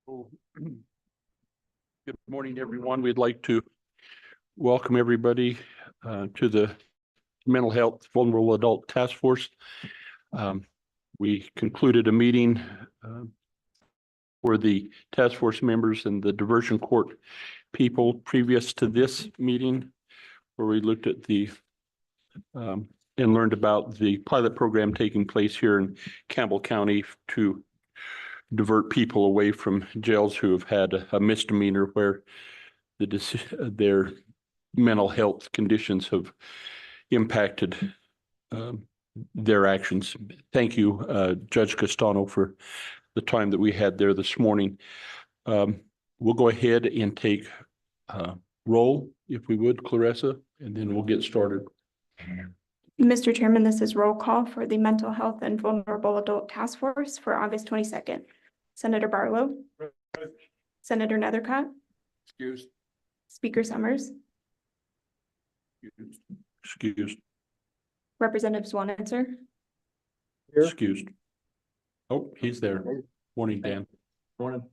Good morning, everyone. We'd like to welcome everybody to the Mental Health Vulnerable Adult Task Force. We concluded a meeting for the task force members and the diversion court people previous to this meeting, where we looked at the and learned about the pilot program taking place here in Campbell County to divert people away from jails who have had a misdemeanor where their mental health conditions have impacted their actions. Thank you, Judge Castano, for the time that we had there this morning. We'll go ahead and take roll, if we would, Clarissa, and then we'll get started. Mr. Chairman, this is roll call for the Mental Health and Vulnerable Adult Task Force for August 22nd. Senator Barlow. Senator Nethercott. Excused. Speaker Summers. Excused. Representative Swanitzer. Excused. Oh, he's there. Morning, Dan. Morning.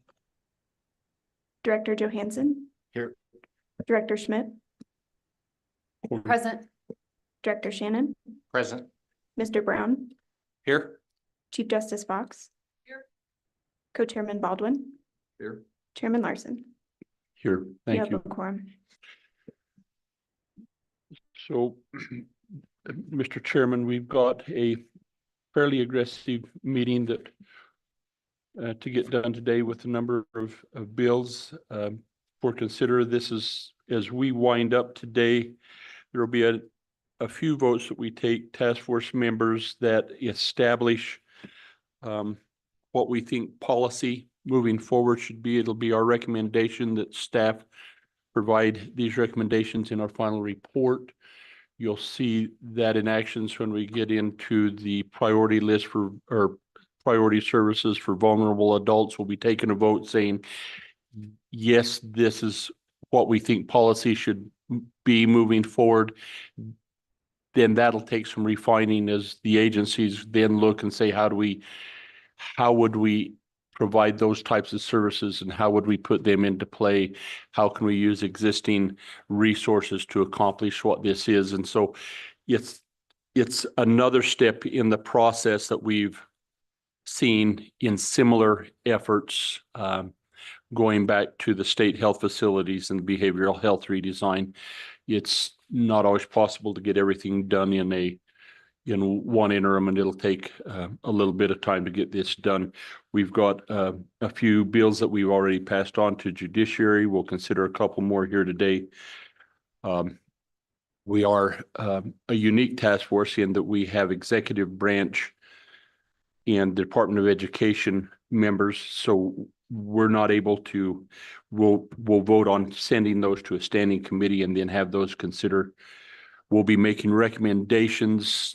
Director Johansson. Here. Director Schmidt. Present. Director Shannon. Present. Mr. Brown. Here. Chief Justice Fox. Here. Co-Chairman Baldwin. Here. Chairman Larson. Here. Thank you. Have a quorum. So, Mr. Chairman, we've got a fairly aggressive meeting that to get done today with a number of bills for consider. This is, as we wind up today, there will be a few votes that we take, task force members, that establish what we think policy moving forward should be. It'll be our recommendation that staff provide these recommendations in our final report. You'll see that in actions when we get into the priority list for, or priority services for vulnerable adults. We'll be taking a vote saying, yes, this is what we think policy should be moving forward. Then that'll take some refining as the agencies then look and say, how would we provide those types of services, and how would we put them into play? How can we use existing resources to accomplish what this is? And so it's another step in the process that we've seen in similar efforts going back to the state health facilities and the behavioral health redesign. It's not always possible to get everything done in one interim, and it'll take a little bit of time to get this done. We've got a few bills that we've already passed on to judiciary. We'll consider a couple more here today. We are a unique task force in that we have executive branch and the Department of Education members, so we're not able to, we'll vote on sending those to a standing committee and then have those consider. We'll be making recommendations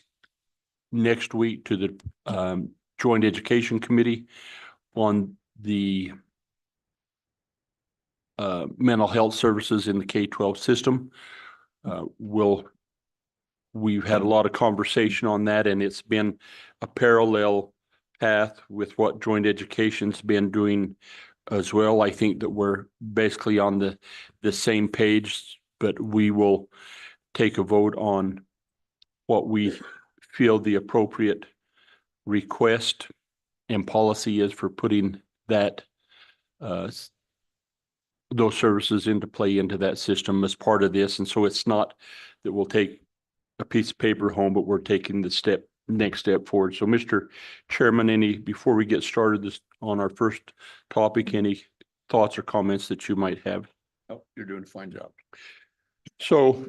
next week to the Joint Education Committee on the mental health services in the K-12 system. We've had a lot of conversation on that, and it's been a parallel path with what Joint Education's been doing as well. I think that we're basically on the same page, but we will take a vote on what we feel the appropriate request and policy is for putting that those services into play into that system as part of this. And so it's not that we'll take a piece of paper home, but we're taking the next step forward. So, Mr. Chairman, before we get started on our first topic, any thoughts or comments that you might have? Oh, you're doing a fine job. So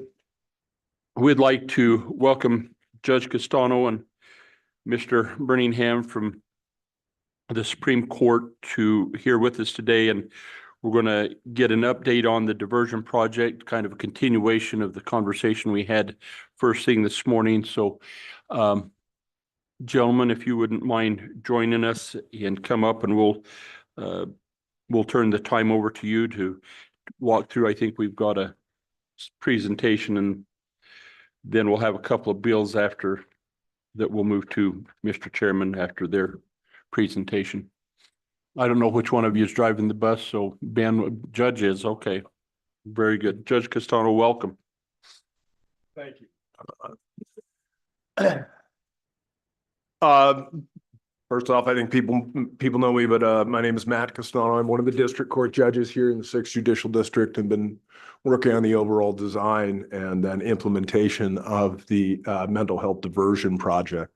we'd like to welcome Judge Castano and Mr. Birmingham from the Supreme Court to here with us today, and we're going to get an update on the diversion project, kind of a continuation of the conversation we had first thing this morning. So, gentlemen, if you wouldn't mind joining us and come up, and we'll turn the time over to you to walk through. I think we've got a presentation, and then we'll have a couple of bills after that we'll move to, Mr. Chairman, after their presentation. I don't know which one of you is driving the bus, so Ben, Judge is, okay. Very good. Judge Castano, welcome. Thank you. First off, I think people know me, but my name is Matt Castano. I'm one of the district court judges here in the 6th Judicial District and been working on the overall design and then implementation of the mental health diversion project.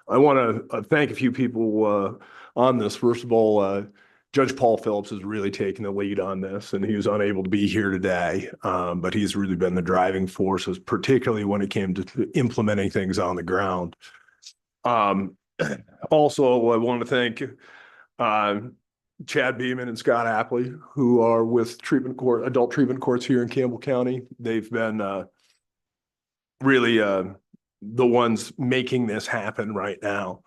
I want to thank a few people on this. First of all, Judge Paul Phillips has really taken the lead on this, and he was unable to be here today, but he's really been the driving force, particularly when it came to implementing things on the ground. Also, I want to thank Chad Beeman and Scott Apley, who are with adult treatment courts here in Campbell County. They've been really the ones making this happen right now.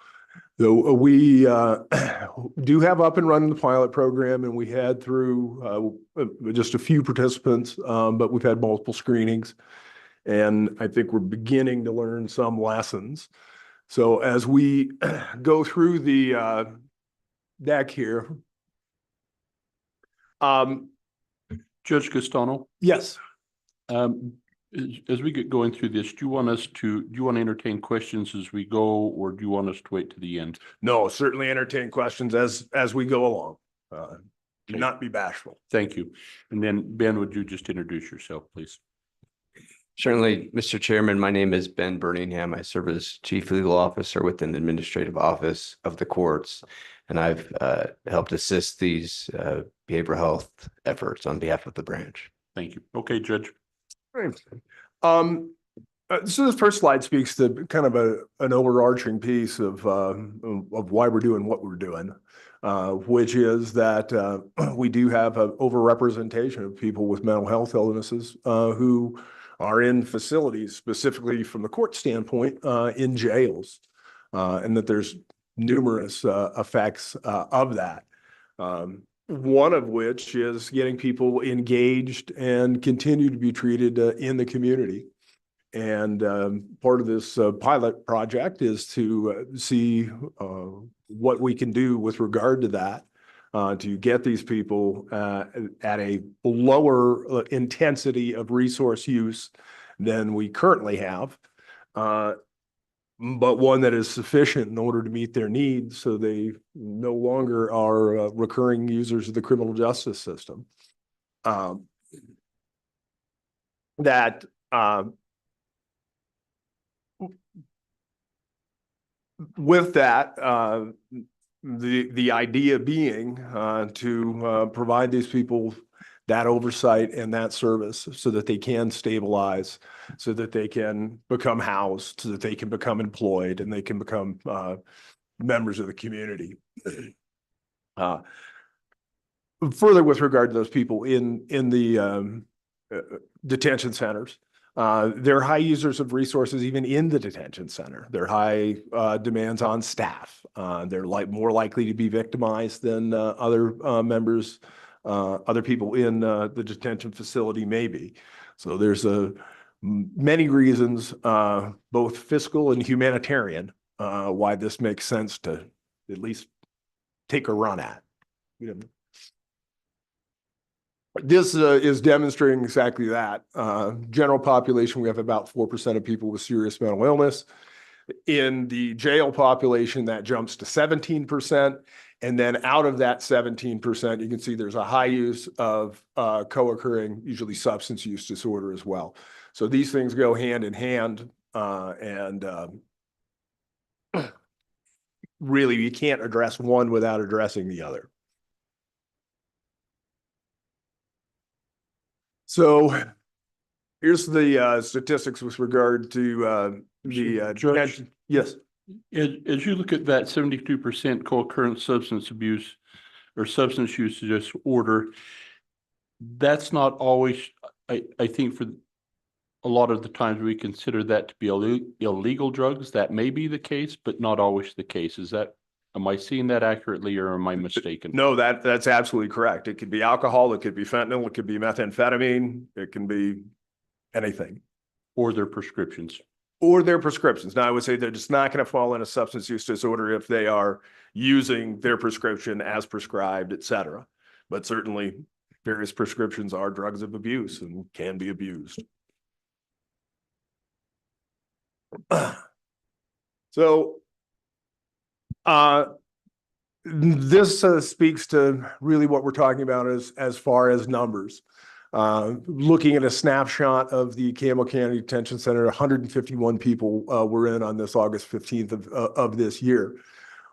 So we do have up and running the pilot program, and we had through just a few participants, but we've had multiple screenings, and I think we're beginning to learn some lessons. So as we go through the deck here. Judge Castano, Yes. as we get going through this, do you want to entertain questions as we go, or do you want us to wait to the end? No, certainly entertain questions as we go along. Do not be bashful. Thank you. And then Ben, would you just introduce yourself, please? Certainly, Mr. Chairman, my name is Ben Birmingham. I serve as Chief Legal Officer within the Administrative Office of the courts, and I've helped assist these behavioral health efforts on behalf of the branch. Thank you. Okay, Judge. Right. So this first slide speaks to kind of an overarching piece of why we're doing what we're doing, which is that we do have an overrepresentation of people with mental health illnesses who are in facilities, specifically from the court standpoint, in jails, and that there's numerous effects of that. One of which is getting people engaged and continue to be treated in the community. And part of this pilot project is to see what we can do with regard to that, to get these people at a lower intensity of resource use than we currently have, but one that is sufficient in order to meet their needs so they no longer are recurring users of the criminal justice system. With that, the idea being to provide these people that oversight and that service so that they can stabilize, so that they can become housed, so that they can become employed, and they can become members of the community. Further, with regard to those people in the detention centers, they're high users of resources even in the detention center. They're high demands on staff. They're more likely to be victimized than other members, other people in the detention facility maybe. So there's many reasons, both fiscal and humanitarian, why this makes sense to at least take a run at. This is demonstrating exactly that. General population, we have about 4% of people with serious mental illness. In the jail population, that jumps to 17%. And then out of that 17%, you can see there's a high use of co-occurring, usually substance use disorder as well. So these things go hand in hand, and really you can't address one without addressing the other. So here's the statistics with regard to the Judge? Yes. As you look at that 72% co-occurrent substance abuse or substance use disorder, that's not always, I think for a lot of the times we consider that to be illegal drugs. That may be the case, but not always the case. Am I seeing that accurately, or am I mistaken? No, that's absolutely correct. It could be alcohol, it could be fentanyl, it could be methamphetamine, it can be anything. Or their prescriptions. or their prescriptions. Now, I would say they're just not going to fall in a substance use disorder if they are using their prescription as prescribed, et cetera. But certainly various prescriptions are drugs of abuse and can be abused. So, this speaks to really what we're talking about as far as numbers. Looking at a snapshot of the Campbell County Detention Center, 151 people were in on this August 15th of this year.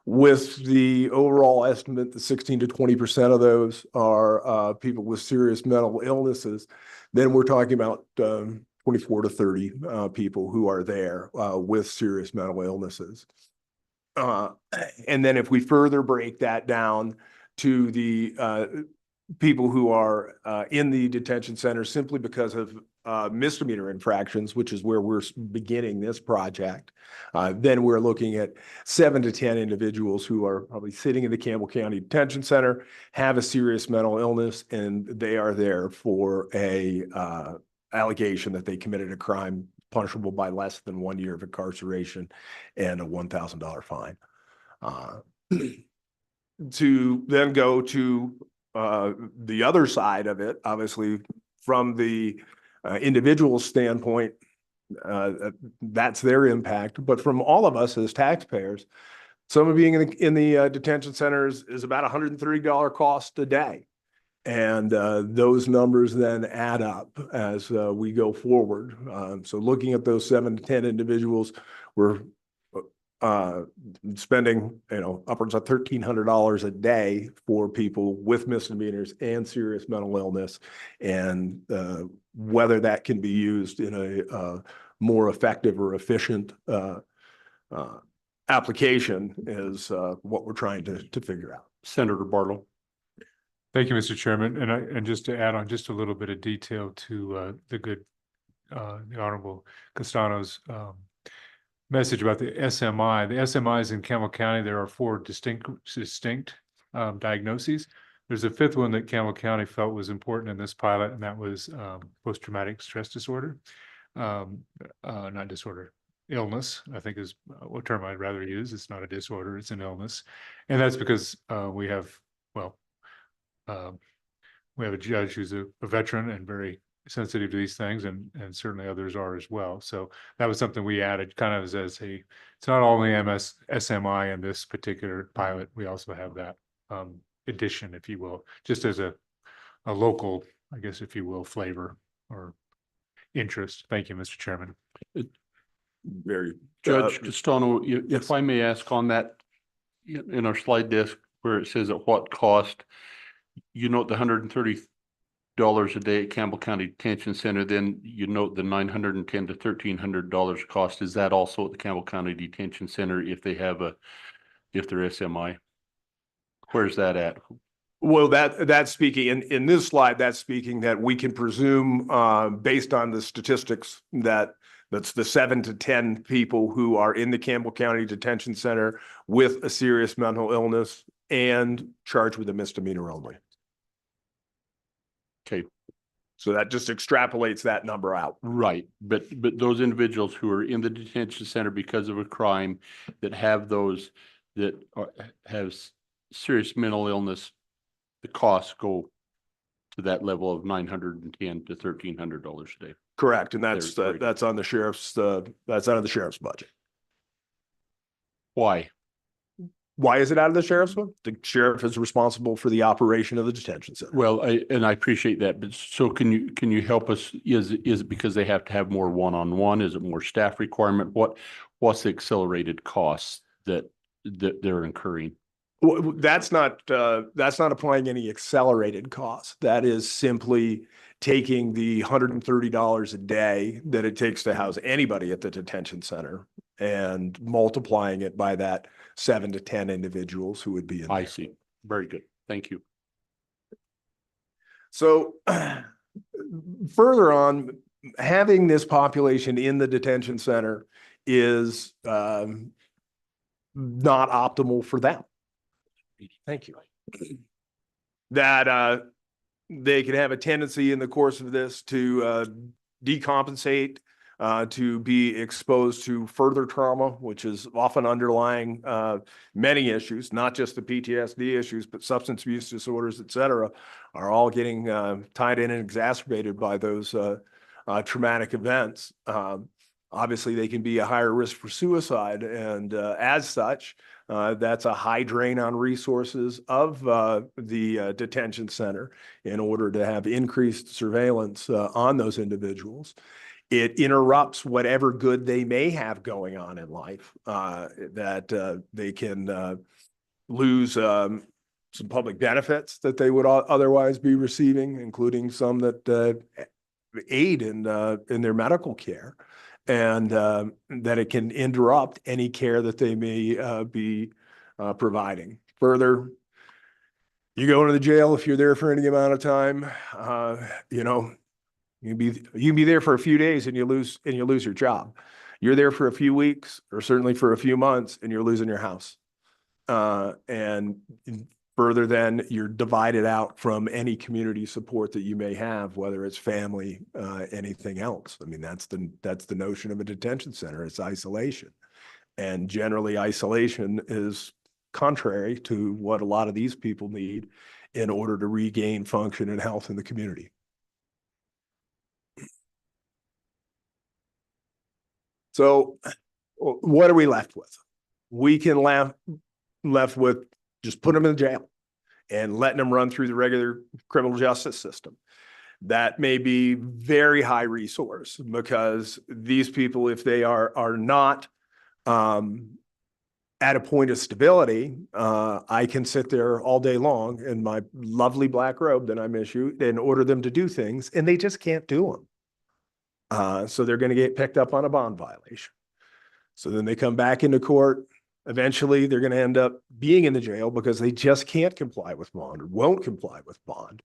With the overall estimate that 16 to 20% of those are people with serious mental illnesses, then we're talking about 24 to 30 people who are there with serious mental illnesses. And then if we further break that down to the people who are in the detention center simply because of misdemeanor infractions, which is where we're beginning this project, then we're looking at 7 to 10 individuals who are probably sitting in the Campbell County Detention Center, have a serious mental illness, and they are there for a allegation that they committed a crime punishable by less than 1 year of incarceration and a $1,000 fine. To then go to the other side of it, obviously from the individual standpoint, that's their impact. But from all of us as taxpayers, some of being in the detention centers is about $130 cost a day. And those numbers then add up as we go forward. So looking at those 7 to 10 individuals, we're spending, upwards of $1,300 a day for people with misdemeanors and serious mental illness. And whether that can be used in a more effective or efficient application is what we're trying to figure out. Senator Barlow. Thank you, Mr. Chairman. And just to add on just a little bit of detail to the Honorable Castano's message about the SMI. The SMIs in Campbell County, there are 4 distinct diagnoses. There's a 5th one that Campbell County felt was important in this pilot, and that was post-traumatic stress disorder. Not disorder, illness, I think is what term I'd rather use. It's not a disorder, it's an illness. And that's because we have a judge who's a veteran and very sensitive to these things, and certainly others are as well. So that was something we added kind of as it's not only SMI in this particular pilot, we also have that addition, if you will, just as a local, I guess, if you will, flavor or interest. Thank you, Mr. Chairman. Judge Castano, yes. if I may ask on that, in our slide deck where it says at what cost, you note the $130 a day at Campbell County Detention Center, then you note the $910 to $1,300 cost. Is that also at the Campbell County Detention Center if they're SMI? Where's that at? Well, that's speaking in this slide, that's speaking that we can presume based on the statistics that's the 7 to 10 people who are in the Campbell County Detention Center with a serious mental illness and charged with a misdemeanor only. Okay. So that just extrapolates that number out. Right. But those individuals who are in the detention center because of a crime that have serious mental illness, the costs go to that level of $910 to $1,300 a day. Correct. And that's Very that's on the sheriff's that's out of the sheriff's budget. Why? Why is it out of the sheriff's budget? The sheriff is responsible for the operation of the detention center. Well, I appreciate that, but so can you help us? Is it because they have to have more one-on-one? Is it more staff requirement? What's the accelerated costs that they're incurring? Well, that's not applying any accelerated costs. That is simply taking the $130 a day that it takes to house anybody at the detention center and multiplying it by that 7 to 10 individuals who would be in there. I see. Very good. Thank you. So further on, having this population in the detention center is not optimal for them. Thank you. That they can have a tendency in the course of this to decompensate to be exposed to further trauma, which is often underlying many issues, not just the PTSD issues, but substance abuse disorders, et cetera, are all getting tied in and exacerbated by those traumatic events. Obviously, they can be a higher risk for suicide, and as such, that's a high drain on resources of the detention center in order to have increased surveillance on those individuals. It interrupts whatever good they may have going on in life, that they can lose some public benefits that they would otherwise be receiving, including some that aid in their medical care, and that it can interrupt any care that they may be providing. Further, you go into the jail if you're there for any amount of time, you know, you can be there for a few days and you lose your job. You're there for a few weeks or certainly for a few months and you're losing your house. And further, then you're divided out from any community support that you may have, whether it's family, anything else. I mean, that's the notion of a detention center. It's isolation, and generally isolation is contrary to what a lot of these people need in order to regain function and health in the community. So what are we left with? We can left with just put them in jail and letting them run through the regular criminal justice system. That may be very high resource, because these people, if they are not at a point of stability, I can sit there all day long in my lovely black robe that I'm issued and order them to do things, and they just can't do them. So they're going to get picked up on a bond violation. So then they come back into court. Eventually, they're going to end up being in the jail because they just can't comply with bond or won't comply with bond.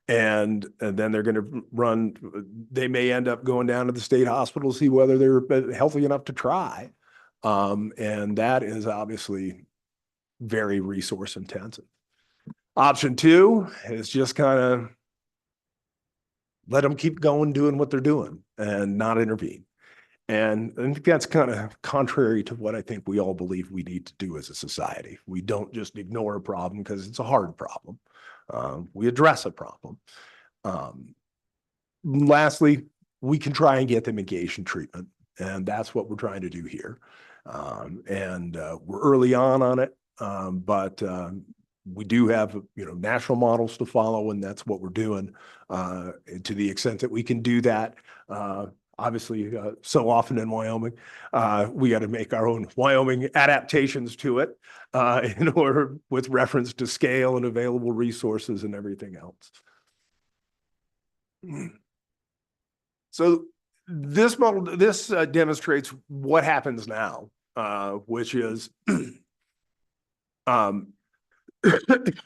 And then they're going to they may end up going down to the state hospital to see whether they're healthy enough to try. And that is obviously very resource intensive. Option two is just kind of let them keep going, doing what they're doing and not intervene. And I think that's kind of contrary to what I think we all believe we need to do as a society. We don't just ignore a problem because it's a hard problem. We address a problem. Lastly, we can try and get them engaged in treatment. And that's what we're trying to do here. We're early on it, but we do have, national models to follow, and that's what we're doing. To the extent that we can do that, obviously, so often in Wyoming, we got to make our own Wyoming adaptations to it in order with reference to scale and available resources and everything else. So this model, demonstrates what happens now, which is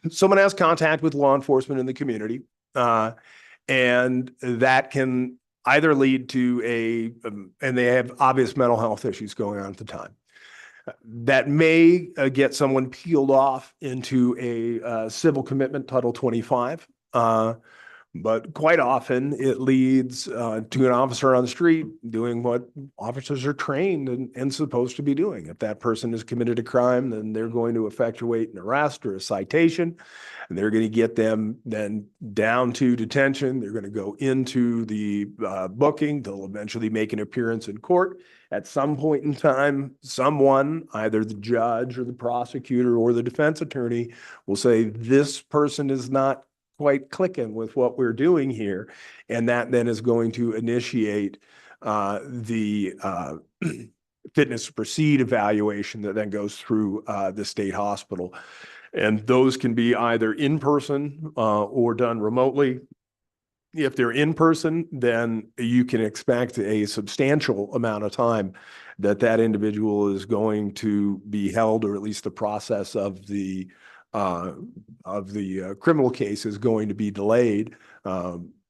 someone has contact with law enforcement in the community, and that can either lead to and they have obvious mental health issues going on at the time. That may get someone peeled off into a civil commitment, Title 25. But quite often it leads to an officer on the street doing what officers are trained and supposed to be doing. If that person has committed a crime, then they're going to effectuate an arrest or a citation, and they're going to get them then down to detention. They're going to go into the booking. They'll eventually make an appearance in court. At some point in time, someone, either the judge or the prosecutor or the defense attorney, will say, this person is not quite clicking with what we're doing here. And that then is going to initiate the fitness to proceed evaluation that then goes through the state hospital. And those can be either in person or done remotely. If they're in person, then you can expect a substantial amount of time that individual is going to be held, or at least the process of the criminal case is going to be delayed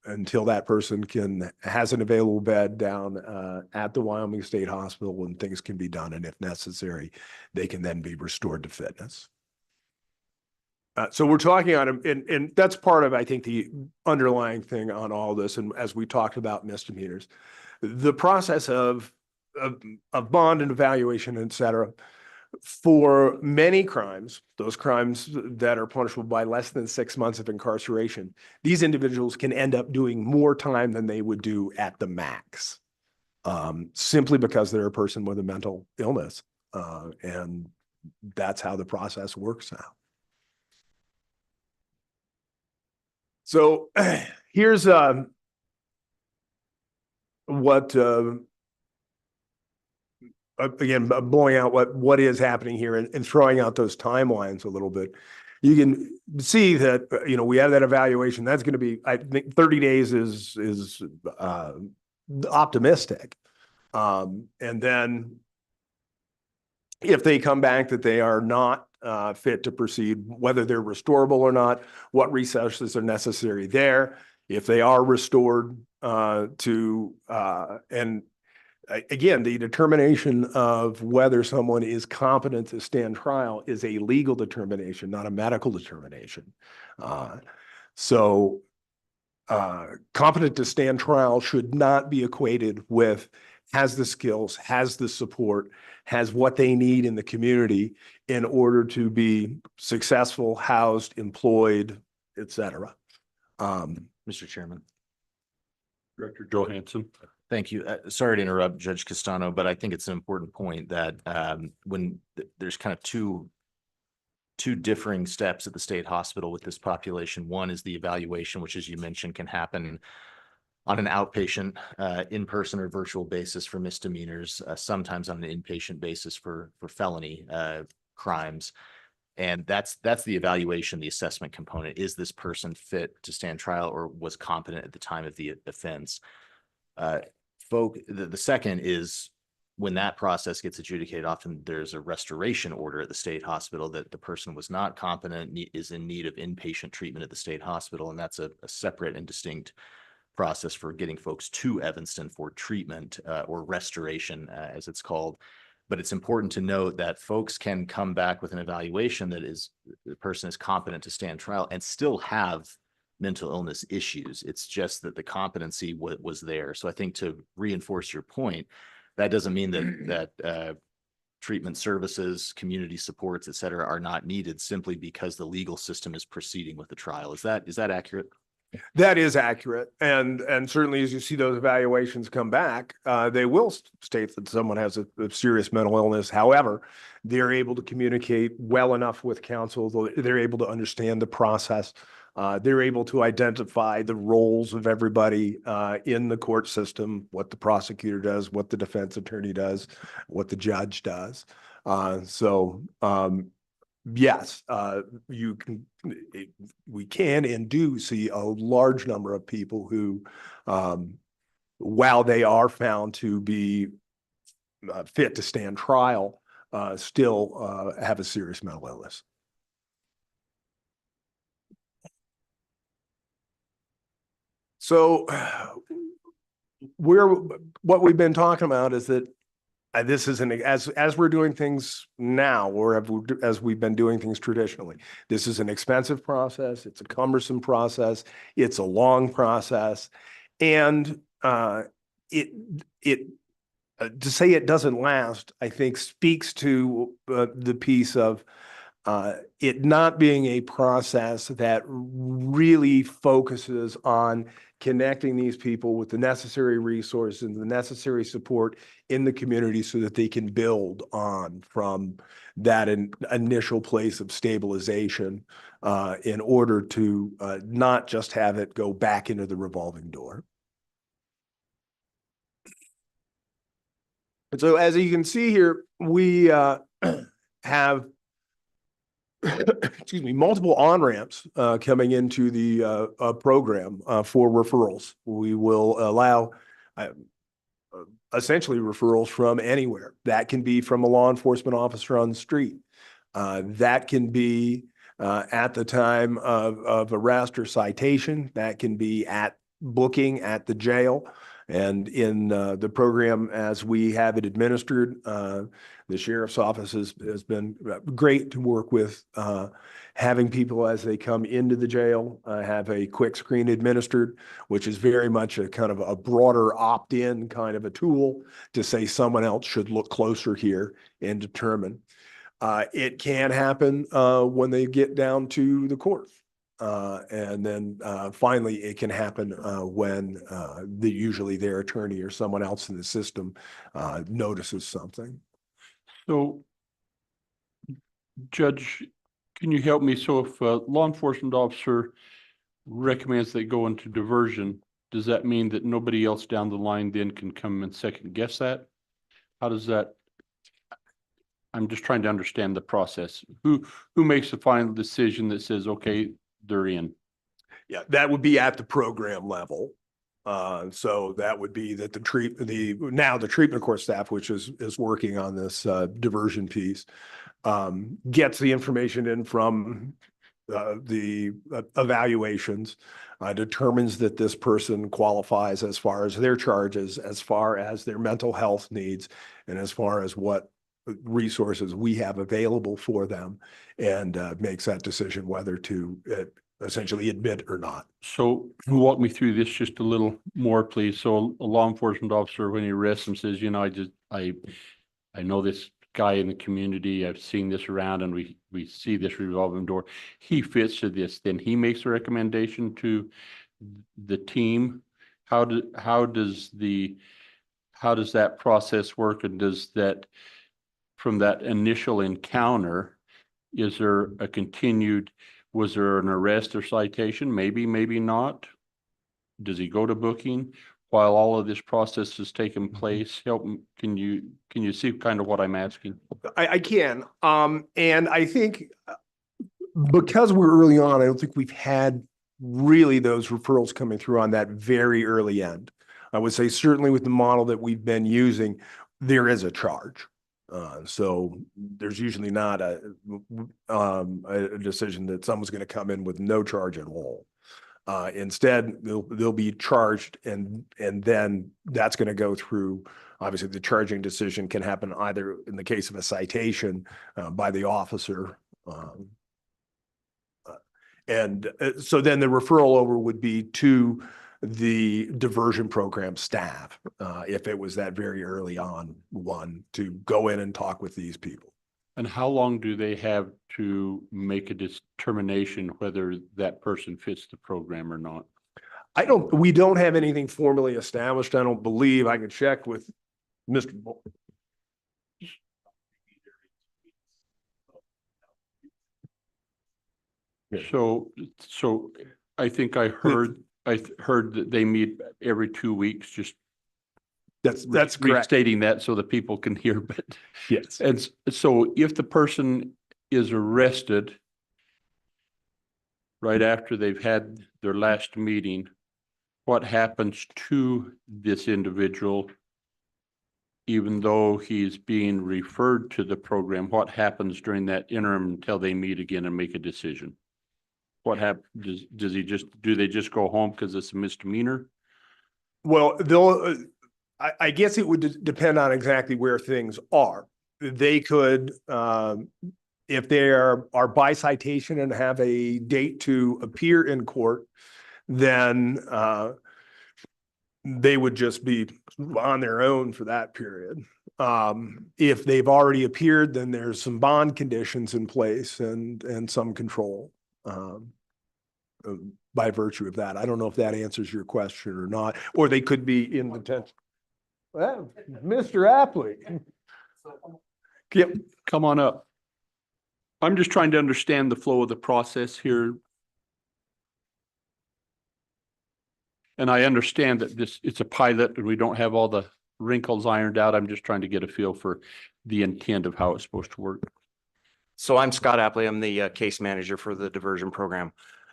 until that person has an available bed down at the Wyoming State Hospital, and things can be done. And if necessary, they can then be restored to fitness. So we're talking on, and that's part of, I think, the underlying thing on all this. And as we talked about misdemeanors, the process of bond and evaluation, et cetera, for many crimes, those crimes that are punishable by less than 6 months of incarceration, these individuals can end up doing more time than they would do at the max, simply because they're a person with a mental illness. And that's how the process works now. So here's what again, blowing out what is happening here and throwing out those timelines a little bit. You can see that, we have that evaluation. That's going to be, I think 30 days is optimistic. And then if they come back that they are not fit to proceed, whether they're restorable or not, what resources are necessary there. If they are restored again, the determination of whether someone is competent to stand trial is a legal determination, not a medical determination. So competent to stand trial should not be equated with has the skills, has the support, has what they need in the community in order to be successful, housed, employed, et cetera. Mr. Chairman. Director Johansson. Thank you. Sorry to interrupt Judge Castano, but I think it's an important point that when there's kind of two differing steps at the state hospital with this population. One is the evaluation, which, as you mentioned, can happen on an outpatient, in-person or virtual basis for misdemeanors, sometimes on an inpatient basis for felony crimes. And that's the evaluation, the assessment component. Is this person fit to stand trial or was competent at the time of the offense? The second is when that process gets adjudicated, often there's a restoration order at the state hospital that the person was not competent, is in need of inpatient treatment at the state hospital. And that's a separate and distinct process for getting folks to Evanston for treatment or restoration, as it's called. But it's important to note that folks can come back with an evaluation that is the person is competent to stand trial and still have mental illness issues. It's just that the competency was there. So I think to reinforce your point, that doesn't mean that treatment services, community supports, et cetera, are not needed simply because the legal system is proceeding with the trial. Is that accurate? That is accurate. And certainly as you see those evaluations come back, they will state that someone has a serious mental illness. However, they're able to communicate well enough with counsel. They're able to understand the process. They're able to identify the roles of everybody in the court system, what the prosecutor does, what the defense attorney does, what the judge does. Yes, we can and do see a large number of people who, while they are found to be fit to stand trial, still have a serious mental illness. So what we've been talking about is that this is as we're doing things now, or as we've been doing things traditionally, this is an expensive process. It's a cumbersome process. It's a long process, and to say it doesn't last, I think speaks to the piece of it not being a process that really focuses on connecting these people with the necessary resources and the necessary support in the community so that they can build on from that initial place of stabilization in order to not just have it go back into the revolving door. And so as you can see here, we have excuse me, multiple on-ramps coming into the program for referrals. We will allow essentially referrals from anywhere. That can be from a law enforcement officer on the street. That can be at the time of arrest or citation. That can be at booking at the jail. And in the program, as we have it administered, The sheriff's office has been great to work with, having people as they come into the jail, have a quick screen administered, which is very much a kind of a broader opt-in kind of a tool to say someone else should look closer here and determine. It can happen when they get down to the court. And then finally, it can happen when usually their attorney or someone else in the system notices something. So, Judge, can you help me? So if a law enforcement officer recommends they go into diversion, does that mean that nobody else down the line then can come and second guess that? How does that? I'm just trying to understand the process. Who makes the final decision that says, okay, they're in? Yeah, that would be at the program level. So that would be that the treatment court staff, which is working on this diversion piece, gets the information in from the evaluations, determines that this person qualifies as far as their charges, as far as their mental health needs, and as far as what resources we have available for them, and makes that decision whether to essentially admit or not. So walk me through this just a little more, please. So a law enforcement officer, when he arrests him, says, you know, I know this guy in the community, I've seen this around, and we see this revolving door. He fits to this. Then he makes a recommendation to the team. How does that process work? And does that, from that initial encounter, is there a continued, was there an arrest or citation? Maybe, maybe not. Does he go to booking while all of this process is taking place? Can you see kind of what I'm asking? I can. And I think because we're early on, I don't think we've had really those referrals coming through on that very early end. I would say certainly with the model that we've been using, there is a charge. So there's usually not a decision that someone's going to come in with no charge at all. Instead, they'll be charged, and then that's going to go through. Obviously, the charging decision can happen either in the case of a citation by the officer, and so then the referral over would be to the diversion program staff, if it was that very early on one, to go in and talk with these people. And how long do they have to make a determination whether that person fits the program or not? We don't have anything formally established. I don't believe. I can check with Mr. Bull. So I think I heard that they meet every 2 weeks, just That's correct. restating that so that people can hear, but. Yes. And so if the person is arrested right after they've had their last meeting, what happens to this individual? Even though he's being referred to the program, what happens during that interim until they meet again and make a decision? What happens? Do they just go home because it's a misdemeanor? Well, I guess it would depend on exactly where things are. They could, if they are by citation and have a date to appear in court, then they would just be on their own for that period. If they've already appeared, then there's some bond conditions in place and some control by virtue of that. I don't know if that answers your question or not, or they could be in detention. Well, Mr. Apley. Yep. Come on up. I'm just trying to understand the flow of the process here. And I understand that it's a pilot and we don't have all the wrinkles ironed out. I'm just trying to get a feel for the intent of how it's supposed to work. So I'm Scott Apley. I'm the case manager for the diversion program.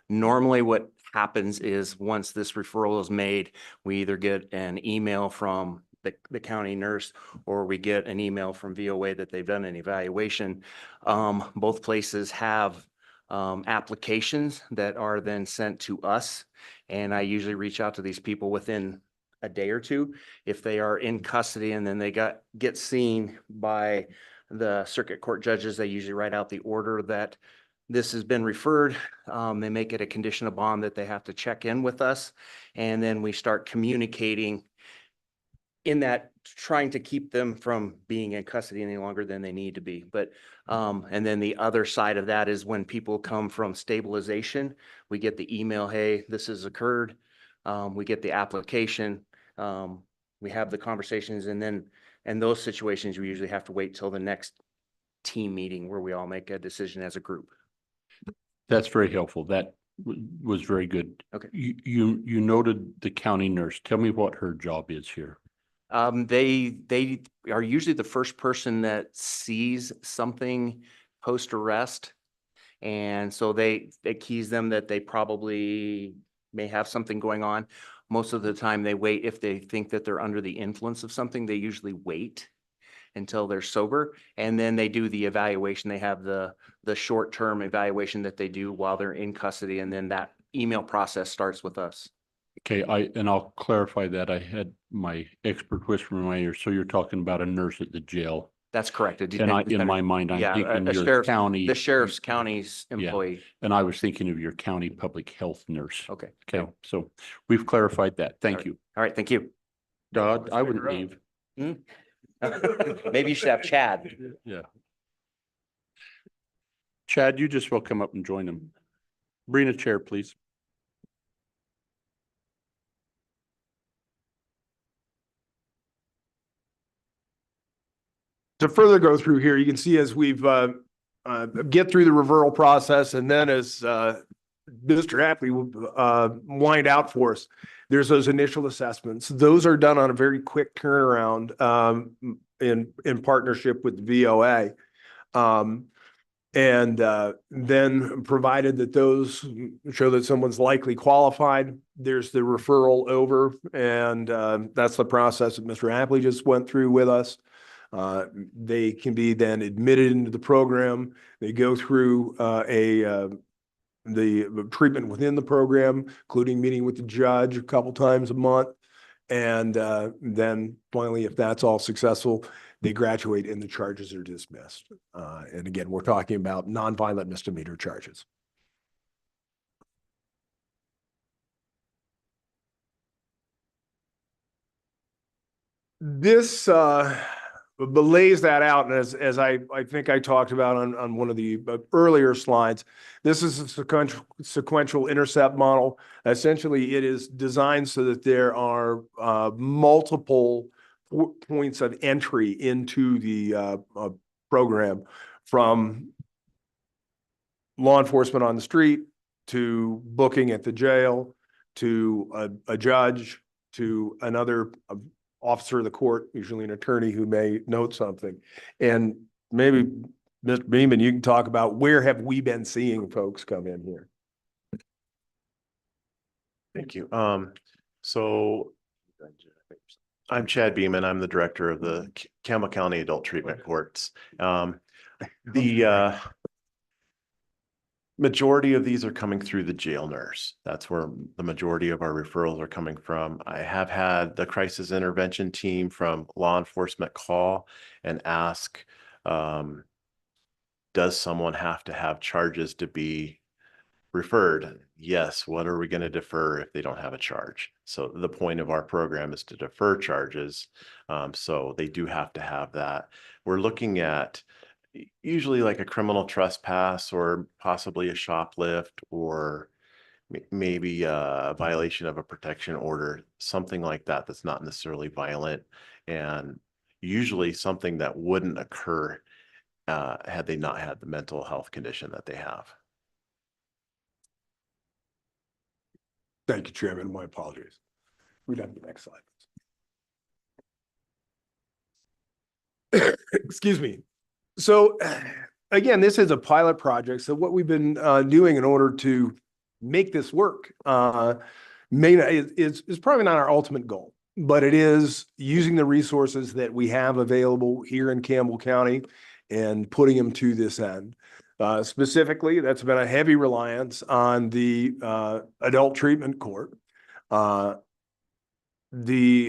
Normally what happens is once this referral is made, we either get an email from the county nurse, or we get an email from VOA that they've done an evaluation. Both places have applications that are then sent to us. And I usually reach out to these people within a day or two if they are in custody, and then they get seen by the circuit court judges, they usually write out the order that this has been referred. They make it a condition of bond that they have to check in with us. And then we start communicating in that, trying to keep them from being in custody any longer than they need to be. But, and then the other side of that is when people come from stabilization, we get the email, hey, this has occurred. We get the application, we have the conversations, and then, in those situations, we usually have to wait till the next team meeting where we all make a decision as a group. That's very helpful. That was very good. Okay. You noted the county nurse. Tell me what her job is here. They are usually the first person that sees something post arrest. And so it keys them that they probably may have something going on. Most of the time they wait. If they think that they're under the influence of something, they usually wait until they're sober. And then they do the evaluation. They have the short-term evaluation that they do while they're in custody. And then that email process starts with us. Okay, I'll clarify that. I had my expert whisper in my ear. So you're talking about a nurse at the jail. That's correct. And in my mind, I'm Yeah, thinking a your sheriff- county. The sheriff's county's Yeah. employee. And I was thinking of your county public health nurse. Okay. Okay, so we've clarified that. Thank Alright. you. All right, thank you. Dodd, I wouldn't leave. Maybe you should have Chad. Yeah. Chad, you just will come up and join them. Bring a chair, please. To further go through here, you can see as we've get through the referral process, and then as Mr. Hapley will wind out for us, there's those initial assessments. Those are done on a very quick turnaround in partnership with the VOA. And then provided that those show that someone's likely qualified, there's the referral over, and that's the process that Mr. Hapley just went through with us. They can be then admitted into the program. They go through the treatment within the program, including meeting with the judge a couple times a month. And then finally, if that's all successful, they graduate and the charges are dismissed. And again, we're talking about nonviolent misdemeanor charges. This lays that out, and as I think I talked about on one of the earlier slides, this is a sequential intercept model. Essentially, it is designed so that there are multiple points of entry into the program, from law enforcement on the street to booking at the jail to a judge to another officer of the court, usually an attorney who may note something. And maybe Mr. Beeman, you can talk about where have we been seeing folks come in here? Thank you. So I'm Chad Beeman. I'm the director of the Campbell County Adult Treatment Courts. The majority of these are coming through the jail nurse. That's where the majority of our referrals are coming from. I have had the crisis intervention team from law enforcement call and ask, does someone have to have charges to be referred? Yes. What are we going to defer if they don't have a charge? So the point of our program is to defer charges. So they do have to have that. We're looking at usually like a criminal trespass or possibly a shoplift or maybe a violation of a protection order, something like that that's not necessarily violent, and usually something that wouldn't occur had they not had the mental health condition that they have. Thank you, Chairman. My apologies. We'd have the next slide. Excuse me. So again, this is a pilot project. So what we've been doing in order to make this work is probably not our ultimate goal, but it is using the resources that we have available here in Campbell County and putting them to this end. Specifically, that's been a heavy reliance on the adult treatment court. The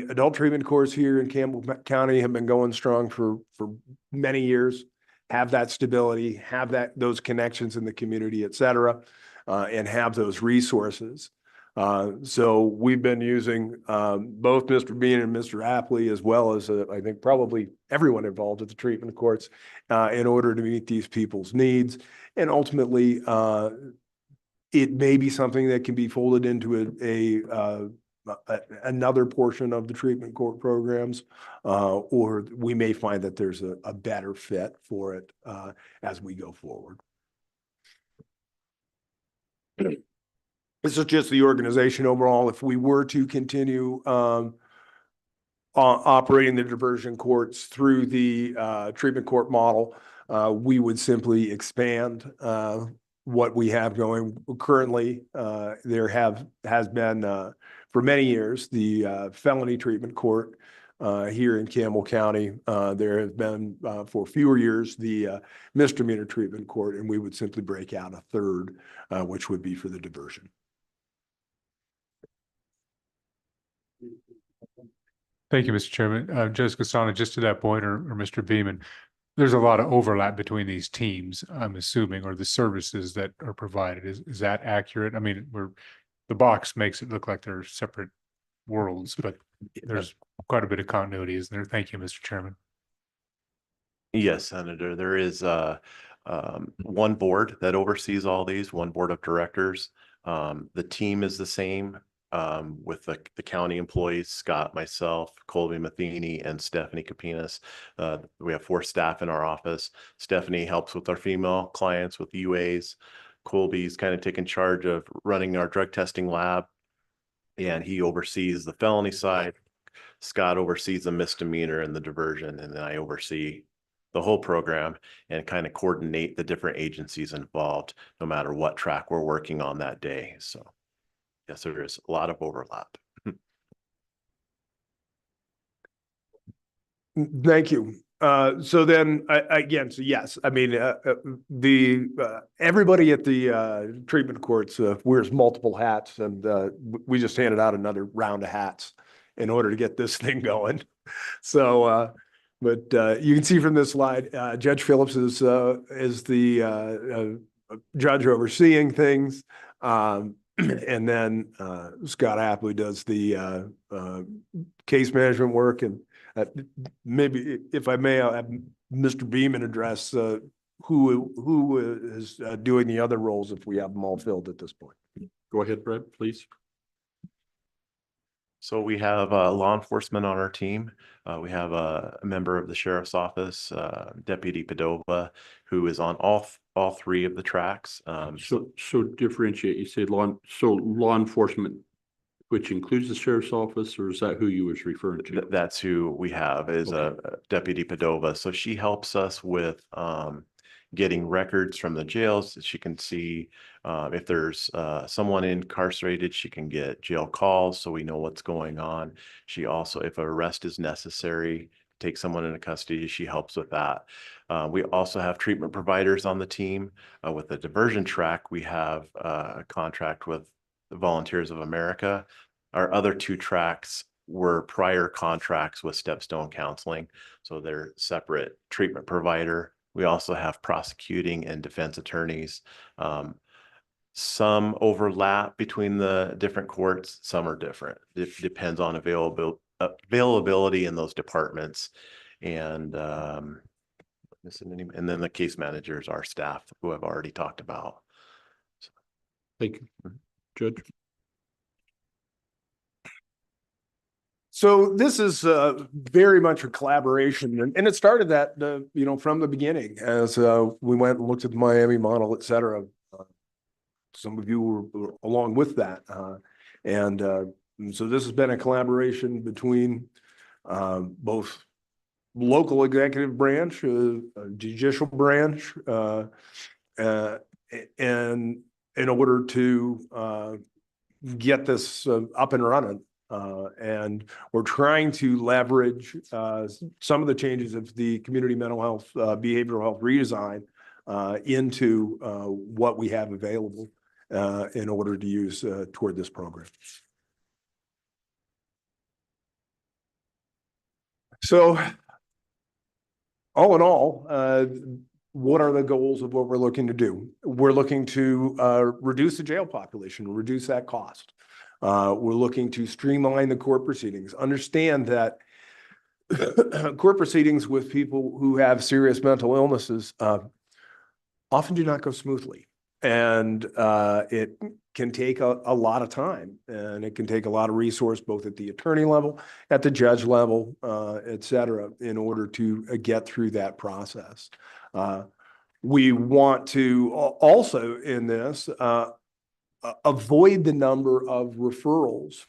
adult treatment courts here in Campbell County have been going strong for many years. have that stability, have those connections in the community, et cetera, and have those resources. So we've been using both Mr. Bean and Mr. Apley, as well as I think probably everyone involved at the treatment courts, in order to meet these people's needs. And ultimately, it may be something that can be folded into another portion of the treatment court programs, or we may find that there's a better fit for it as we go forward. This is just the organization overall. If we were to continue operating the diversion courts through the treatment court model, we would simply expand what we have going currently. There has been for many years the felony treatment court here in Campbell County. There has been for fewer years the misdemeanor treatment court, and we would simply break out a third, which would be for the diversion. Thank you, Mr. Chairman. Judge Castano, just to that point, or Mr. Beeman, there's a lot of overlap between these teams, I'm assuming, or the services that are provided. Is that accurate? I mean, the box makes it look like they're separate worlds, but there's quite a bit of continuity, isn't there? Thank you, Mr. Chairman. Yes, Senator, there is one board that oversees all these, one board of directors. The team is the same with the county employees, Scott, myself, Colby Matheny, and Stephanie Capinas. We have 4 staff in our office. Stephanie helps with our female clients with UAs. Colby's kind of taken charge of running our drug testing lab, and he oversees the felony side. Scott oversees the misdemeanor and the diversion, and then I oversee the whole program and kind of coordinate the different agencies involved, no matter what track we're working on that day. So yes, there is a lot of overlap. Thank you. So then again, so yes, I mean, everybody at the treatment courts wears multiple hats, and we just handed out another round of hats in order to get this thing going. So, but you can see from this slide, Judge Phillips is the judge overseeing things. And then Scott Apley does the case management work. And maybe, if I may, I'll have Mr. Beeman address who is doing the other roles if we have them all filled at this point. Go ahead, Brett, please. So we have law enforcement on our team. We have a member of the sheriff's office, Deputy Padova, who is on all 3 of the tracks. So differentiate, you said law enforcement, which includes the sheriff's office, or is that who you was referring to? That's who we have, is Deputy Padova. So she helps us with getting records from the jails. She can see if there's someone incarcerated, she can get jail calls so we know what's going on. She also, if an arrest is necessary, take someone into custody, she helps with that. We also have treatment providers on the team. With the diversion track, we have a contract with the Volunteers of America. Our other 2 tracks were prior contracts with Stepstone Counseling, so they're separate treatment provider. We also have prosecuting and defense attorneys. Some overlap between the different courts, some are different. It depends on availability in those departments. And and then the case managers, our staff, who I've already talked about. Thank you, Judge. So this is very much a collaboration, and it started that from the beginning as we went and looked at the Miami model, et cetera. Some of you were along with that, and so this has been a collaboration between both local executive branch, judicial branch, and in order to get this up and running. And we're trying to leverage some of the changes of the community mental health, behavioral health redesign into what we have available in order to use toward this program. So all in all, what are the goals of what we're looking to do? We're looking to reduce the jail population, reduce that cost. We're looking to streamline the court proceedings. Understand that court proceedings with people who have serious mental illnesses often do not go smoothly. And it can take a lot of time, and it can take a lot of resource, both at the attorney level, at the judge level, et cetera, in order to get through that process. We want to also in this avoid the number of referrals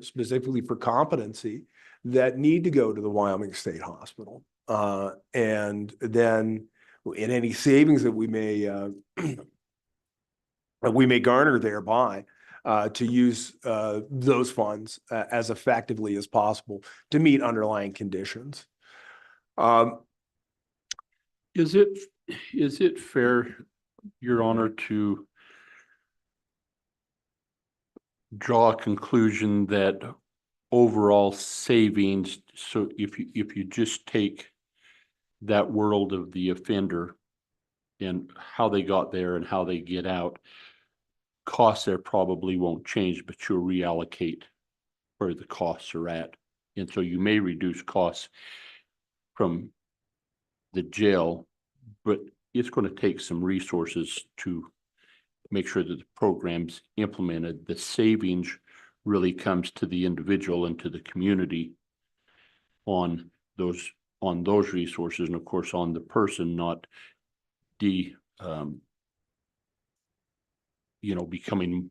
specifically for competency that need to go to the Wyoming State Hospital. And then in any savings that we may garner thereby, to use those funds as effectively as possible to meet underlying conditions. Is it fair, Your Honor, to draw a conclusion that overall savings, so if you just take that world of the offender and how they got there and how they get out, costs there probably won't change, but you'll reallocate where the costs are at. And so you may reduce costs from the jail, but it's going to take some resources to make sure that the program's implemented. The savings really comes to the individual and to the community on those resources, and of course on the person, not becoming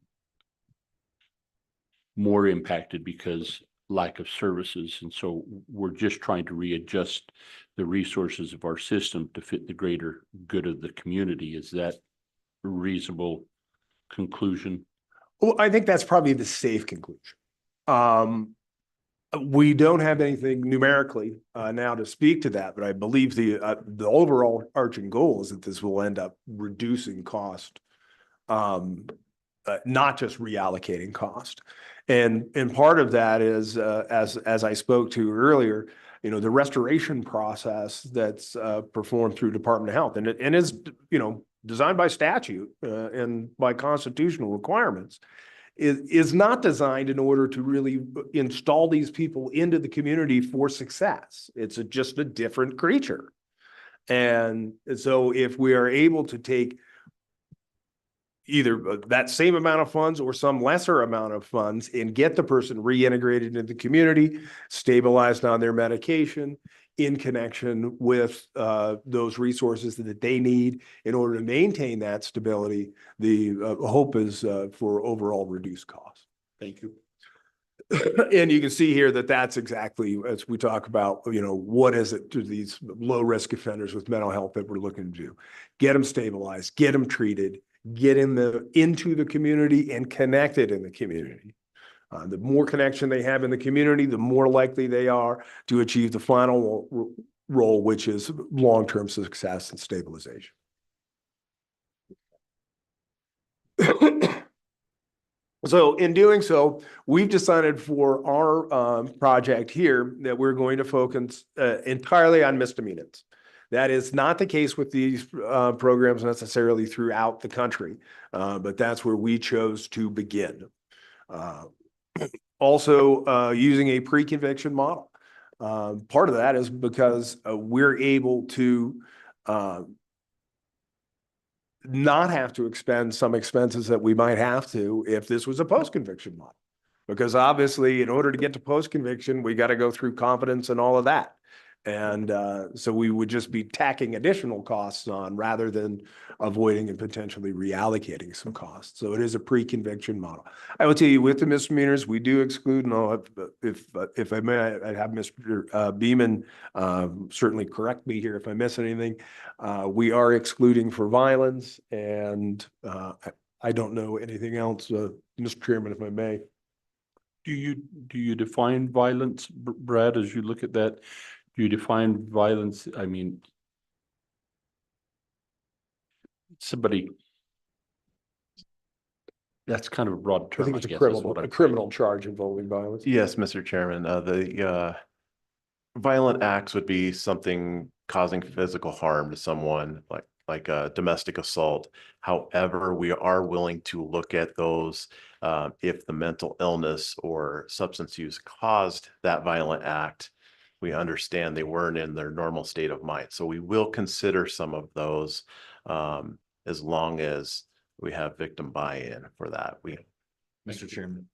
more impacted because lack of services. And so we're just trying to readjust the resources of our system to fit the greater good of the community. Is that a reasonable conclusion? Well, I think that's probably the safe conclusion. We don't have anything numerically now to speak to that, but I believe the overall arching goal is that this will end up reducing cost, not just reallocating cost. And part of that is, as I spoke to earlier, the restoration process that's performed through Department of Health, and is designed by statute and by constitutional requirements, is not designed in order to really install these people into the community for success. It's just a different creature. And so if we are able to take either that same amount of funds or some lesser amount of funds and get the person reintegrated into the community, stabilized on their medication, in connection with those resources that they need in order to maintain that stability, the hope is for overall reduced costs. Thank you. And you can see here that that's exactly, as we talk about, what is it to these low risk offenders with mental health that we're looking to do? Get them stabilized, get them treated, get into the community and connected in the community. The more connection they have in the community, the more likely they are to achieve the final role, which is long-term success and stabilization. So in doing so, we've decided for our project here that we're going to focus entirely on misdemeanors. That is not the case with these programs necessarily throughout the country, but that's where we chose to begin. Also, using a pre-conviction model. Part of that is because we're able to not have to expend some expenses that we might have to if this was a post-conviction model. Because obviously, in order to get to post-conviction, we got to go through confidence and all of that. And so we would just be tacking additional costs on rather than avoiding and potentially reallocating some costs. So it is a pre-conviction model. I will tell you, with the misdemeanors, we do exclude, and if I may, I have Mr. Beeman certainly correct me here if I miss anything. We are excluding for violence, and I don't know anything else, Mr. Chairman, if I may. Do you define violence, Brad, as you look at that? Do you define violence? I mean, that's kind of a broad term. I think it's a criminal charge involving violence. Yes, Mr. Chairman, Violent acts would be something causing physical harm to someone, like a domestic assault. However, we are willing to look at those if the mental illness or substance use caused that violent act. We understand they weren't in their normal state of mind. So we will consider some of those as long as we have victim buy-in for that. Mr. Chairman,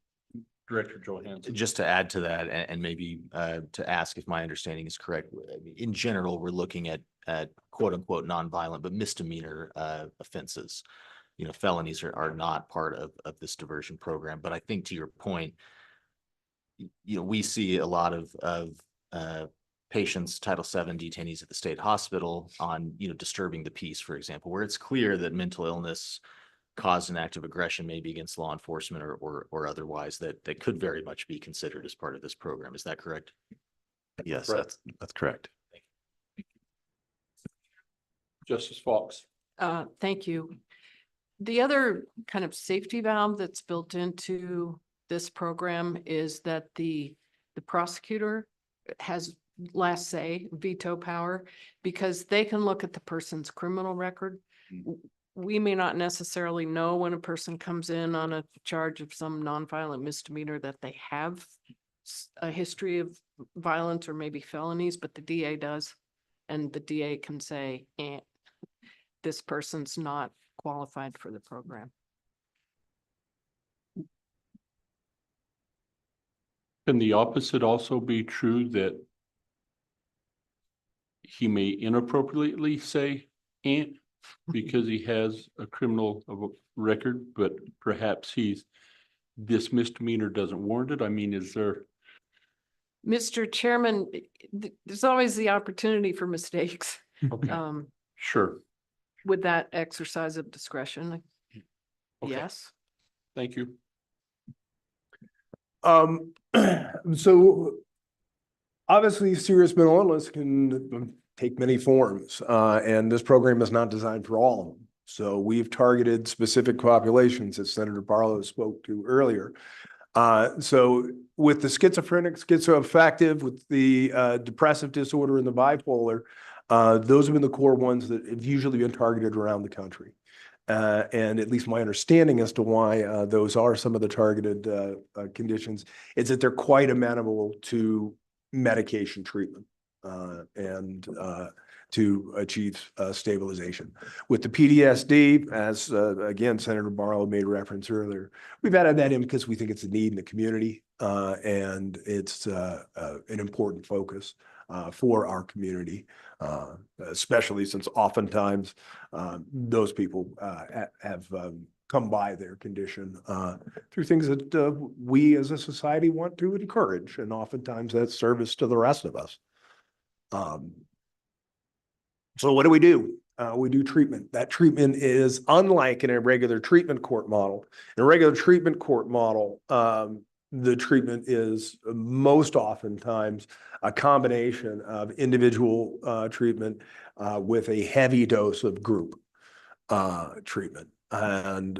Director Johansson. just to add to that and maybe to ask if my understanding is correct. I mean, in general, we're looking at quote unquote nonviolent, but misdemeanor offenses. You know, felonies are not part of this diversion program. But I think to your point, you know, we see a lot of patients, Title VII detainees at the state hospital on, you know, disturbing the peace, for example, where it's clear that mental illness caused an act of aggression, maybe against law enforcement or otherwise, that could very much be considered as part of this program. Is that correct? Yes, Right. that's correct. Justice Fox. Thank you. The other kind of safety valve that's built into this program is that the prosecutor has last say, veto power, because they can look at the person's criminal record. We may not necessarily know when a person comes in on a charge of some nonviolent misdemeanor that they have a history of violence or maybe felonies, but the DA does. And the DA can say, this person's not qualified for the program. Can the opposite also be true, that he may inappropriately say "aunt" because he has a criminal record, but perhaps this misdemeanor doesn't warrant it? I mean, is there? Mr. Chairman, there's always the opportunity for mistakes. Okay, sure. With that exercise of discretion, Okay. yes. Thank you. So obviously serious mental illness can take many forms, and this program is not designed for all of them. So we've targeted specific populations that Senator Barlow spoke to earlier. So with the schizophrenic, schizoaffective, with the depressive disorder and the bipolar, those have been the core ones that have usually been targeted around the country. And at least my understanding as to why those are some of the targeted conditions is that they're quite amenable to medication treatment and to achieve stabilization. With the PTSD, as again, Senator Barlow made reference earlier, we've added that in because we think it's a need in the community and it's an important focus for our community, especially since oftentimes those people have come by their condition through things that we as a society want to encourage, and oftentimes that's service to the rest of us. So what do? We do treatment. That treatment is unlike in a regular treatment court model. In a regular treatment court model, the treatment is most oftentimes a combination of individual treatment with a heavy dose of group treatment. And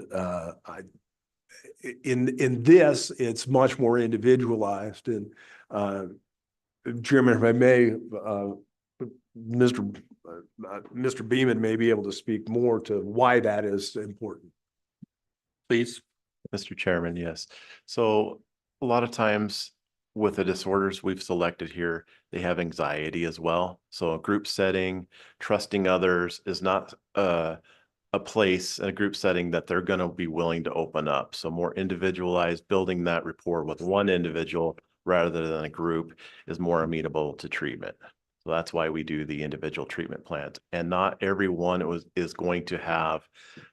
in this, it's much more individualized. And Chairman, if I may, Mr. Beeman may be able to speak more to why that is important. Please. Mr. Chairman, yes. So a lot of times with the disorders we've selected here, they have anxiety as well. So a group setting, trusting others is not a place in a group setting that they're going to be willing to open up. So more individualized, building that rapport with one individual rather than a group is more amenable to treatment. So that's why we do the individual treatment plans, and not everyone is going to have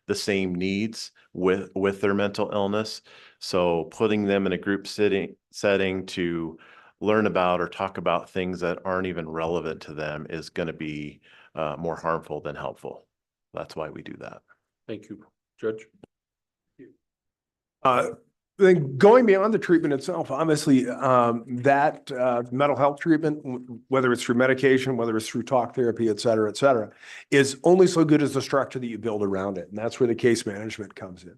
the same needs with their mental illness. So putting them in a group setting to learn about or talk about things that aren't even relevant to them is going to be more harmful than helpful. That's why we do that. Thank you, Judge. Then going beyond the treatment itself, obviously, that mental health treatment, whether it's through medication, whether it's through talk therapy, et cetera, is only so good as the structure that you build around it. And that's where the case management comes in.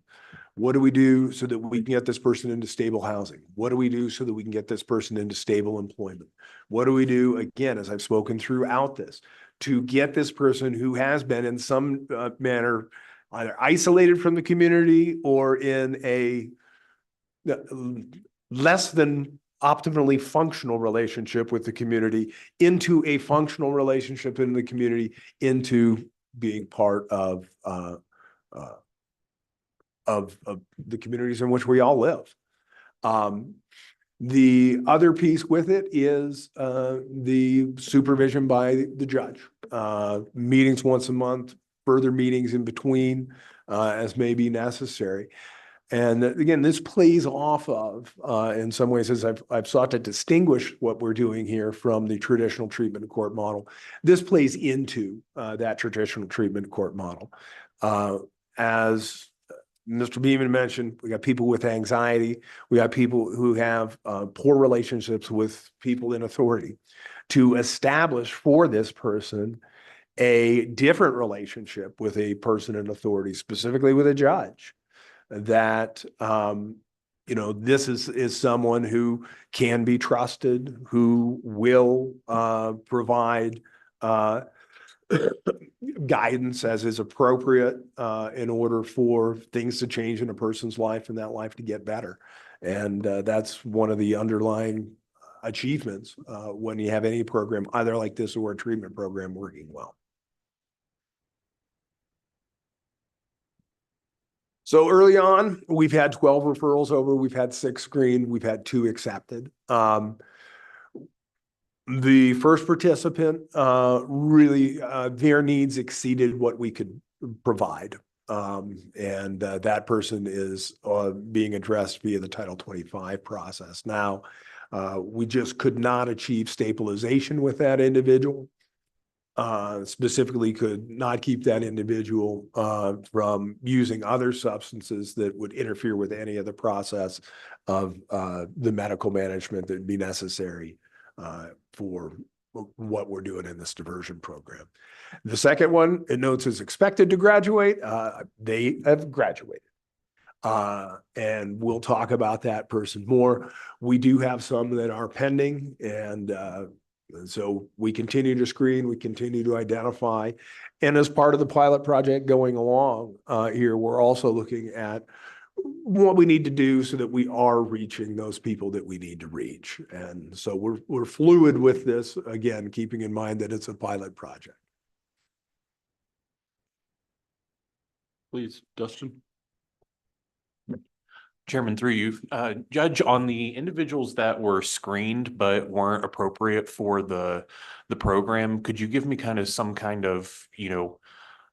What do we do so that we can get this person into stable housing? What do we do so that we can get this person into stable employment? What do we do, again, as I've spoken throughout this, to get this person who has been in some manner either isolated from the community or in a less than optimally functional relationship with the community into a functional relationship in the community, into being part of the communities in which we all live. The other piece with it is the supervision by the judge. Meetings once a month, further meetings in between as may be necessary. And again, this plays off of, in some ways, as I've sought to distinguish what we're doing here from the traditional treatment in court model. This plays into that traditional treatment court model. As Mr. Beeman mentioned, we got people with anxiety. We got people who have poor relationships with people in authority. To establish for this person a different relationship with a person in authority, specifically with a judge, that this is someone who can be trusted, who will provide guidance as is appropriate in order for things to change in a person's life and that life to get better. And that's one of the underlying achievements when you have any program either like this or a treatment program working well. So early on, we've had 12 referrals over, we've had 6 screened, we've had 2 accepted. The first participant, really, their needs exceeded what we could provide. And that person is being addressed via the Title 25 process. Now, we just could not achieve stabilization with that individual. Specifically could not keep that individual from using other substances that would interfere with any of the process of the medical management that would be necessary for what we're doing in this diversion program. The second one, it notes is expected to graduate. They have graduated. And we'll talk about that person more. We do have some that are pending, and so we continue to screen, we continue to identify. And as part of the pilot project going along here, we're also looking at what we need to do so that we are reaching those people that we need to reach. And so we're fluid with this, again, keeping in mind that it's a pilot project. Please, Dustin. Chairman, through you, Judge, on the individuals that were screened but weren't appropriate for the program, could you give me kind of some kind of,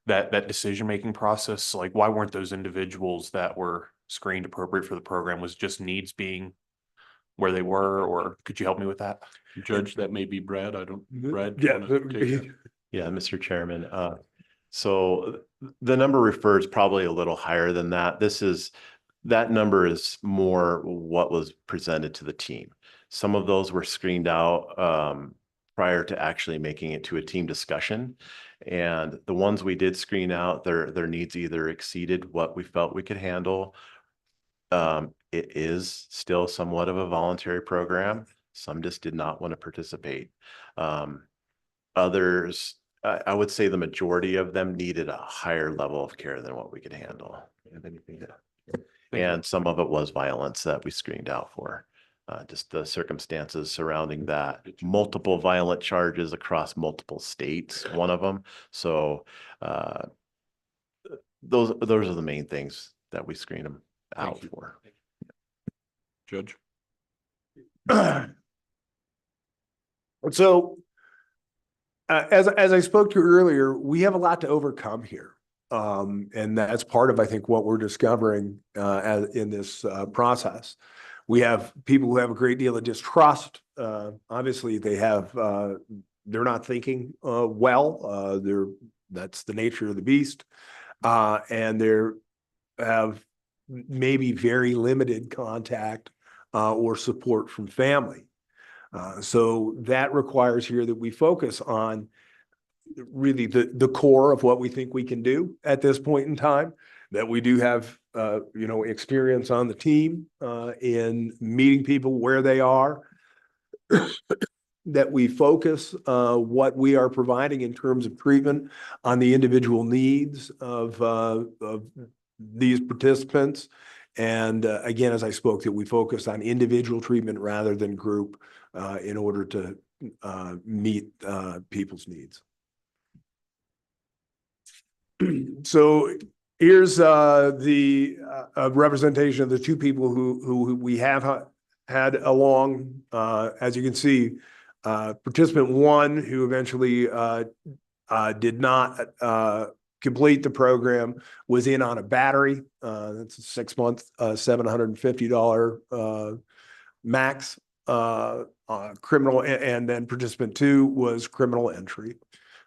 that decision-making process? Like, why weren't those individuals that were screened appropriate for the program? Was just needs being where they were, or could you help me with that? Judge, that may be Brad. Brad. Yeah. Yeah, Mr. Chairman. So the number referred is probably a little higher than that. That number is more what was presented to the team. Some of those were screened out prior to actually making it to a team discussion. And the ones we did screen out, their needs either exceeded what we felt we could handle. It is still somewhat of a voluntary program. Some just did not want to participate. Others, I would say the majority of them needed a higher level of care than what we could handle. You have anything to? And some of it was violence that we screened out for, just the circumstances surrounding that. Multiple violent charges across multiple states, one of them. So those are the main things that we screen them out for. Judge. So as I spoke to earlier, we have a lot to overcome here. And that's part of, I think, what we're discovering in this process. We have people who have a great deal of distrust. Obviously, they're not thinking well. That's the nature of the beast. And they have maybe very limited contact or support from family. So that requires here that we focus on really the core of what we think we can do at this point in time, that we do have experience on the team, in meeting people where they are. That we focus, what we are providing in terms of treatment on the individual needs of these participants. And again, as I spoke, that we focus on individual treatment rather than group, in order to meet people's needs. So here's the representation of the two people who we have had along. As you can see, participant one, who eventually did not complete the program, was in on a battery. That's a 6-month, $750 max criminal, and then participant two was criminal entry.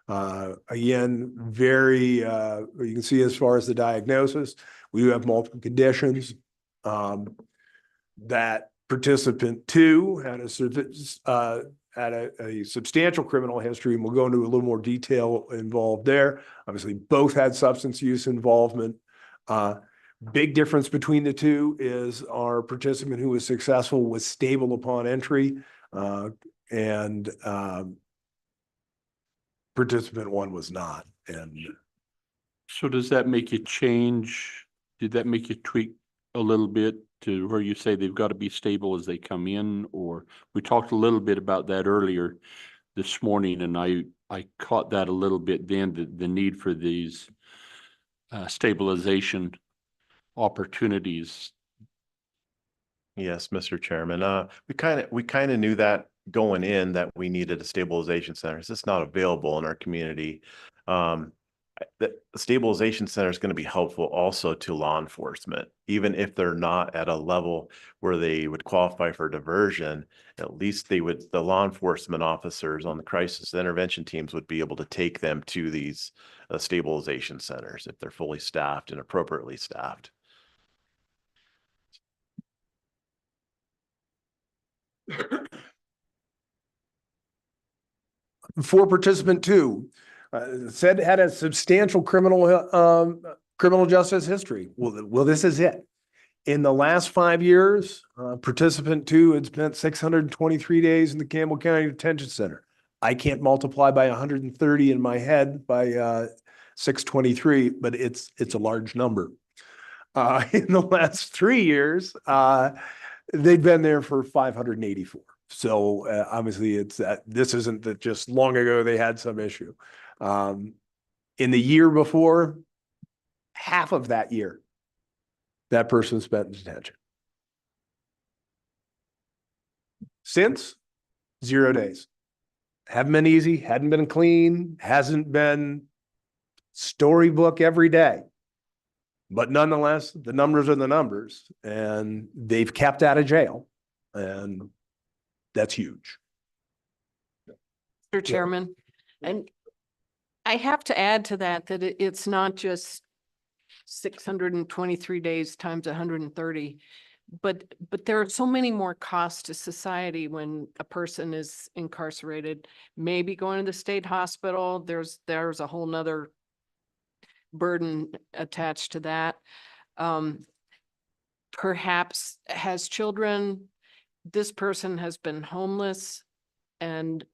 Again, very, you can see as far as the diagnosis, we do have multiple conditions. That participant two had a substantial criminal history, and we'll go into a little more detail involved there. Obviously, both had substance use involvement. Big difference between the two is our participant who was successful was stable upon entry, and participant one was not. And So does that make you change? Did that make you tweak a little bit to where you say they've got to be stable as they come in? Or we talked a little bit about that earlier this morning, and I caught that a little bit then, the need for these stabilization opportunities. Yes, Mr. Chairman. We kind of knew that going in, that we needed a stabilization center. It's just not available in our community. The stabilization center is going to be helpful also to law enforcement, even if they're not at a level where they would qualify for diversion. At least the law enforcement officers on the crisis intervention teams would be able to take them to these stabilization centers if they're fully staffed and appropriately staffed. for participant two, said had a substantial criminal justice history. Well, this is it. In the last 5 years, participant two had spent 623 days in the Campbell County Detention Center. I can't multiply by 130 in my head by 623, but it's a large number. In the last 3 years, they've been there for 584. So obviously it's this isn't that just long ago they had some issue. In the year before, half of that year, that person spent in detention. Since, 0 days. Haven't been easy, hadn't been clean, hasn't been storybook every day. But nonetheless, the numbers are the numbers, and they've kept out of jail, and that's huge. Mr. Chairman, and I have to add to that, that it's not just 623 days times 130, but there are so many more costs to society when a person is incarcerated. Maybe going to the state hospital, there's a whole nother burden attached to that. Perhaps has children. This person has been homeless and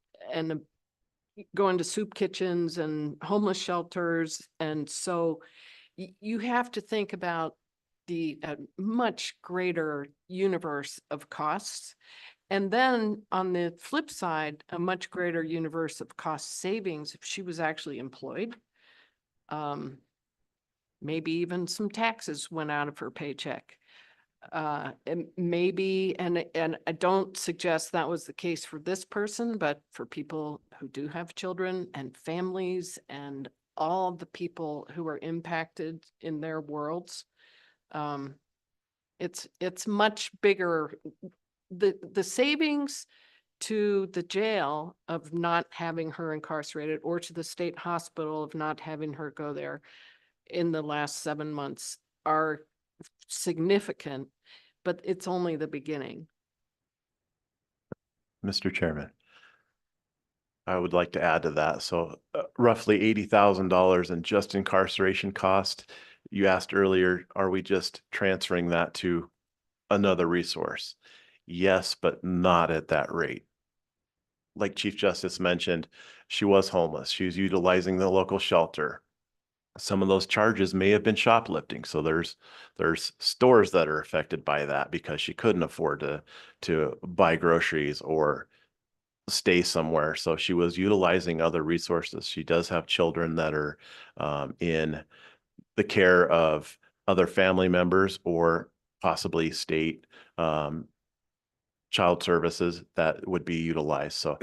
going to soup kitchens and homeless shelters. And so you have to think about the much greater universe of costs. And then on the flip side, a much greater universe of cost savings if she was actually employed. Maybe even some taxes went out of her paycheck. And maybe, and I don't suggest that was the case for this person, but for people who do have children and families and all the people who are impacted in their worlds, it's much bigger. The savings to the jail of not having her incarcerated, or to the state hospital of not having her go there in the last 7 months, are significant, but it's only the beginning. Mr. Chairman, I would like to add to that. So roughly $80,000 in just incarceration cost. you asked earlier, are we just transferring that to another resource? Yes, but not at that rate. Like Chief Justice mentioned, she was homeless. She was utilizing the local shelter. Some of those charges may have been shoplifting. So there's stores that are affected by that because she couldn't afford to buy groceries or stay somewhere. So she was utilizing other resources. She does have children that are in the care of other family members or possibly state child services that would be utilized. So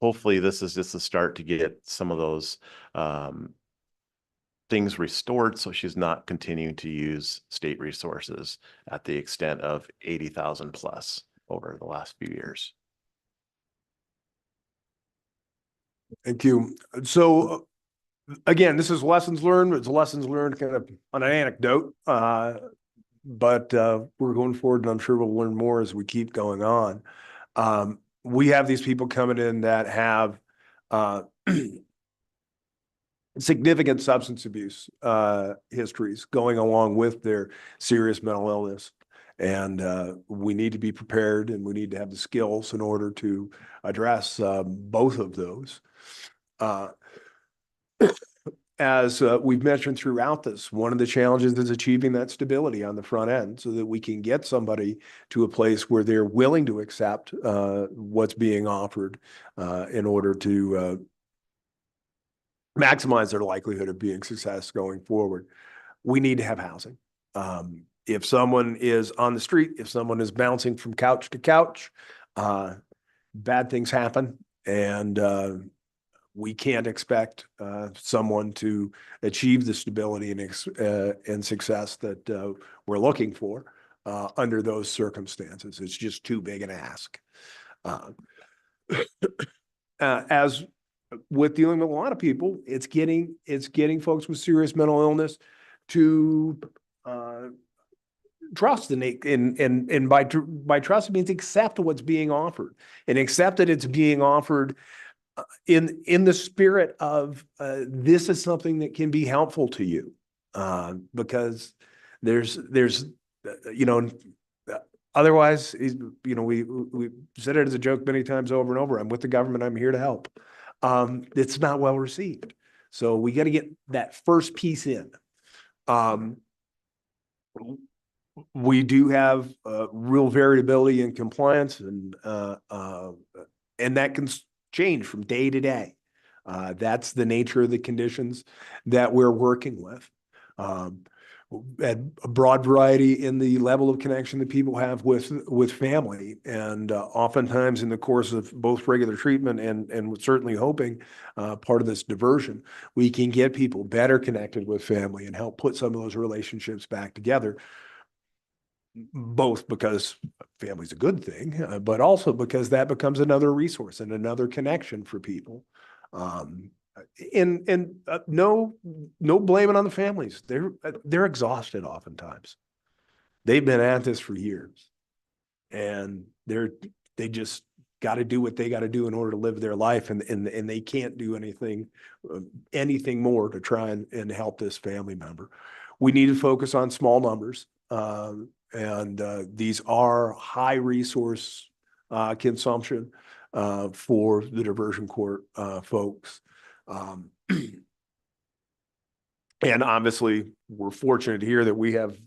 hopefully this is just a start to get some of those things restored so she's not continuing to use state resources at the extent of 80,000 plus over the last few years. Thank you. So again, this is lessons learned. It's lessons learned kind of on an anecdote, but we're going forward, and I'm sure we'll learn more as we keep going on. We have these people coming in that have significant substance abuse histories going along with their serious mental illness. And we need to be prepared, and we need to have the skills in order to address both of those. As we've mentioned throughout this, one of the challenges is achieving that stability on the front end so that we can get somebody to a place where they're willing to accept what's being offered in order to maximize their likelihood of being success going forward. We need to have housing. If someone is on the street, if someone is bouncing from couch to couch, bad things happen, and we can't expect someone to achieve the stability and success that we're looking for under those circumstances. It's just too big an ask. As with dealing with a lot of people, it's getting folks with serious mental illness to trust and by trust it means accept what's being offered, and accept that it's being offered in the spirit of this is something that can be helpful to you, because there's otherwise, we said it as a joke many times over and over. I'm with the government. I'm here to help. It's not well received. So we got to get that first piece in. We do have real variability in compliance, and that can change from day to day. That's the nature of the conditions that we're working with. A broad variety in the level of connection that people have with family, and oftentimes in the course of both regular treatment and certainly hoping part of this diversion, we can get people better connected with family and help put some of those relationships back together. Both because family's a good thing, but also because that becomes another resource and another connection for people. No blaming on the families. They're exhausted oftentimes. They've been at this for years, and they just got to do what they got to do in order to live their life, and they can't do anything more to try and help this family member. We need to focus on small numbers. And these are high resource consumption for the diversion court folks. And obviously, we're fortunate here that we have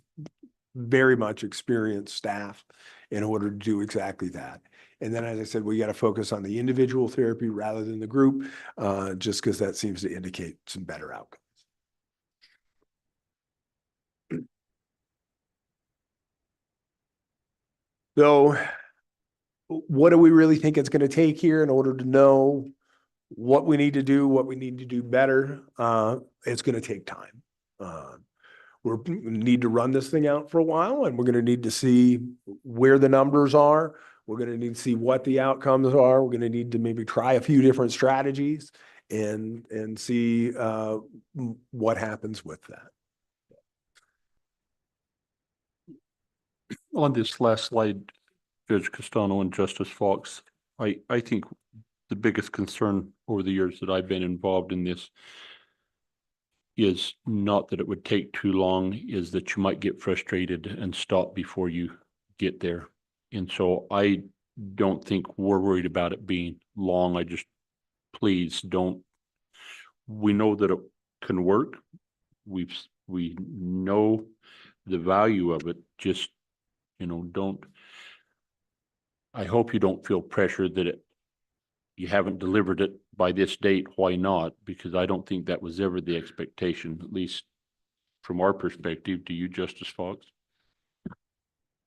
very much experienced staff in order to do exactly that. And then, as I said, we got to focus on the individual therapy rather than the group, just because that seems to indicate some better outcomes. So what do we really think it's going to take here in order to know what we need to do, what we need to do better? It's going to take time. We need to run this thing out for a while, and we're going to need to see where the numbers are. We're going to need to see what the outcomes are. We're going to need to maybe try a few different strategies and see what happens with that. On this last slide, Judge Castano and Justice Fox, I think the biggest concern over the years that I've been involved in this is not that it would take too long, is that you might get frustrated and stop before you get there. And so I don't think we're worried about it being long. I just, please don't. We know that it can work. We know the value of it. Just, don't. I hope you don't feel pressure that you haven't delivered it by this date. Why not? Because I don't think that was ever the expectation, at least from our perspective. Do you, Justice Fox?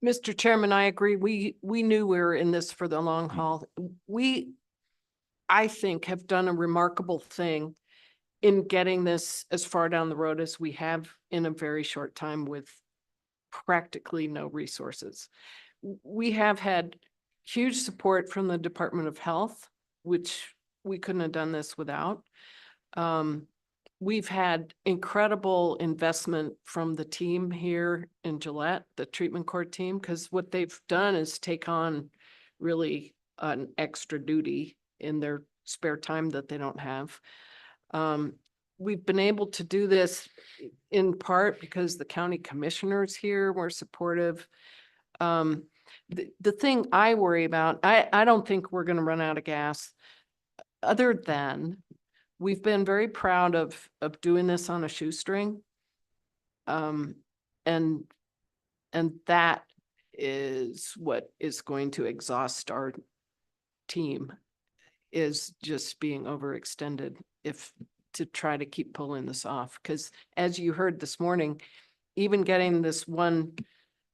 Mr. Chairman, I agree. We knew we were in this for the long haul. We, I think, have done a remarkable thing in getting this as far down the road as we have in a very short time with practically no resources. We have had huge support from the Department of Health, which we couldn't have done this without. We've had incredible investment from the team here in Gillette, the treatment court team, because what they've done is take on really an extra duty in their spare time that they don't have. We've been able to do this in part because the county commissioners here were supportive. The thing I worry about, I don't think we're going to run out of gas, other than we've been very proud of doing this on a shoestring. And that is what is going to exhaust our team, is just being overextended to try to keep pulling this off. Because as you heard this morning, even getting this one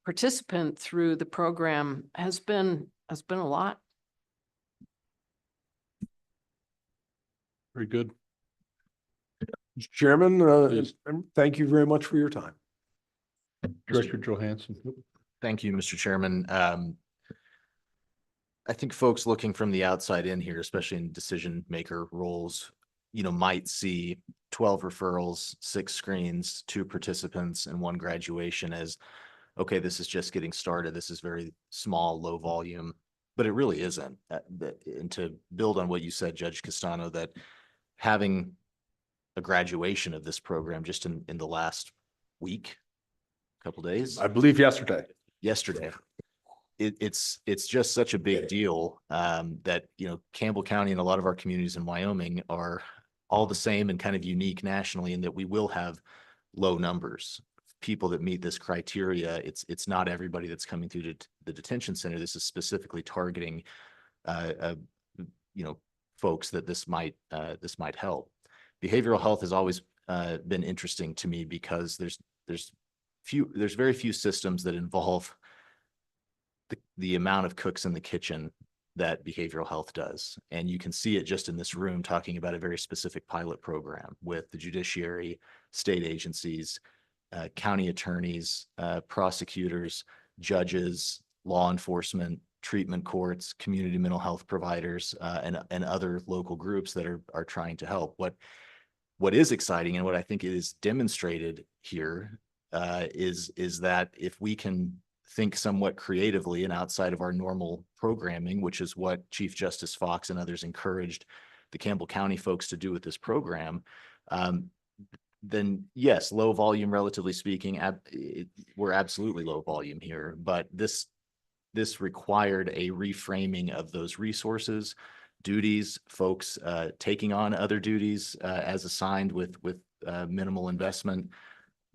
participant through the program has been a lot. Very good. Mr. Chairman, Please. thank you very much for your time. Director Johansson. Thank you, Mr. Chairman. I think folks looking from the outside in here, especially in decision maker roles, might see 12 referrals, 6 screens, 2 participants, and 1 graduation as, okay, this is just getting started. This is very small, low volume, but it really isn't. And to build on what you said, Judge Castano, that having a graduation of this program just in the last week, couple days, I believe yesterday. It's just such a big deal that, Campbell County and a lot of our communities in Wyoming are all the same and kind of unique nationally in that we will have low numbers. People that meet this criteria, it's not everybody that's coming through the detention center. This is specifically targeting, folks that this might help. Behavioral health has always been interesting to me because there's very few systems that involve the amount of cooks in the kitchen that behavioral health does. And you can see it just in this room talking about a very specific pilot program with the judiciary, state agencies, county attorneys, prosecutors, judges, law enforcement, treatment courts, community mental health providers, and other local groups that are trying to help. What is exciting and what I think is demonstrated here is that if we can think somewhat creatively and outside of our normal programming, which is what Chief Justice Fox and others encouraged the Campbell County folks to do with this program, then yes, low volume, relatively speaking, we're absolutely low volume here, but this required a reframing of those resources, duties, folks taking on other duties as assigned with minimal investment.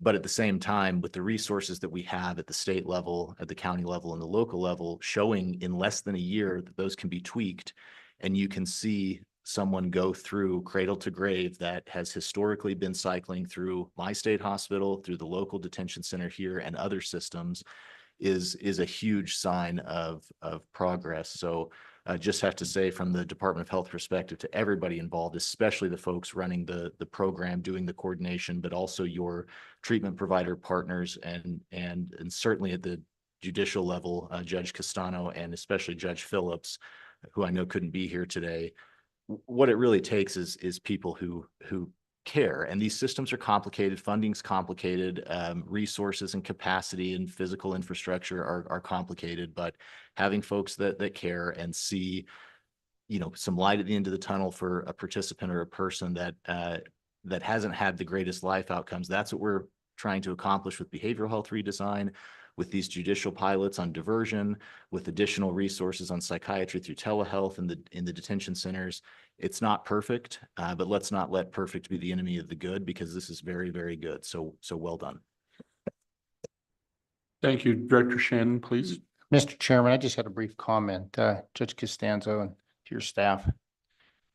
But at the same time, with the resources that we have at the state level, at the county level, and the local level, showing in less than a year that those can be tweaked, and you can see someone go through cradle to grave that has historically been cycling through my state hospital, through the local detention center here, and other systems, is a huge sign of progress. So I just have to say, from the Department of Health perspective, to everybody involved, especially the folks running the program, doing the coordination, but also your treatment provider partners, and certainly at the judicial level, Judge Castano and especially Judge Phillips, who I know couldn't be here today. What it really takes is people who care, and these systems are complicated, funding's complicated, resources and capacity and physical infrastructure are complicated, but having folks that care and see, some light at the end of the tunnel for a participant or a person that that hasn't had the greatest life outcomes. That's what we're trying to accomplish with behavioral health redesign, with these judicial pilots on diversion, with additional resources on psychiatry through telehealth in the detention centers. It's not perfect, but let's not let perfect be the enemy of the good, because this is very, very good. So well done. Thank you. Director Shannon, please. Mr. Chairman, I just had a brief comment, Judge Costanzo and to your staff.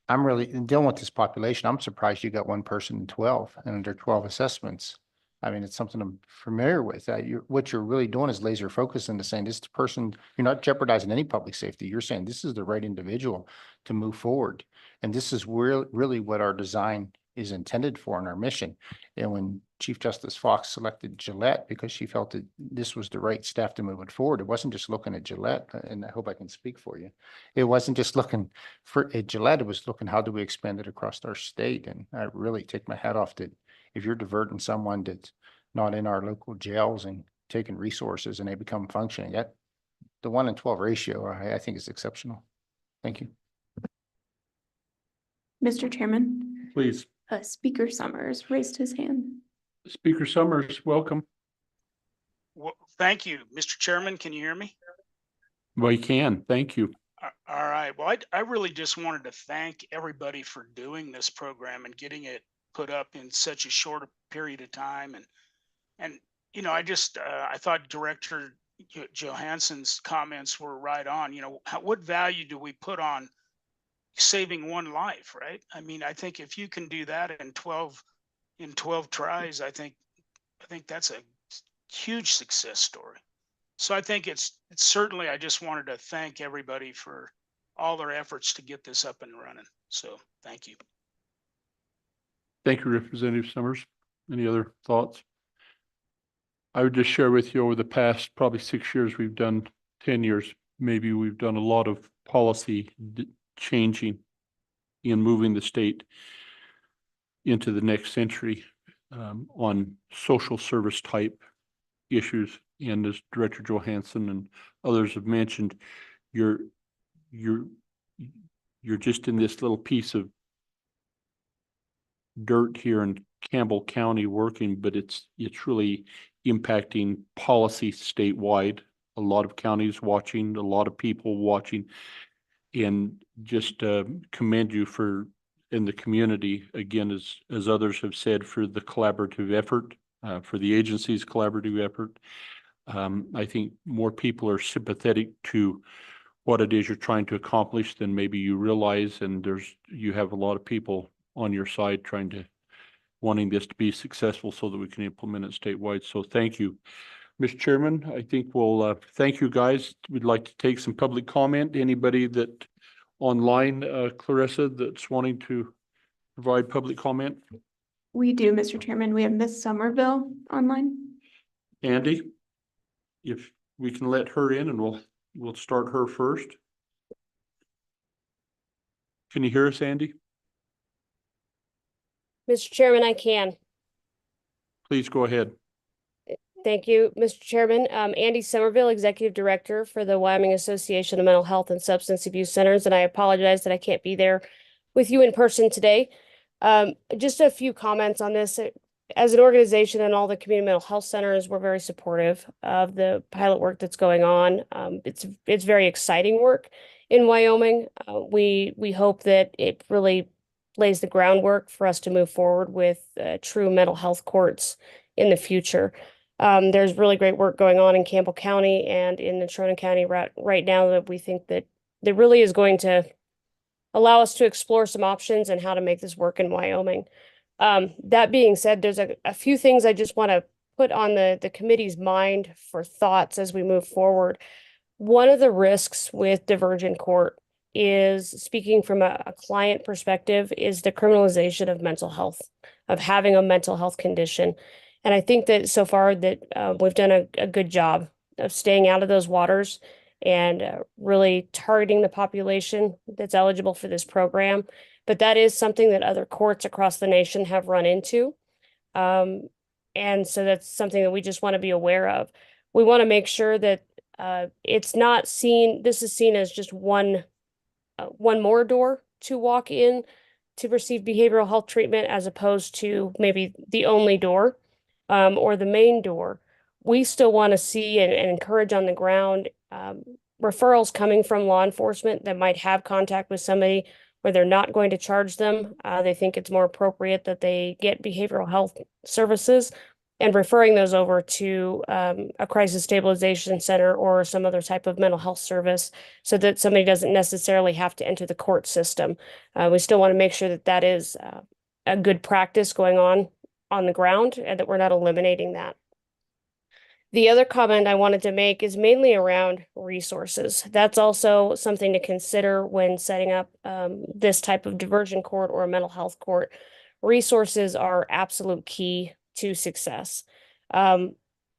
I'm really dealing with this population. I'm surprised you got one person in 12 and under 12 assessments. I mean, it's something I'm familiar with. What you're really doing is laser focus into saying this person, you're not jeopardizing any public safety. You're saying this is the right individual to move forward. And this is really what our design is intended for in our mission. And when Chief Justice Fox selected Gillette because she felt that this was the right staff to move it forward, it wasn't just looking at Gillette, and I hope I can speak for you. It wasn't just looking at Gillette, it was looking how do we expand it across our state. And I really take my hat off that if you're diverting someone that's not in our local jails and taking resources and they become functioning, that the 1 in 12 ratio, I think is exceptional. Thank you. Mr. Chairman, Please. Speaker Summers raised his hand. Speaker Summers, welcome. Well, thank you, Mr. Chairman. Can you hear me? Well, you can. Thank you. All right. Well, I really just wanted to thank everybody for doing this program and getting it put up in such a short period of time. And you know, I thought Director Johansson's comments were right on. You know, what value do we put on saving one life, right? I mean, I think if you can do that in 12 tries, I think that's a huge success story. So I think it's certainly, I just wanted to thank everybody for all their efforts to get this up and running. So thank you. Thank you, Representative Summers. Any other thoughts? I would just share with you over the past probably 6 years, we've done 10 years, maybe we've done a lot of policy changing in moving the state into the next century on social service type issues. And as Director Johansson and others have mentioned, you're just in this little piece of dirt here in Campbell County working, but it's really impacting policy statewide. A lot of counties watching, a lot of people watching, and just commend you for in the community again, as others have said, for the collaborative effort, for the agency's collaborative effort. I think more people are sympathetic to what it is you're trying to accomplish than maybe you realize, and you have a lot of people on your side wanting this to be successful so that we can implement it statewide. So thank you. Mr. Chairman, I think we'll thank you guys. We'd like to take some public comment. Anybody that online, Clarissa, that's wanting to provide public comment? We do, Mr. Chairman. We have Miss Somerville online. Andy, if we can let her in, and we'll start her first. Can you hear us, Andy? Mr. Chairman, I can. Please go ahead. Thank you, Mr. Chairman. Andy Somerville, Executive Director for the Wyoming Association of Mental Health and Substance Abuse Centers, and I apologize that I can't be there with you in person today. Just a few comments on this. As an organization and all the community mental health centers, we're very supportive of the pilot work that's going on. It's very exciting work in Wyoming. We hope that it really lays the groundwork for us to move forward with true mental health courts in the future. There's really great work going on in Campbell County and in Natrona County right now that we think that really is going to allow us to explore some options and how to make this work in Wyoming. That being said, there's a few things I just want to put on the committee's mind for thoughts as we move forward. One of the risks with divergent court is, speaking from a client perspective, is the criminalization of mental health, of having a mental health condition. And I think that so far that we've done a good job of staying out of those waters and really targeting the population that's eligible for this program. But that is something that other courts across the nation have run into. And so that's something that we just want to be aware of. We want to make sure that it's not seen, this is seen as just one more door to walk in to receive behavioral health treatment as opposed to maybe the only door or the main door. We still want to see and encourage on the ground referrals coming from law enforcement that might have contact with somebody where they're not going to charge them. They think it's more appropriate that they get behavioral health services and referring those over to a crisis stabilization center or some other type of mental health service so that somebody doesn't necessarily have to enter the court system. We still want to make sure that that is a good practice going on the ground and that we're not eliminating that. The other comment I wanted to make is mainly around resources. That's also something to consider when setting up this type of diversion court or a mental health court. Resources are absolute key to success.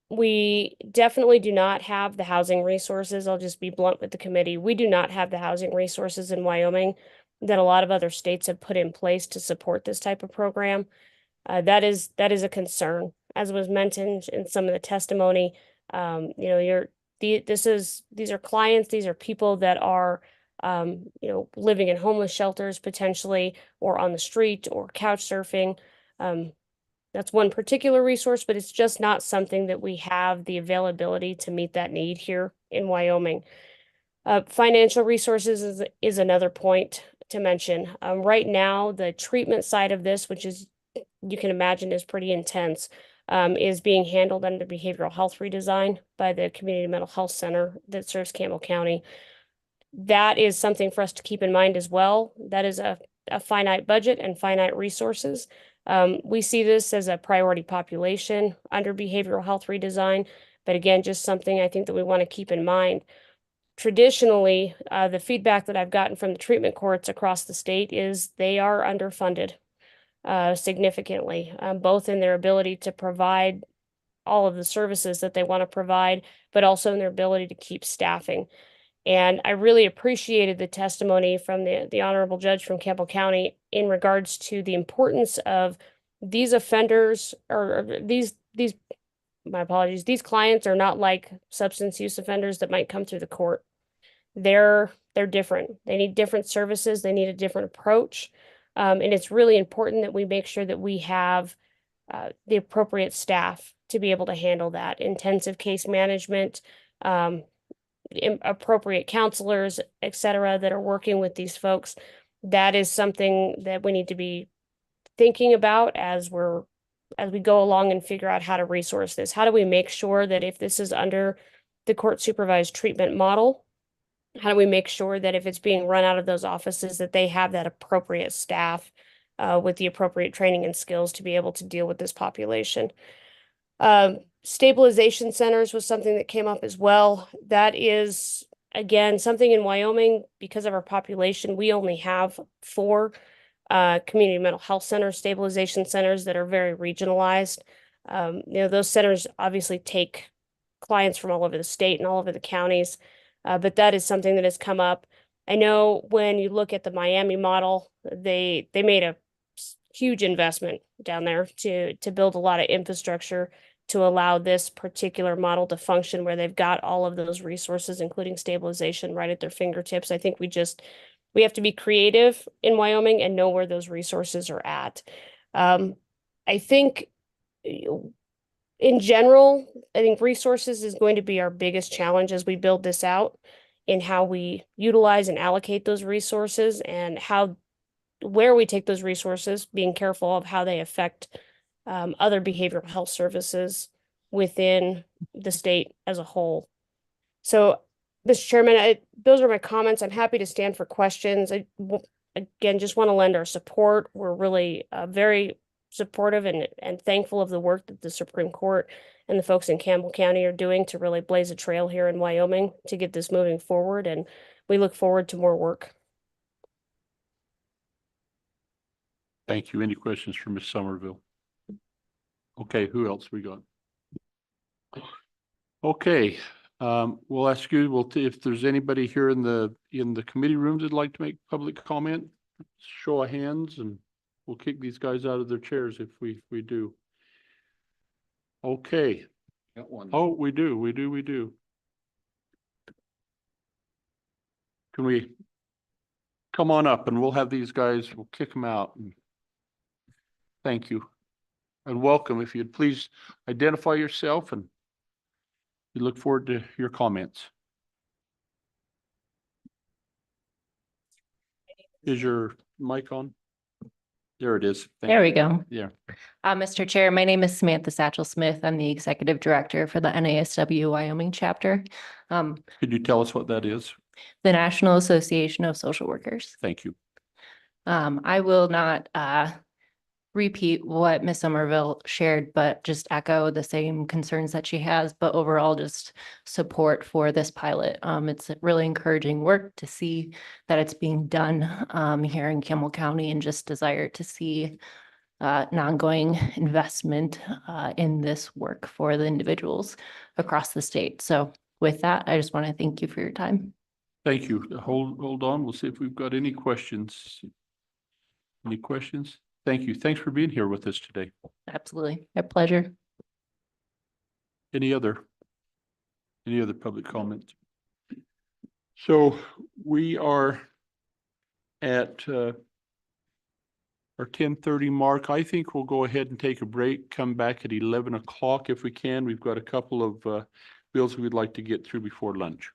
We definitely do not have the housing resources. I'll just be blunt with the committee. We do not have the housing resources in Wyoming that a lot of other states have put in place to support this type of program. That is a concern, as was mentioned in some of the testimony. These are clients, these are people that are living in homeless shelters potentially, or on the street, or couch surfing. That's one particular resource, but it's just not something that we have the availability to meet that need here in Wyoming. Financial resources is another point to mention. Right now, the treatment side of this, which is, you can imagine, is pretty intense, is being handled under behavioral health redesign by the Community Mental Health Center that serves Campbell County. That is something for us to keep in mind as well. That is a finite budget and finite resources. We see this as a priority population under behavioral health redesign, but again, just something I think that we want to keep in mind. Traditionally, the feedback that I've gotten from the treatment courts across the state is they are underfunded significantly, both in their ability to provide all of the services that they want to provide, but also in their ability to keep staffing. And I really appreciated the testimony from the honorable judge from Campbell County in regards to the importance of these offenders my apologies, these clients are not like substance use offenders that might come through the court. They're different. They need different services. They need a different approach. And it's really important that we make sure that we have the appropriate staff to be able to handle that. Intensive case management, appropriate counselors, et cetera, that are working with these folks. That is something that we need to be thinking about as we go along and figure out how to resource this. How do we make sure that if this is under the court supervised treatment model, how do we make sure that if it's being run out of those offices, that they have that appropriate staff with the appropriate training and skills to be able to deal with this population? Stabilization centers was something that came up as well. That is, again, something in Wyoming, because of our population, we only have 4 community mental health centers, stabilization centers that are very regionalized. Those centers obviously take clients from all over the state and all over the counties. But that is something that has come up. I know when you look at the Miami model, they made a huge investment down there to build a lot of infrastructure to allow this particular model to function, where they've got all of those resources, including stabilization, right at their fingertips. I think we have to be creative in Wyoming and know where those resources are at. I think in general, I think resources is going to be our biggest challenge as we build this out, in how we utilize and allocate those resources, and where we take those resources, being careful of how they affect other behavioral health services within the state as a whole. So, Mr. Chairman, those are my comments. I'm happy to stand for questions. Again, just want to lend our support. We're really very supportive and thankful of the work that the Supreme Court and the folks in Campbell County are doing to really blaze a trail here in Wyoming to get this moving forward. And we look forward to more work. Thank you. Any questions for Ms. Somerville? Okay, who else we got? Okay, we'll ask you, if there's anybody here in the committee rooms that'd like to make public comment, show of hands, and we'll kick these guys out of their chairs if we do. Okay. Got one. Oh, we do. Can we come on up and we'll have these guys, we'll kick them out. Thank you. And welcome. If you'd please identify yourself, and we look forward to your comments. Is your mic on? There it is. Thank There you. we go. Yeah. Mr. Chair, my name is Samantha Satchel Smith. I'm the Executive Director for the NASW Wyoming chapter, Could you tell us what that is? the National Association of Social Workers. Thank you. I will not repeat what Ms. Somerville shared, but just echo the same concerns that she has, but overall just support for this pilot. It's really encouraging work to see that it's being done here in Campbell County, and just desire to see an ongoing investment in this work for the individuals across the state. So with that, I just want to thank you for your time. Thank you. Hold on. We'll see if we've got any questions. Any questions? Thank you. Thanks for being here with us today. Absolutely. A pleasure. Any other public comments? So we are at our 10:30 mark. I think we'll go ahead and take a break, come back at 11 o'clock if we can. We've got a couple of bills we'd like to get through before lunch.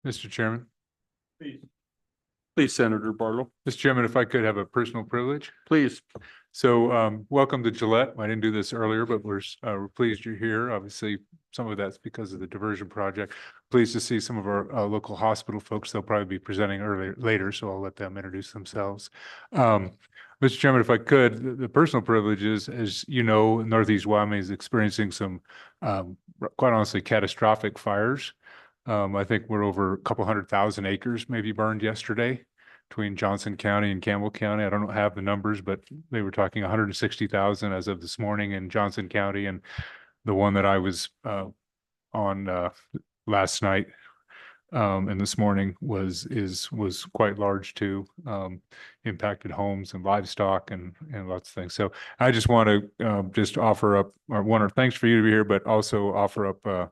Mr. Chairman. Please, Senator Barlow, Mr. Chairman, if I could have a personal privilege. please. So welcome to Gillette. I didn't do this earlier, but we're pleased you're here. Obviously, some of that's because of the diversion project. Pleased to see some of our local hospital folks. They'll probably be presenting later, so I'll let them introduce themselves. Mr. Chairman, if I could, the personal privilege is, as you know, Northeast Wyoming is experiencing some quite honestly catastrophic fires. I think we're over a couple 100,000 acres maybe burned yesterday between Johnson County and Campbell County. I don't have the numbers, but they were talking 160,000 as of this morning in Johnson County. And the one that I was on last night and this morning was quite large too, impacted homes and livestock and lots of things. So I just want to just offer up, or one, or thanks for you to be here, but also offer up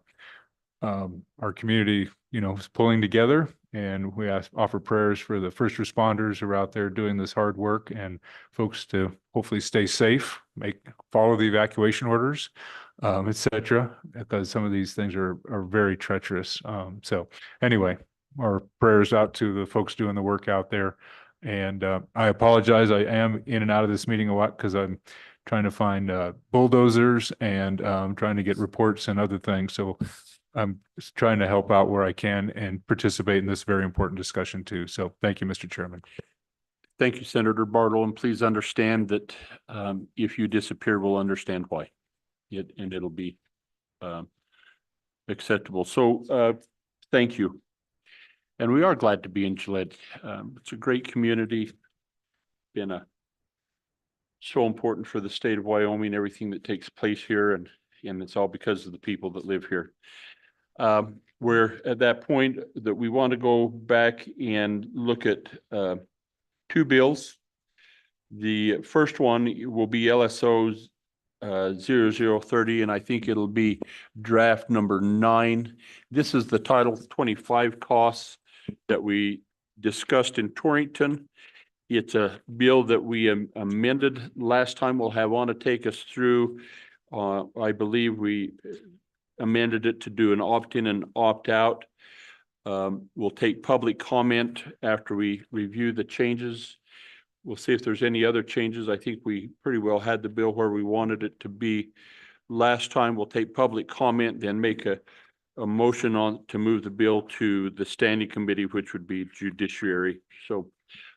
our community, is pulling together, and we offer prayers for the first responders who are out there doing this hard work, and folks to hopefully stay safe, follow the evacuation orders, et cetera, because some of these things are very treacherous. So anyway, our prayers out to the folks doing the work out there. And I apologize. I am in and out of this meeting a lot because I'm trying to find bulldozers and trying to get reports and other things. So I'm just trying to help out where I can and participate in this very important discussion too. So thank you, Mr. Chairman. Thank you, Senator Barlow, and please understand that if you disappear, we'll understand why. And it'll be acceptable. So thank you. And we are glad to be in Gillette. It's a great community. Been so important for the state of Wyoming, everything that takes place here, and it's all because of the people that live here. We're at that point that we want to go back and look at two bills. The first one will be LSO's 0030, and I think it'll be draft number 9. This is the Title 25 costs that we discussed in Torrington. It's a bill that we amended last time. We'll have Anna take us through. I believe we amended it to do an opt-in and opt-out. We'll take public comment after we review the changes. We'll see if there's any other changes. I think we pretty well had the bill where we wanted it to be last time. We'll take public comment, then make a motion to move the bill to the standing committee, which would be judiciary. So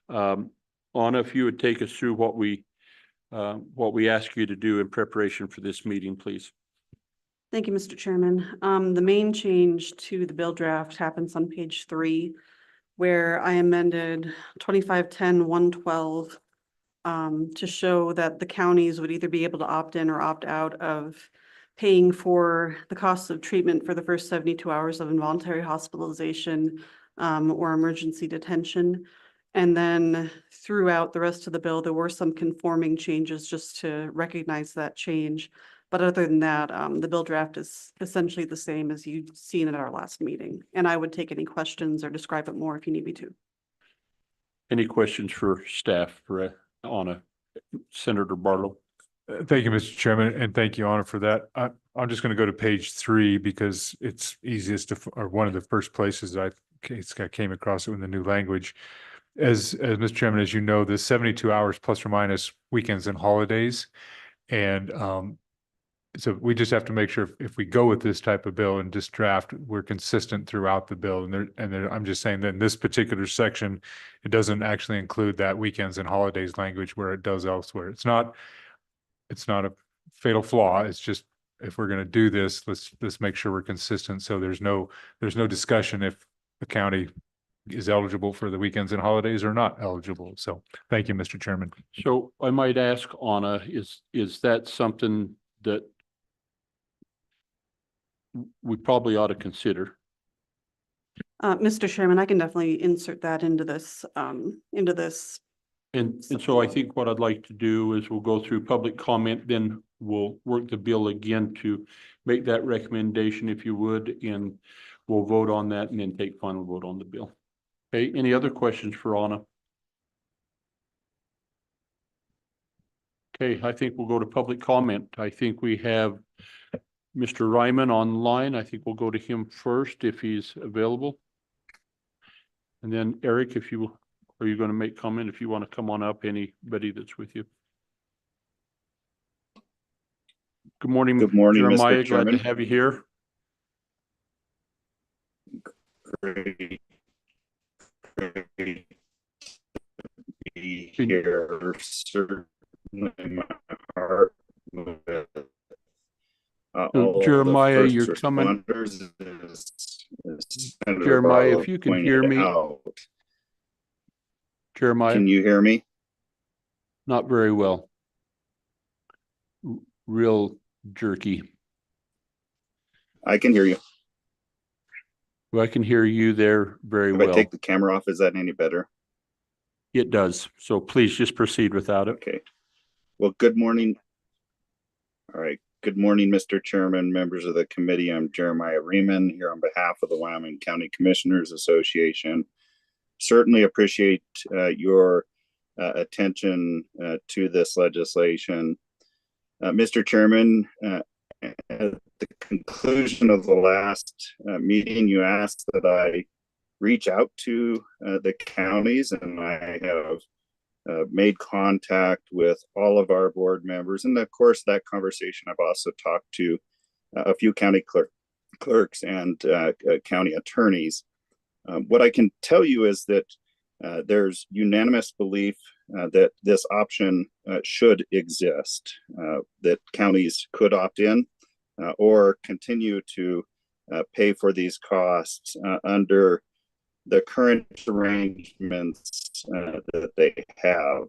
Anna, if you would take us through what we ask you to do in preparation for this meeting, please. Thank you, Mr. Chairman. The main change to the bill draft happens on page 3, where I amended 2510-112 to show that the counties would either be able to opt in or opt out of paying for the costs of treatment for the first 72 hours of involuntary hospitalization or emergency detention. And then throughout the rest of the bill, there were some conforming changes just to recognize that change. But other than that, the bill draft is essentially the same as you've seen at our last meeting. And I would take any questions or describe it more if you need me to. Any questions for staff for Anna? Senator Barlow. Thank you, Mr. Chairman, and thank you, Anna, for that. I'm just going to go to page 3 because it's easiest to, or one of the first places I came across it in the new language. As Mr. Chairman, as you know, the 72 hours plus or minus weekends and holidays. And so we just have to make sure if we go with this type of bill and just draft, we're consistent throughout the bill. And I'm just saying that in this particular section, it doesn't actually include that weekends and holidays language where it does elsewhere. It's not a fatal flaw. It's just, if we're going to do this, let's make sure we're consistent. So there's no discussion if the county is eligible for the weekends and holidays or not eligible. So thank you, Mr. Chairman. So I might ask Anna, is that something that we probably ought to consider? Mr. Chairman, I can definitely insert that into this, And so I think what I'd like to do is we'll go through public comment, then we'll work the bill again to make that recommendation, if you would, and we'll vote on that and then take final vote on the bill. Okay, any other questions for Anna? Okay, I think we'll go to public comment. I think we have Mr. Ryman online. I think we'll go to him first if he's available. And then Eric, are you going to make comment? If you want to come on up, anybody that's with you. Good morning. Good morning, Mr. Jeremiah. Glad to Chairman. have you here. Great. Be here, certainly my heart with all of the Jeremiah, first you're coming. responders, as Senator Jeremiah, Barlow if you can pointed hear me. out. Jeremiah, Can you hear me? not very well. Real jerky. I can hear you. Well, I can hear you there very If well. I take the camera off, is that any better? It does. So please just proceed without it. Okay. Well, good morning. All right. Good morning, Mr. Chairman, members of the committee. I'm Jeremiah Riemann here on behalf of the Wyoming County Commissioners Association. Certainly appreciate your attention to this legislation. Mr. Chairman, at the conclusion of the last meeting, you asked that I reach out to the counties, and I have made contact with all of our board members. And of course, that conversation, I've also talked to a few county clerks and county attorneys. What I can tell you is that there's unanimous belief that this option should exist, that counties could opt in or continue to pay for these costs under the current arrangements that they have.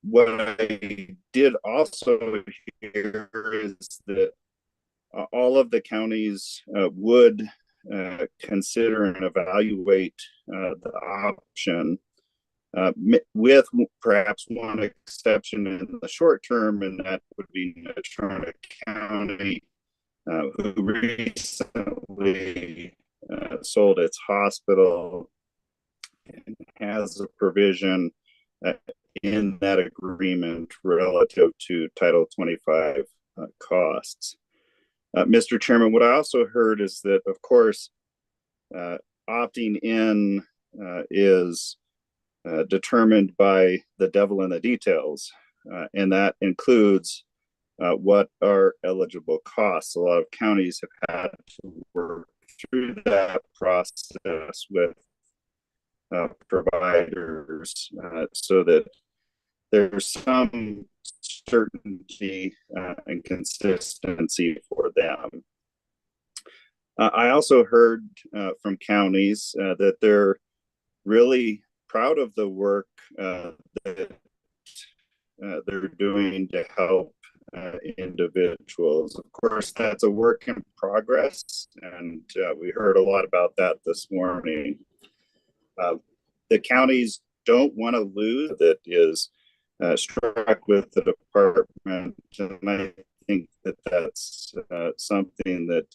What I did also hear is that all of the counties would consider and evaluate the option, with perhaps one exception in the short term, and that would be Natrona County, who recently sold its hospital and has a provision in that agreement relative to Title 25 costs. Mr. Chairman, what I also heard is that, of course, opting in is determined by the devil in the details, and that includes what are eligible costs. A lot of counties have had to work through that process with providers so that there's some certainty and consistency for them. I also heard from counties that they're really proud of the work that they're doing to help individuals. Of course, that's a work in progress, and we heard a lot about that this morning. The counties don't want to lose that is struck with the department, and I think that that's something that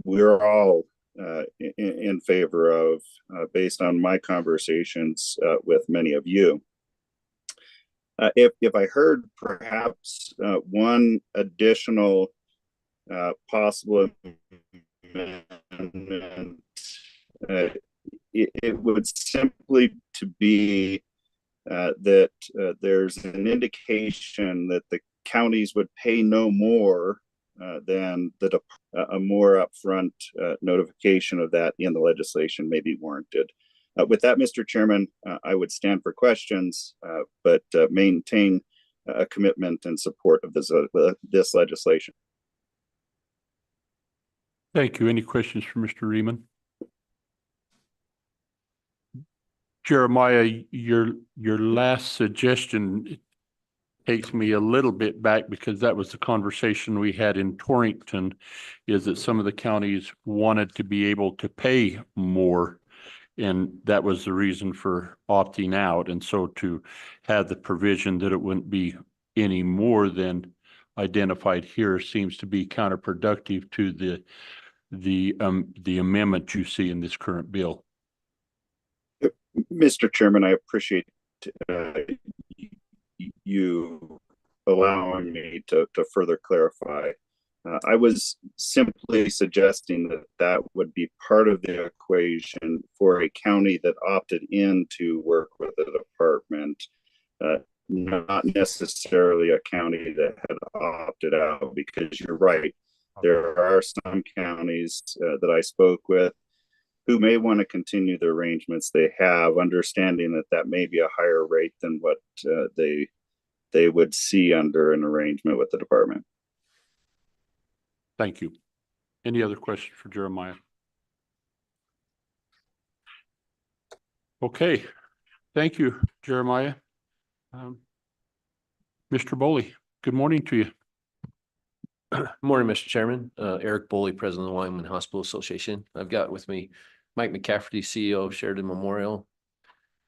we're all in favor of, based on my conversations with many of you. If I heard perhaps one additional possible amendment, it would simply to be that there's an indication that the counties would pay no more than a more upfront notification of that in the legislation may be warranted. With that, Mr. Chairman, I would stand for questions, but maintain a commitment and support of this legislation. Thank you. Any questions for Mr. Riemann? Jeremiah, your last suggestion takes me a little bit back, because that was the conversation we had in Torrington, is that some of the counties wanted to be able to pay more, and that was the reason for opting out. And so to have the provision that it wouldn't be any more than identified here seems to be counterproductive to the amendment you see in this current bill. Mr. Chairman, I appreciate you allowing me to further clarify. I was simply suggesting that that would be part of the equation for a county that opted in to work with the department, not necessarily a county that had opted out, because you're right. There are some counties that I spoke with who may want to continue the arrangements they have, understanding that that may be a higher rate than what they would see under an arrangement with the department. Thank you. Any other questions for Jeremiah? Okay, thank you, Jeremiah. Mr. Boley, good morning to you. Morning, Mr. Chairman. Eric Boley, President of the Wyoming Hospital Association. I've got with me Mike McCafferty, CEO of Sheridan Memorial,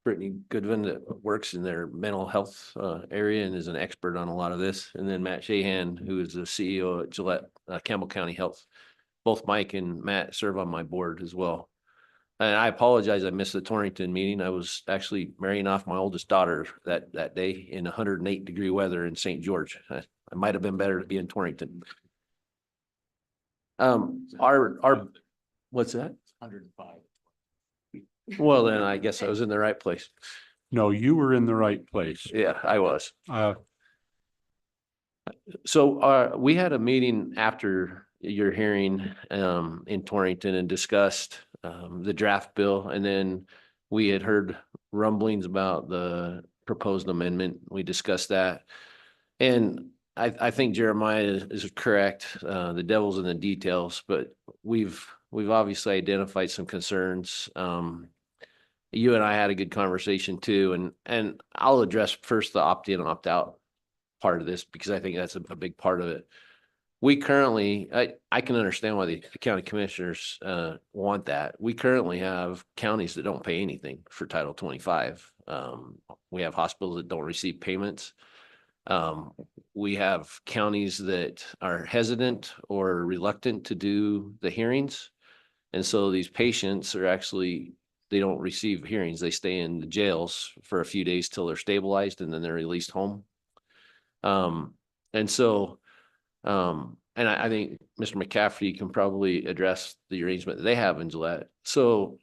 Brittany Goodwin that works in their mental health area and is an expert on a lot of this, and then Matt Shahan, who is the CEO at Gillette Campbell County Health. Both Mike and Matt serve on my board as well. And I apologize, I missed the Torrington meeting. I was actually marrying off my oldest daughter that day in 108-degree weather in St. George. I might have been better to be in Torrington. What's that? 105. Well, then I guess I was in the right place. No, you were in the right place. Yeah, I was. So we had a meeting after your hearing in Torrington and discussed the draft bill, and then we had heard rumblings about the proposed amendment. We discussed that, and I think Jeremiah is correct. The devil's in the details, but we've obviously identified some concerns. You and I had a good conversation too, and I'll address first the opt-in, opt-out part of this, because I think that's a big part of it. We currently, I can understand why the county commissioners want that. We currently have counties that don't pay anything for Title 25. We have hospitals that don't receive payments. We have counties that are hesitant or reluctant to do the hearings. And so these patients are actually, they don't receive hearings. They stay in the jails for a few days till they're stabilized, and then they're released home. And I think Mr. McCafferty can probably address the arrangement that they have in Gillette. So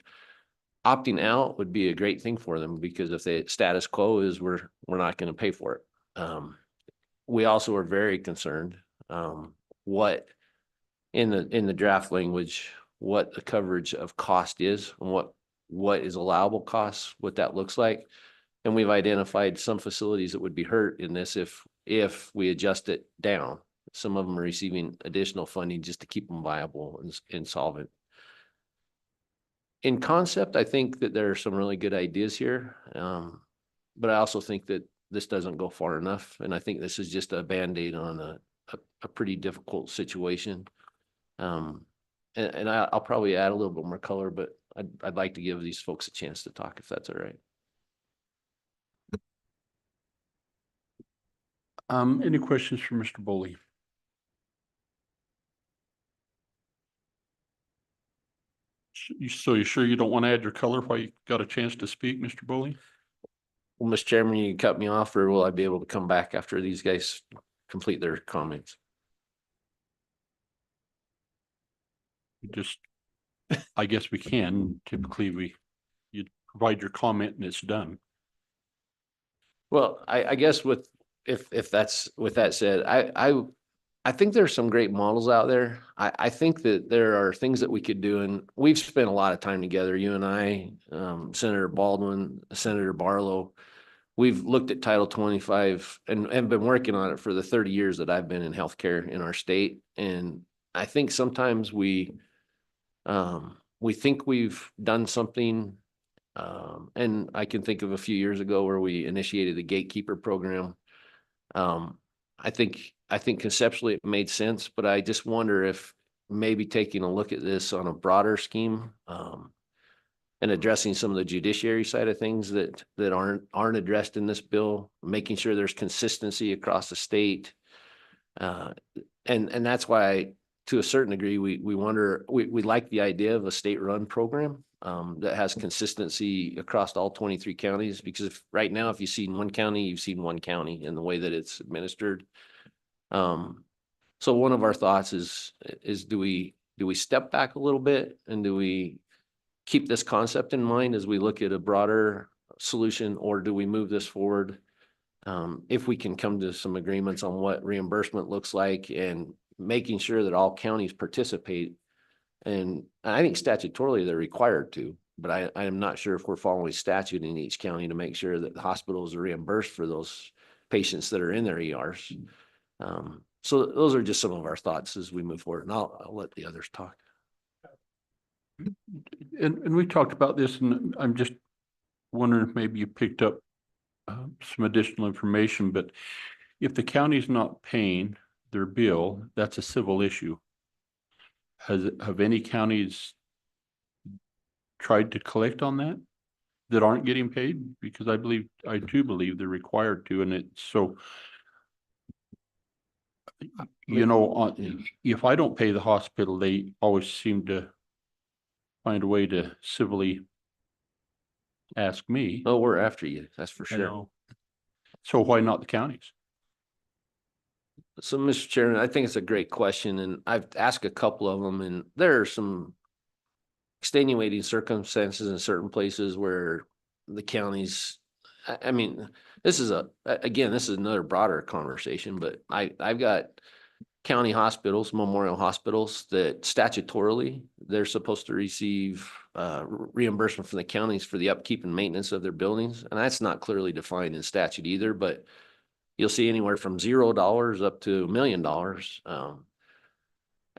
opting out would be a great thing for them, because if the status quo is we're not going to pay for it. We also are very concerned what in the draft language, what the coverage of cost is, and what is allowable costs, what that looks like. And we've identified some facilities that would be hurt in this if we adjust it down. Some of them are receiving additional funding just to keep them viable and solvent. In concept, I think that there are some really good ideas here. But I also think that this doesn't go far enough. And I think this is just a Band-Aid on a pretty difficult situation. And I'll probably add a little bit more color, but I'd like to give these folks a chance to talk, if that's all right. Any questions for Mr. Boley? So you sure you don't want to add your color while you got a chance to speak, Mr. Boley? Well, Mr. Chairman, you can cut me off, or will I be able to come back after these guys complete their comments? Just, I guess we can. Typically, you provide your comment and it's done. Well, I guess with that said, I think there's some great models out there. I think that there are things that we could do, and we've spent a lot of time together, you and I, Senator Baldwin, Senator Barlow. We've looked at Title 25 and been working on it for the 30 years that I've been in healthcare in our state. And I think sometimes we think we've done something. And I can think of a few years ago where we initiated the Gatekeeper program. I think conceptually it made sense, but I just wonder if maybe taking a look at this on a broader scheme, and addressing some of the judiciary side of things that aren't addressed in this bill, making sure there's consistency across the state. And that's why, to a certain degree, we wonder, we like the idea of a state-run program that has consistency across all 23 counties, because right now, if you've seen one county, you've seen one county in the way that it's administered. So one of our thoughts is do we step back a little bit and do we keep this concept in mind as we look at a broader solution, or do we move this forward? If we can come to some agreements on what reimbursement looks like and making sure that all counties participate. And I think statutorily they're required to, but I am not sure if we're following statute in each county to make sure that the hospitals are reimbursed for those patients that are in their ERs. So those are just some of our thoughts as we move forward, and I'll let the others talk. And we talked about this, and I'm just wondering if maybe you picked up some additional information, but if the county's not paying their bill, that's a civil issue. Have any counties tried to collect on that aren't getting paid? Because I do believe they're required to, and it's so, you know, if I don't pay the hospital, they always seem to find a way to civilly ask me. Oh, we're after you, that's for you sure. know. So why not the counties? So, Mr. Chairman, I think it's a great question, and I've asked a couple of them, and there are some extenuating circumstances in certain places where the counties, I mean, this is again, this is another broader conversation, but I've got county hospitals, memorial hospitals, that statutorily they're supposed to receive reimbursement from the counties for the upkeep and maintenance of their buildings. And that's not clearly defined in statute either, but you'll see anywhere from $0 up to $1 million.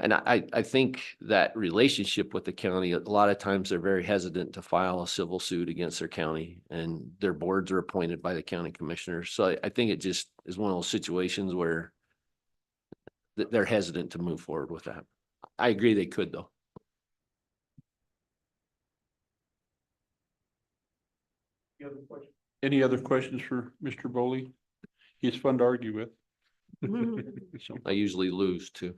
And I think that relationship with the county, a lot of times they're very hesitant to file a civil suit against their county, and their boards are appointed by the county commissioners. So I think it just is one of those situations where they're hesitant to move forward with that. I agree they could, though. Any other questions for Mr. Boley? He's fun to argue with. So, I usually lose too.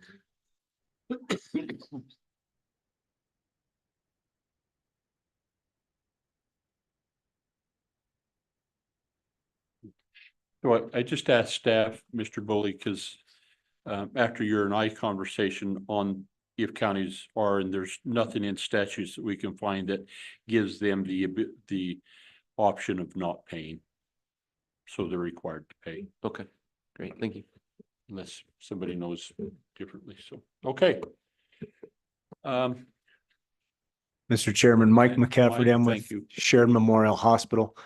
so I just asked staff, Mr. Boley, because after your and I conversation on if counties are, and there's nothing in statutes that we can find that gives them the option of not paying. So they're required to pay. Okay, great, thank you. Unless somebody knows differently, so, okay. Mr. Chairman, Mike McCaffrey, I'm Thank with you. Shared Memorial Hospital.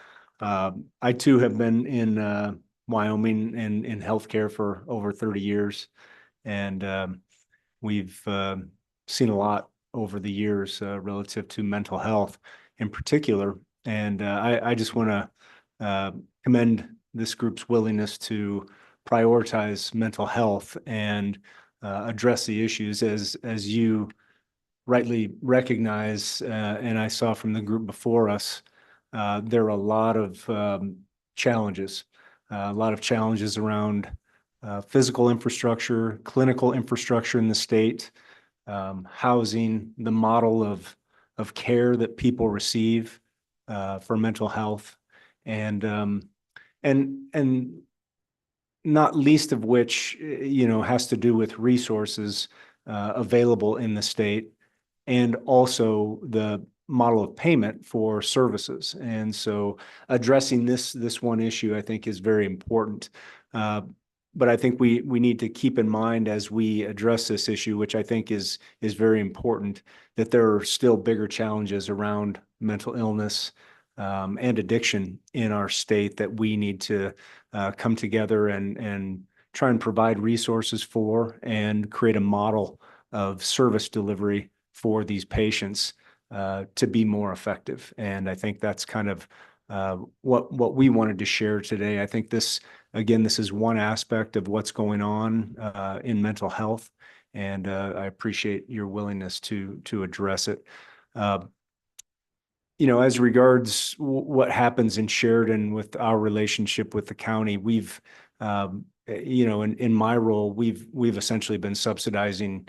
I too have been in Wyoming in healthcare for over 30 years. And we've seen a lot over the years relative to mental health in particular. And I just want to commend this group's willingness to prioritize mental health and address the issues as you rightly recognize, and I saw from the group before us, there are a lot of challenges around physical infrastructure, clinical infrastructure in the state, housing, the model of care that people receive for mental health, and not least of which, has to do with resources available in the state, and also the model of payment for services. And so addressing this one issue, I think, is very important. But I think we need to keep in mind as we address this issue, which I think is very important, that there are still bigger challenges around mental illness and addiction in our state that we need to come together and try and provide resources for and create a model of service delivery for these patients to be more effective. And I think that's kind of what we wanted to share today. I think this is one aspect of what's going on in mental health, and I appreciate your willingness to address it. As regards what happens in Sheridan with our relationship with the county, we've, in my role, we've essentially been subsidizing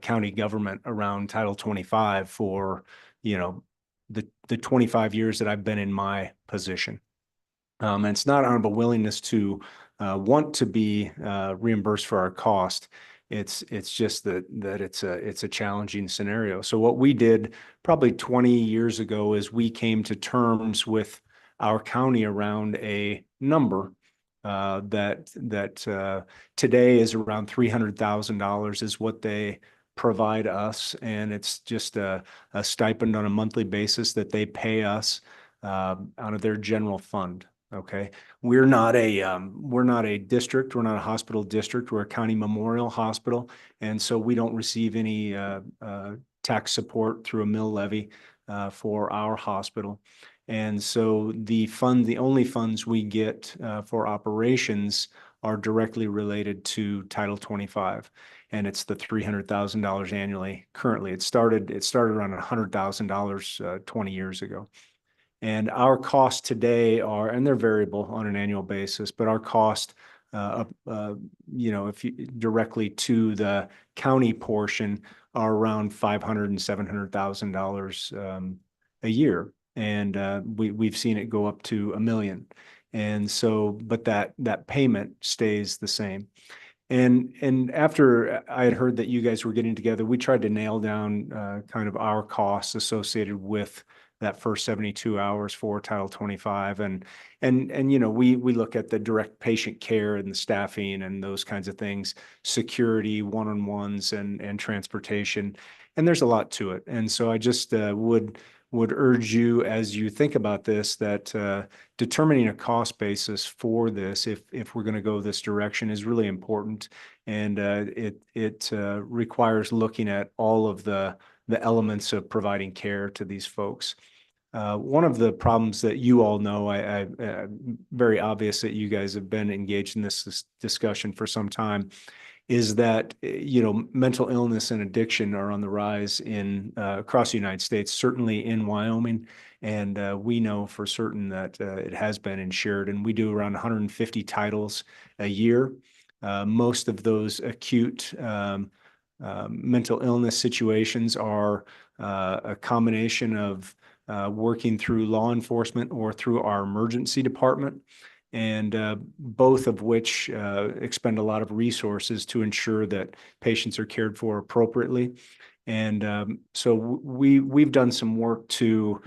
county government around Title 25 for, the 25 years that I've been in my position. And it's not out of a willingness to want to be reimbursed for our cost. It's just that it's a challenging scenario. So what we did probably 20 years ago is we came to terms with our county around a number that today is around $300,000 is what they provide us, and it's just a stipend on a monthly basis that they pay us out of their general fund. Okay, we're not a district, we're not a hospital district, we're a county memorial hospital, and so we don't receive any tax support through a mill levy for our hospital. And so the only funds we get for operations are directly related to Title 25, and it's the $300,000 annually. Currently, it started around $100,000 20 years ago. And our costs today are, and they're variable on an annual basis, but our cost, if you directly to the county portion, are around $500,000 and $700,000 a year, and we've seen it go up to $1 million. And so, but that payment stays the same. And after I had heard that you guys were getting together, we tried to nail down kind of our costs associated with that first 72 hours for Title 25. And we look at the direct patient care and the staffing and those kinds of things, security, one-on-ones and transportation. And there's a lot to it. And so I just would urge you, as you think about this, that determining a cost basis for this, if we're going to go this direction, is really important. And it requires looking at all of the elements of providing care to these folks. One of the problems that you all know, very obvious that you guys have been engaged in this discussion for some time, is that mental illness and addiction are on the rise across the United States, certainly in Wyoming, and we know for certain that it has been in Sheridan. We do around 150 titles a year. Most of those acute mental illness situations are a combination of working through law enforcement or through our emergency department, and both of which expend a lot of resources to ensure that patients are cared for appropriately. And so we've done some work to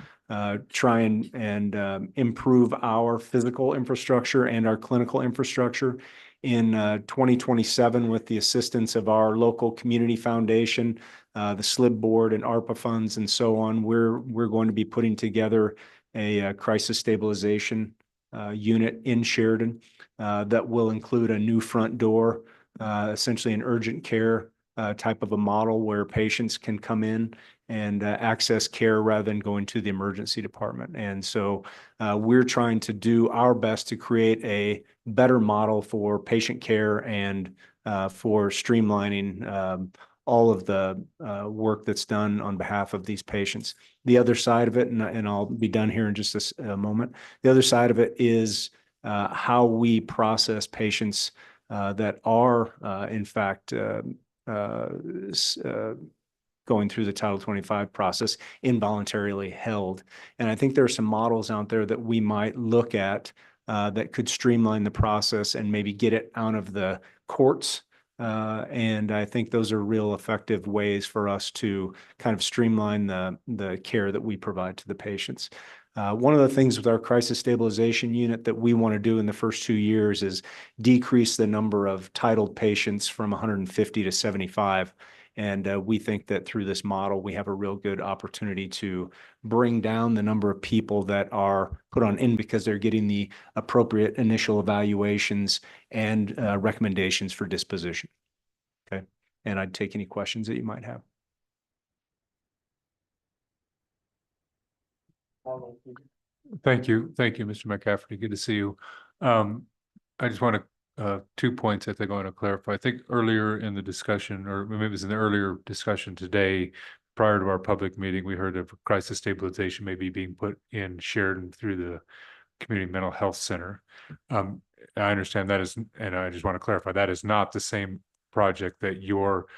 try and improve our physical infrastructure and our clinical infrastructure. In 2027, with the assistance of our local community foundation, the SLIB board and ARPA funds and so on, we're going to be putting together a crisis stabilization unit in Sheridan that will include a new front door, essentially an urgent care type of a model where patients can come in and access care rather than going to the emergency department. And so we're trying to do our best to create a better model for patient care and for streamlining all of the work that's done on behalf of these patients. The other side of it, and I'll be done here in just a moment, the other side of it is how we process patients that are in fact going through the Title 25 process, involuntarily held. And I think there are some models out there that we might look at that could streamline the process and maybe get it out of the courts. And I think those are real effective ways for us to kind of streamline the care that we provide to the patients. One of the things with our crisis stabilization unit that we want to do in the first 2 years is decrease the number of titled patients from 150 to 75. And we think that through this model, we have a real good opportunity to bring down the number of people that are put on in because they're getting the appropriate initial evaluations and recommendations for disposition. Okay. And I'd take any questions that you might have. Thank you. Thank you, Mr. McCafferty. Good to see you. I just want to 2 points I think I want to clarify. I think earlier in the discussion, or maybe it was in the earlier discussion today, prior to our public meeting, we heard of crisis stabilization maybe being put in Sheridan through the Community Mental Health Center. I understand that is, and I just want to clarify, that is not the same project that your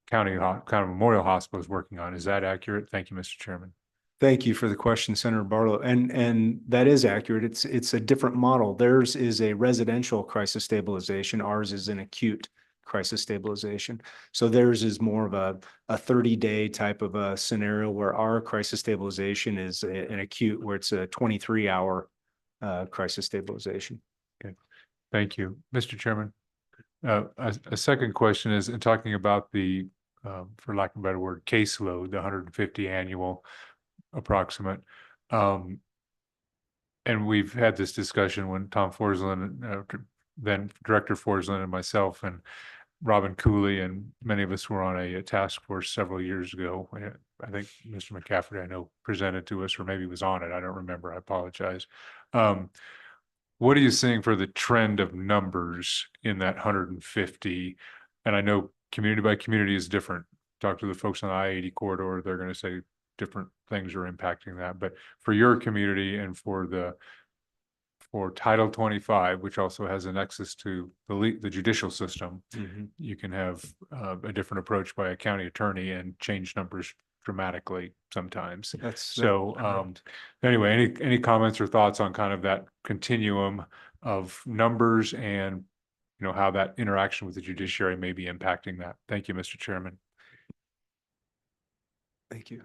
county memorial hospital is working on. Is that accurate? Thank you, Mr. Chairman. Thank you for the question, Senator Barlow. And that is accurate. It's a different model. Theirs is a residential crisis stabilization. Ours is an acute crisis stabilization. So theirs is more of a 30-day type of a scenario, where our crisis stabilization is an acute, where it's a 23-hour crisis stabilization. Thank you, Mr. Chairman. A second question is, in talking about the, for lack of a better word, caseload, the 150 annual approximate. And we've had this discussion when Tom Forsland, then Director Forsland, and myself and Robin Cooley and many of us were on a task force several years ago. I think Mr. McCafferty, I know, presented to us, or maybe was on it. I don't remember. I apologize. What are you seeing for the trend of numbers in that 150? And I know community by community is different. Talk to the folks on the I-80 corridor, they're going to say different things are impacting that. But for your community and for Title 25, which also has a nexus to the judicial system, you can have a different approach by a county attorney and change numbers dramatically sometimes. Anyway, any comments or thoughts on kind of that continuum of numbers and, you know, how that interaction with the judiciary may be impacting that? Thank you, Mr. Chairman. Thank you.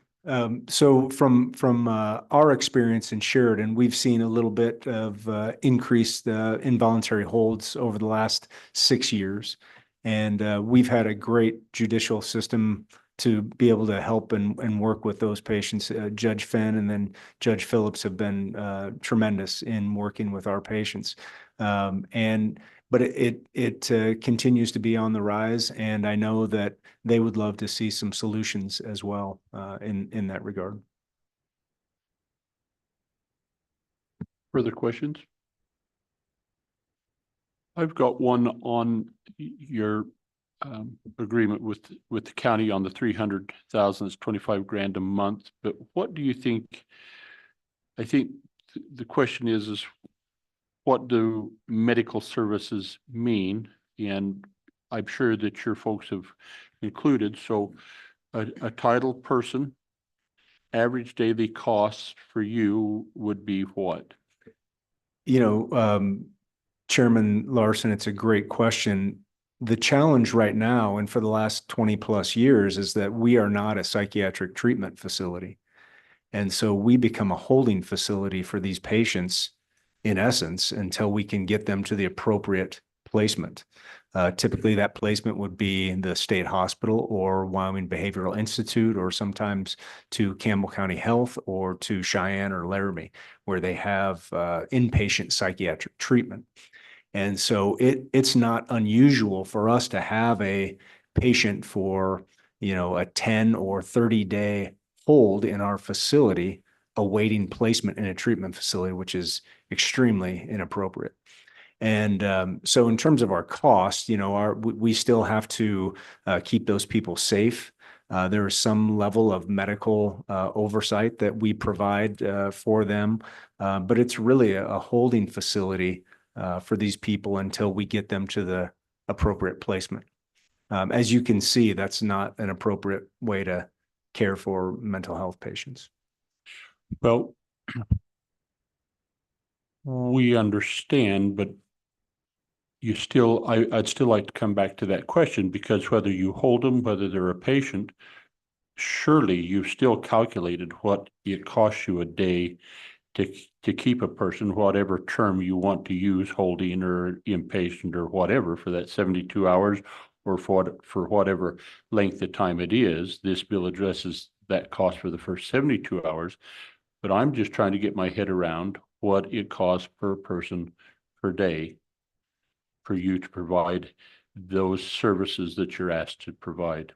So from our experience in Sheridan, we've seen a little bit of increased involuntary holds over the last 6 years. And we've had a great judicial system to be able to help and work with those patients. Judge Fenn and then Judge Phillips have been tremendous in working with our patients. But it continues to be on the rise, and I know that they would love to see some solutions as well in that regard. Further questions? I've got one on your agreement with the county on the 300,000, it's 25 grand a month. But what do you think? I think the question is what do medical services mean? And I'm sure that your folks have included. So a title person, average daily costs for you would be what? You know, Chairman Larson, it's a great question. The challenge right now, and for the last 20 plus years, is that we are not a psychiatric treatment facility. And so we become a holding facility for these patients, in essence, until we can get them to the appropriate placement. Typically, that placement would be the state hospital or Wyoming Behavioral Institute, or sometimes to Campbell County Health or to Cheyenne or Laramie, where they have inpatient psychiatric treatment. And so it's not unusual for us to have a patient for, you know, a 10 or 30-day hold in our facility awaiting placement in a treatment facility, which is extremely inappropriate. And so in terms of our cost, you know, we still have to keep those people safe. There is some level of medical oversight that we provide for them, but it's really a holding facility for these people until we get them to the appropriate placement. As you can see, that's not an appropriate way to care for mental health patients. Well, we understand, but I'd still like to come back to that question, because whether you hold them, whether they're a patient, surely you've still calculated what it costs you a day to keep a person, whatever term you want to use, holding or inpatient or whatever, for that 72 hours or for whatever length of time it is. This bill addresses that cost for the first 72 hours. But I'm just trying to get my head around what it costs per person per day for you to provide those services that you're asked to provide.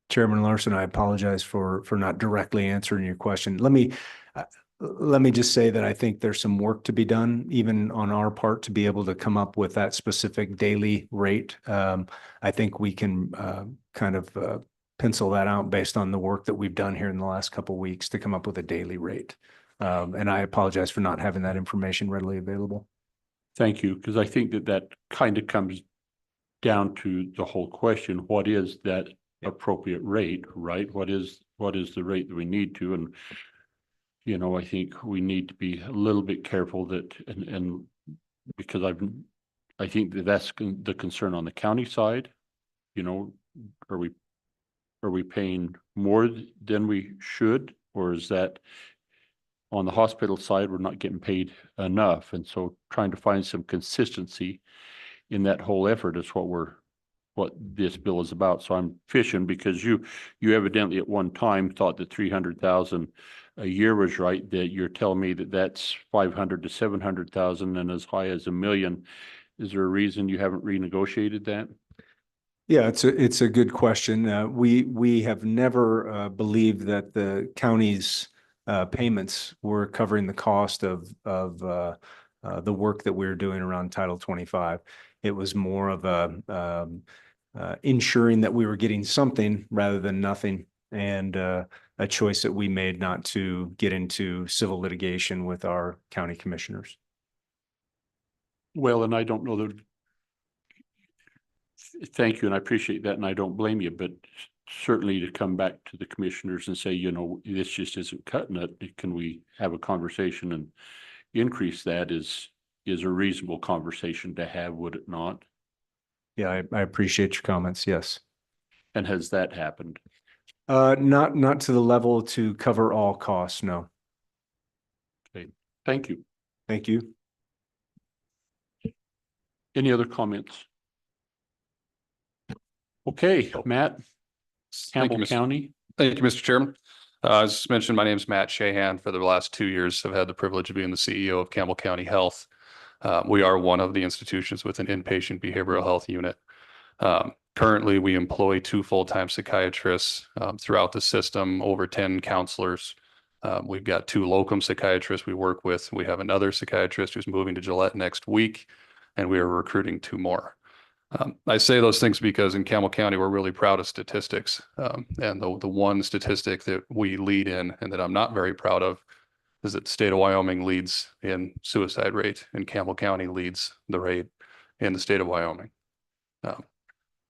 Chairman Larson, I apologize for not directly answering your question. Let me just say that I think there's some work to be done, even on our part, to be able to come up with that specific daily rate. I think we can kind of pencil that out based on the work that we've done here in the last couple of weeks to come up with a daily rate. And I apologize for not having that information readily available. Thank you, because I think that kind of comes down to the whole question: what is that appropriate rate, right? What is the rate that we need to? And you know, I think we need to be a little bit careful that, and because I've I think that's the concern on the county side. You know, are we paying more than we should, or is that on the hospital side, we're not getting paid enough? And so trying to find some consistency in that whole effort is what this bill is about. So I'm fishing because you evidently at one time thought that 300,000 a year was right, that you're telling me that that's 500 to 700,000 and as high as $1 million. Is there a reason you haven't renegotiated that? Yeah, it's a good question. We have never believed that the county's payments were covering the cost of the work that we were doing around Title 25. It was more of a ensuring that we were getting something rather than nothing, and a choice that we made not to get into civil litigation with our county commissioners. Well, and I don't know that. Thank you, and I appreciate that, and I don't blame you, but certainly to come back to the commissioners and say, you know, this just isn't cutting it. Can we have a conversation and increase that is a reasonable conversation to have, would it not? Yeah, I appreciate your comments. Yes. And has that happened? Not to the level to cover all costs. No. Okay. Thank you. Thank you. Any other comments? Okay, Matt, Campbell County. Thank you, Mr. Chairman. As mentioned, my name is Matt Shahan. For the last 2 years, I've had the privilege of being the CEO of Campbell County Health. We are one of the institutions with an inpatient behavioral health unit. Currently, we employ 2 full-time psychiatrists throughout the system, over 10 counselors. We've got 2 locum psychiatrists we work with. We have another psychiatrist who's moving to Gillette next week, and we are recruiting 2 more. I say those things because in Campbell County, we're really proud of statistics. And the one statistic that we lead in and that I'm not very proud of is that the state of Wyoming leads in suicide rate, and Campbell County leads the rate in the state of Wyoming.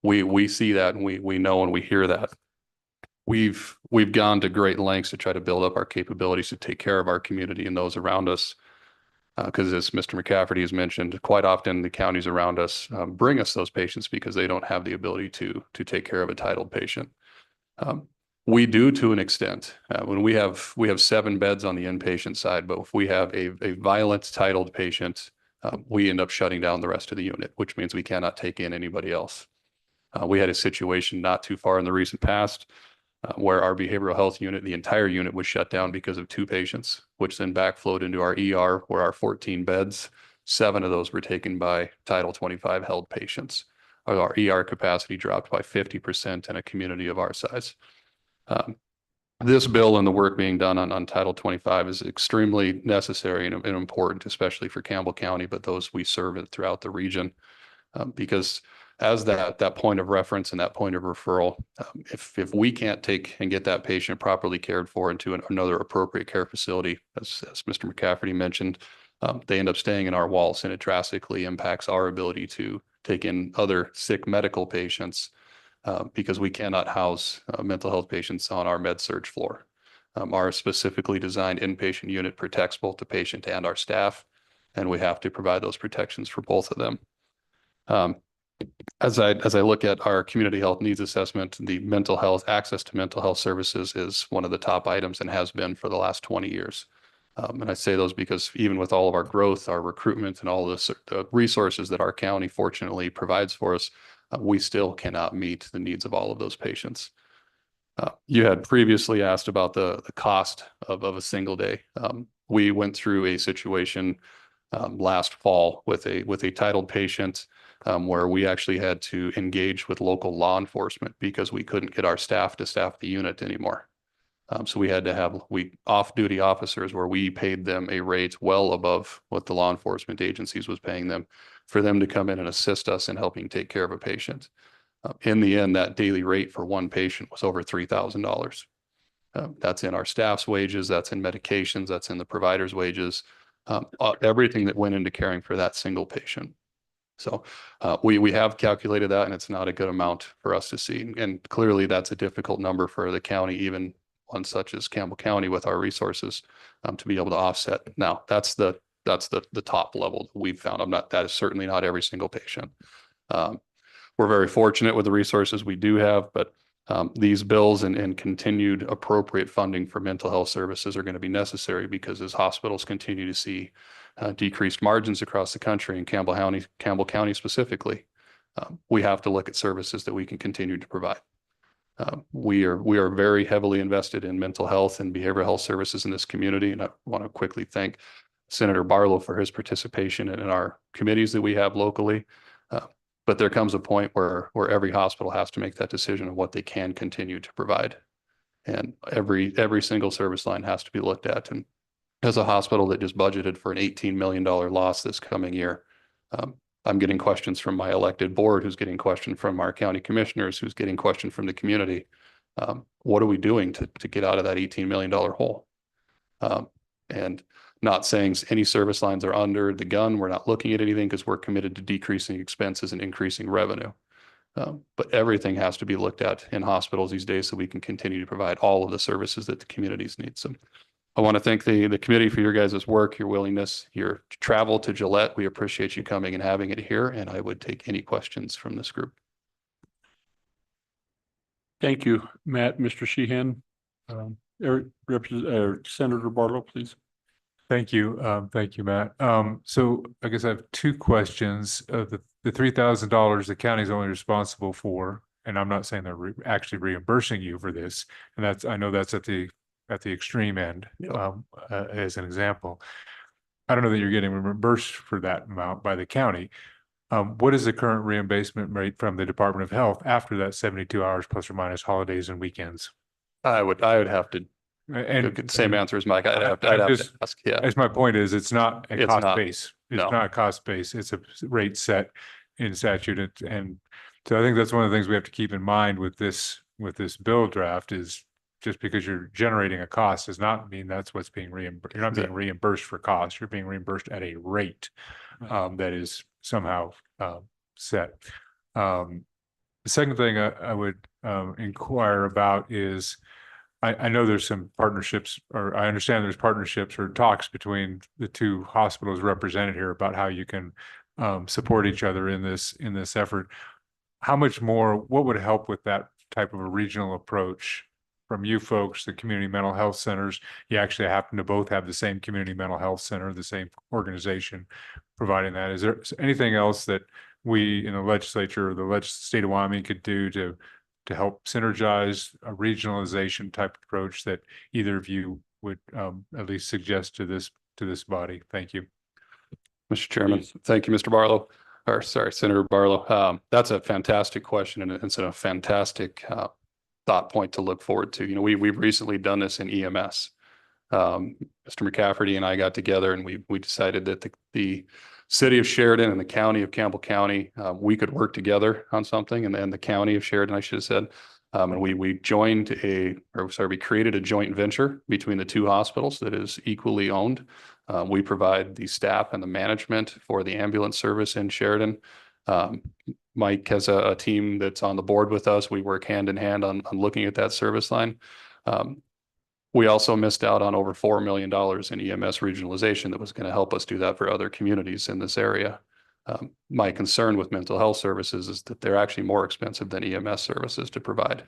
We see that, and we know and we hear that. We've gone to great lengths to try to build up our capabilities to take care of our community and those around us. Because as Mr. McCafferty has mentioned, quite often the counties around us bring us those patients because they don't have the ability to take care of a titled patient. We do to an extent. When we have 7 beds on the inpatient side, but if we have a violent titled patient, we end up shutting down the rest of the unit, which means we cannot take in anybody else. We had a situation not too far in the recent past where our behavioral health unit, the entire unit was shut down because of 2 patients, which then backflowed into our ER, where our 14 beds, 7 of those were taken by Title 25 held patients. Our ER capacity dropped by 50% in a community of our size. This bill and the work being done on Title 25 is extremely necessary and important, especially for Campbell County, but those we serve throughout the region, because as that point of reference and that point of referral, if we can't take and get that patient properly cared for into another appropriate care facility, as Mr. McCafferty mentioned, they end up staying in our walls, and it drastically impacts our ability to take in other sick medical patients because we cannot house mental health patients on our med-surg floor. Our specifically designed inpatient unit protects both the patient and our staff, and we have to provide those protections for both of them. As I look at our community health needs assessment, the mental health access to mental health services is one of the top items and has been for the last 20 years. And I say those because even with all of our growth, our recruitment, and all the resources that our county fortunately provides for us, we still cannot meet the needs of all of those patients. You had previously asked about the cost of a single day. We went through a situation last fall with a titled patient where we actually had to engage with local law enforcement because we couldn't get our staff to staff the unit anymore. So we had to have off-duty officers where we paid them a rate well above what the law enforcement agencies was paying them for them to come in and assist us in helping take care of a patient. In the end, that daily rate for one patient was over $3,000. That's in our staff's wages, that's in medications, that's in the provider's wages, everything that went into caring for that single patient. So we have calculated that, and it's not a good amount for us to see. And clearly that's a difficult number for the county, even one such as Campbell County with our resources to be able to offset. Now, that's the That's the top level that we've found. That is certainly not every single patient. We're very fortunate with the resources we do have, but these bills and continued appropriate funding for mental health services are going to be necessary because as hospitals continue to see decreased margins across the country and Campbell County specifically, we have to look at services that we can continue to provide. We are very heavily invested in mental health and behavioral health services in this community, and I want to quickly thank Senator Barlow for his participation in our committees that we have locally. But there comes a point where every hospital has to make that decision of what they can continue to provide. And every single service line has to be looked at. And as a hospital that just budgeted for an $18 million loss this coming year, I'm getting questions from my elected board, who's getting questioned from our county commissioners, who's getting questioned from the community. What are we doing to get out of that $18 million hole? And not saying any service lines are under the gun. We're not looking at anything because we're committed to decreasing expenses and increasing revenue. But everything has to be looked at in hospitals these days so we can continue to provide all of the services that the communities need. So I want to thank the committee for your guys' work, your willingness, your travel to Gillette. We appreciate you coming and having it here, and I would take any questions from this group. Thank you, Matt. Mr. Sheehan, Senator Barlow, please. Thank you. Thank you, Matt. So I guess I have two questions. The $3,000 the county's only responsible for, and I'm not saying they're actually reimbursing you for this. And I know that's at the extreme end, as an example. I don't know that you're getting reimbursed for that amount by the county. What is the current reimbursement rate from the Department of Health after that 72 hours plus or minus holidays and weekends? I would have to. And same answer as Mike. I'd have to ask. Yeah. As my point is, it's not a cost base. It's No. not a cost base. It's a rate set in statute. And so I think that's one of the things we have to keep in mind with this bill draft is just because you're generating a cost does not mean that's what's being reimbursed. You're not being reimbursed for costs. You're being reimbursed at a rate that is somehow set. The second thing I would inquire about is I know there's some partnerships, or I understand there's partnerships or talks between the two hospitals represented here about how you can support each other in this effort. How much more, what would help with that type of a regional approach from you folks, the community mental health centers? You actually happen to both have the same community mental health center, the same organization providing that. Is there anything else that we in the legislature or the state of Wyoming could do to help synergize a regionalization type approach that either of you would at least suggest to this body? Thank you. Mr. Chairman, thank you, Mr. Barlow, or sorry, Senator Barlow. That's a fantastic question, and it's a fantastic thought point to look forward to. You know, we've recently done this in EMS. Mr. McCafferty and I got together and we decided that the city of Sheridan and the county of Campbell County, we could work together on something, and then the county of Sheridan, I should have said, and we created a joint venture between the two hospitals that is equally owned. We provide the staff and the management for the ambulance service in Sheridan. Mike has a team that's on the board with us. We work hand in hand on looking at that service line. We also missed out on over $4 million in EMS regionalization that was going to help us do that for other communities in this area. My concern with mental health services is that they're actually more expensive than EMS services to provide.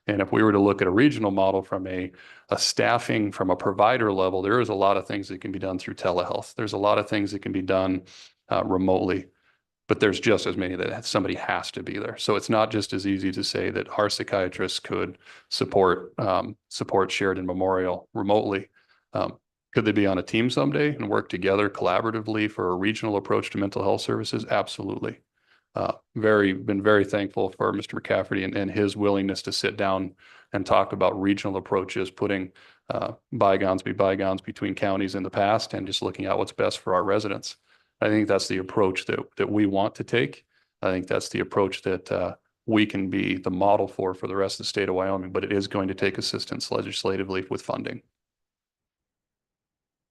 And if we were to look at a regional model from a staffing, from a provider level, there is a lot of things that can be done through telehealth. There's a lot of things that can be done remotely, but there's just as many that somebody has to be there. So it's not just as easy to say that our psychiatrists could support Sheridan Memorial remotely. Could they be on a team someday and work together collaboratively for a regional approach to mental health services? Absolutely. Been very thankful for Mr. McCafferty and his willingness to sit down and talk about regional approaches, putting bygones be bygones between counties in the past and just looking at what's best for our residents. I think that's the approach that we want to take. I think that's the approach that we can be the model for the rest of the state of Wyoming, but it is going to take assistance legislatively with funding.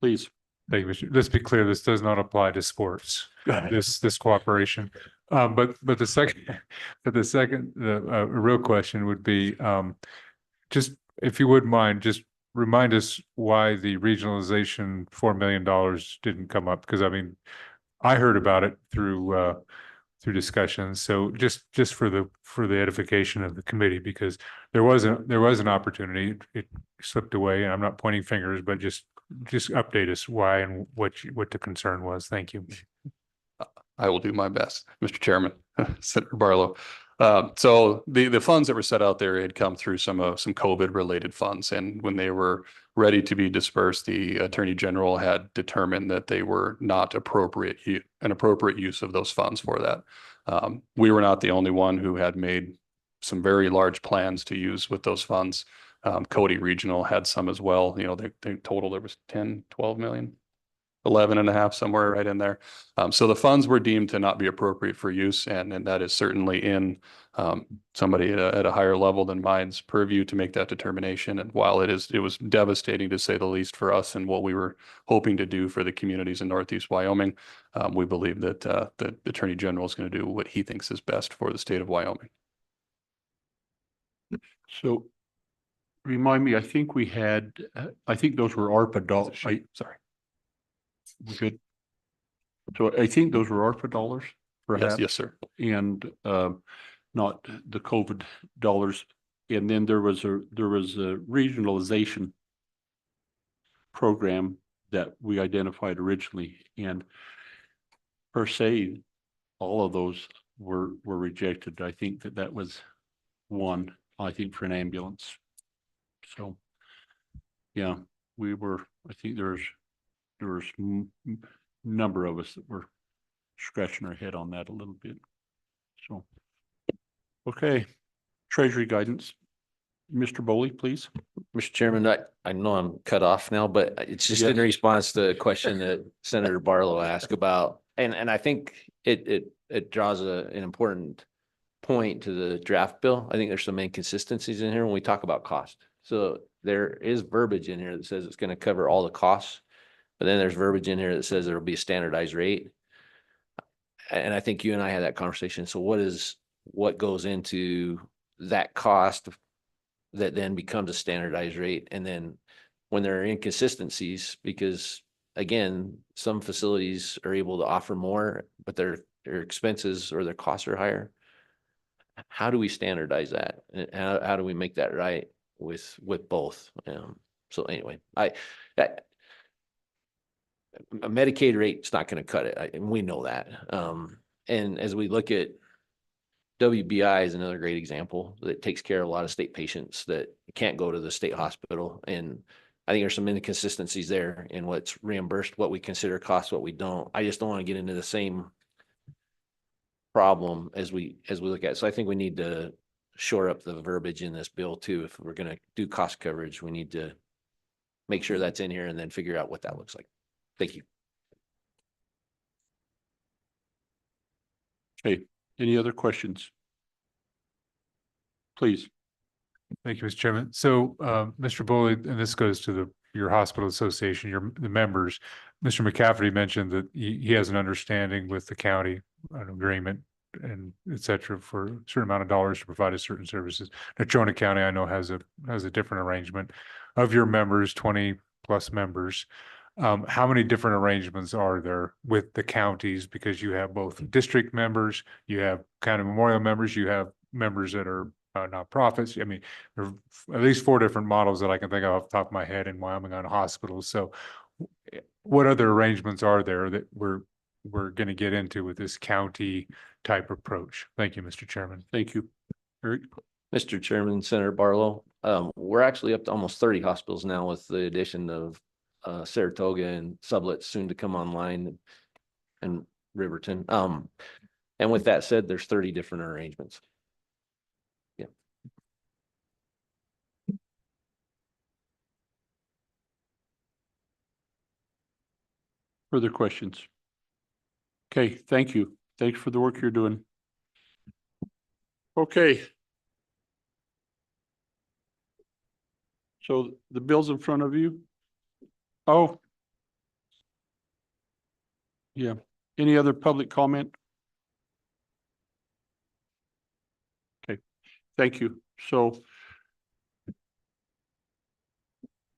Please. Thank you, Mr. Let's be clear, this does not apply to sports, this cooperation. But the second real question would be, just if you wouldn't mind just remind us why the regionalization $4 million didn't come up? Because I mean, I heard about it through discussions. So just for the edification of the committee, because there was an opportunity, it slipped away, and I'm not pointing fingers, but just update us why and what the concern was. Thank you. I will do my best, Mr. Chairman, Senator Barlow. So the funds that were set out there had come through some COVID related funds, and when they were ready to be dispersed, the Attorney General had determined that they were not an appropriate use of those funds for that. We were not the only one who had made some very large plans to use with those funds. Cody Regional had some as well. You know, they total there was 10, 12 million. 11 and a half, somewhere right in there. So the funds were deemed to not be appropriate for use, and that is certainly in somebody at a higher level than mine's purview to make that determination. And while it was devastating to say the least for us and what we were hoping to do for the communities in Northeast Wyoming, we believe that the Attorney General is going to do what he thinks is best for the state of Wyoming. So remind me, I think we had, I think those were ARPA dollars. Sorry. We're good. So I think those were ARPA dollars, perhaps. Yes, sir. And not the COVID dollars. And then there was a regionalization program that we identified originally, and per se, all of those were rejected. I think that was one, I think, for an ambulance. So yeah, I think there was number of us that were scratching our head on that a little bit. So, okay, Treasury guidance. Mr. Boley, please. Mr. Chairman, I know I'm cut off now, but it's just in response to a question that Senator Barlow asked about, and I think it draws an important point to the draft bill. I think there's some inconsistencies in here when we talk about cost. So there is verbiage in here that says it's going to cover all the costs. But then there's verbiage in here that says there'll be a standardized rate. And I think you and I had that conversation. So what goes into that cost that then becomes a standardized rate? And then when there are inconsistencies, because again, some facilities are able to offer more, but their expenses or their costs are higher. How do we standardize that? And how do we make that right with both? So anyway, a Medicaid rate is not going to cut it. And we know that. And as we look at WBI is another great example that takes care of a lot of state patients that can't go to the state hospital. And I think there's some inconsistencies there in what's reimbursed, what we consider cost, what we don't. I just don't want to get into the same problem as we look at it. So I think we need to shore up the verbiage in this bill too. If we're going to do cost coverage, we need to make sure that's in here and then figure out what that looks like. Thank you. Okay, any other questions? Please. Thank you, Mr. Chairman. So, Mr. Boley, and this goes to your hospital association, the members. Mr. McCafferty mentioned that he has an understanding with the county, an agreement and et cetera, for a certain amount of dollars to provide us certain services. Natrona County, I know, has a different arrangement. Of your members, 20 plus members, how many different arrangements are there with the counties? Because you have both district members, you have county memorial members, you have members that are nonprofits. I mean, there are at least 4 different models that I can think of off the top of my head in Wyoming on hospitals. So what other arrangements are there that we're going to get into with this county type approach? Thank you, Mr. Chairman. Thank you. Eric? Mr. Chairman, Senator Barlow, we're actually up to almost 30 hospitals now with the addition of Saratoga and Sublette soon to come online, and Riverton. And with that said, there's 30 different arrangements. Yeah. Further questions? Okay, thank you. Thanks for the work you're doing. Okay. So the bill's in front of you. Oh. Yeah. Any other public comment? Okay, thank you. So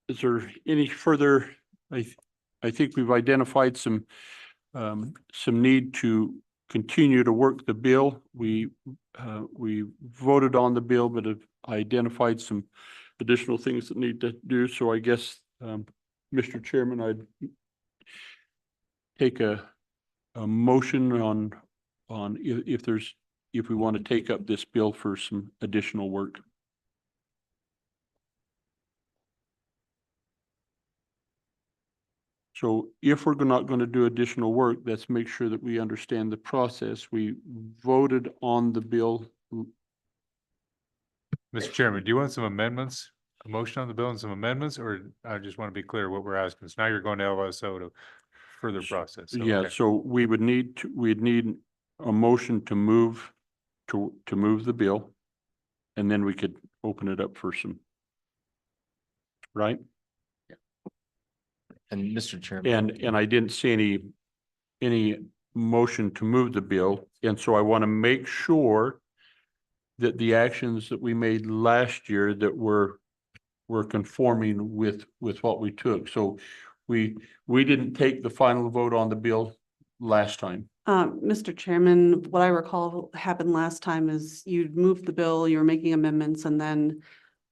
is there any further, I think we've identified some need to continue to work the bill. We voted on the bill, but have identified some additional things that need to do. So I guess, Mr. Chairman, I'd take a motion on if we want to take up this bill for some additional work. So if we're not going to do additional work, let's make sure that we understand the process. We voted on the bill. Mr. Chairman, do you want some amendments, a motion on the bill and some amendments, or I just want to be clear what we're asking? So now you're going to LSO to further process. So, Yeah, okay. so we'd need a motion to move the bill, and then we could open it up for some, right? And Mr. Chairman. And I didn't see any motion to move the bill, and so I want to make sure that the actions that we made last year that were conforming with what we took. So we didn't take the final vote on the bill last time. Mr. Chairman, what I recall happened last time is you'd moved the bill, you were making amendments, and then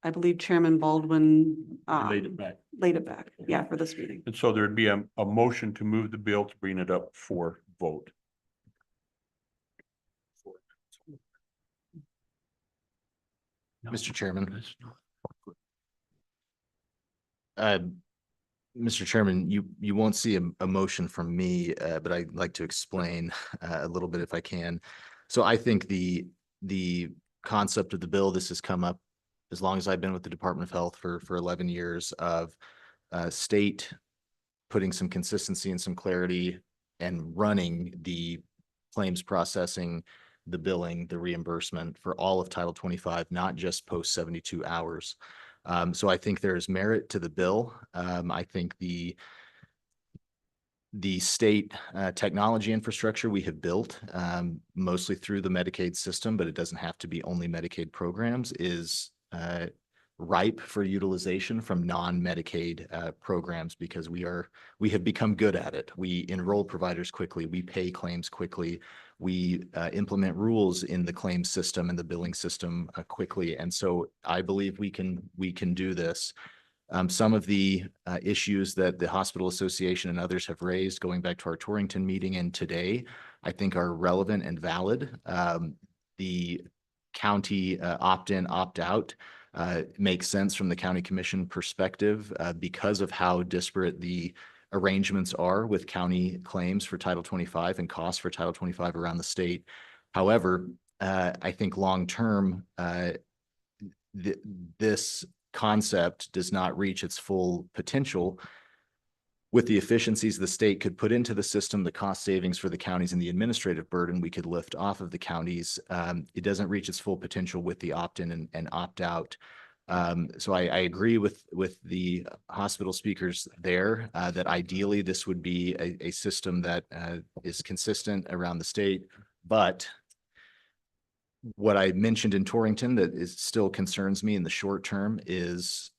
I believe Chairman Baldwin Laid it back. laid it back, yeah, for this meeting. And so there'd be a motion to move the bill to bring it up for vote. Mr. Chairman. Mr. Chairman, you won't see a motion from me, but I'd like to explain a little bit if I can. So I think the concept of the bill, this has come up as long as I've been with the Department of Health for 11 years of state putting some consistency and some clarity and running the claims processing, the billing, the reimbursement for all of Title 25, not just post 72 hours. So I think there is merit to the bill. I think the state technology infrastructure we have built, mostly through the Medicaid system, but it doesn't have to be only Medicaid programs, is ripe for utilization from non-Medicaid programs because we have become good at it. We enroll providers quickly, we pay claims quickly, we implement rules in the claims system and the billing system quickly. And so I believe we can do this. Some of the issues that the Hospital Association and others have raised, going back to our Torrington meeting and today, I think are relevant and valid. The county opt-in, opt-out makes sense from the county commission perspective because of how disparate the arrangements are with county claims for Title 25 and costs for Title 25 around the state. However, I think long-term, this concept does not reach its full potential with the efficiencies the state could put into the system, the cost savings for the counties and the administrative burden we could lift off of the counties. It doesn't reach its full potential with the opt-in and opt-out. So I agree with the hospital speakers there that ideally this would be a system that is consistent around the state. But what I mentioned in Torrington that still concerns me in the short term is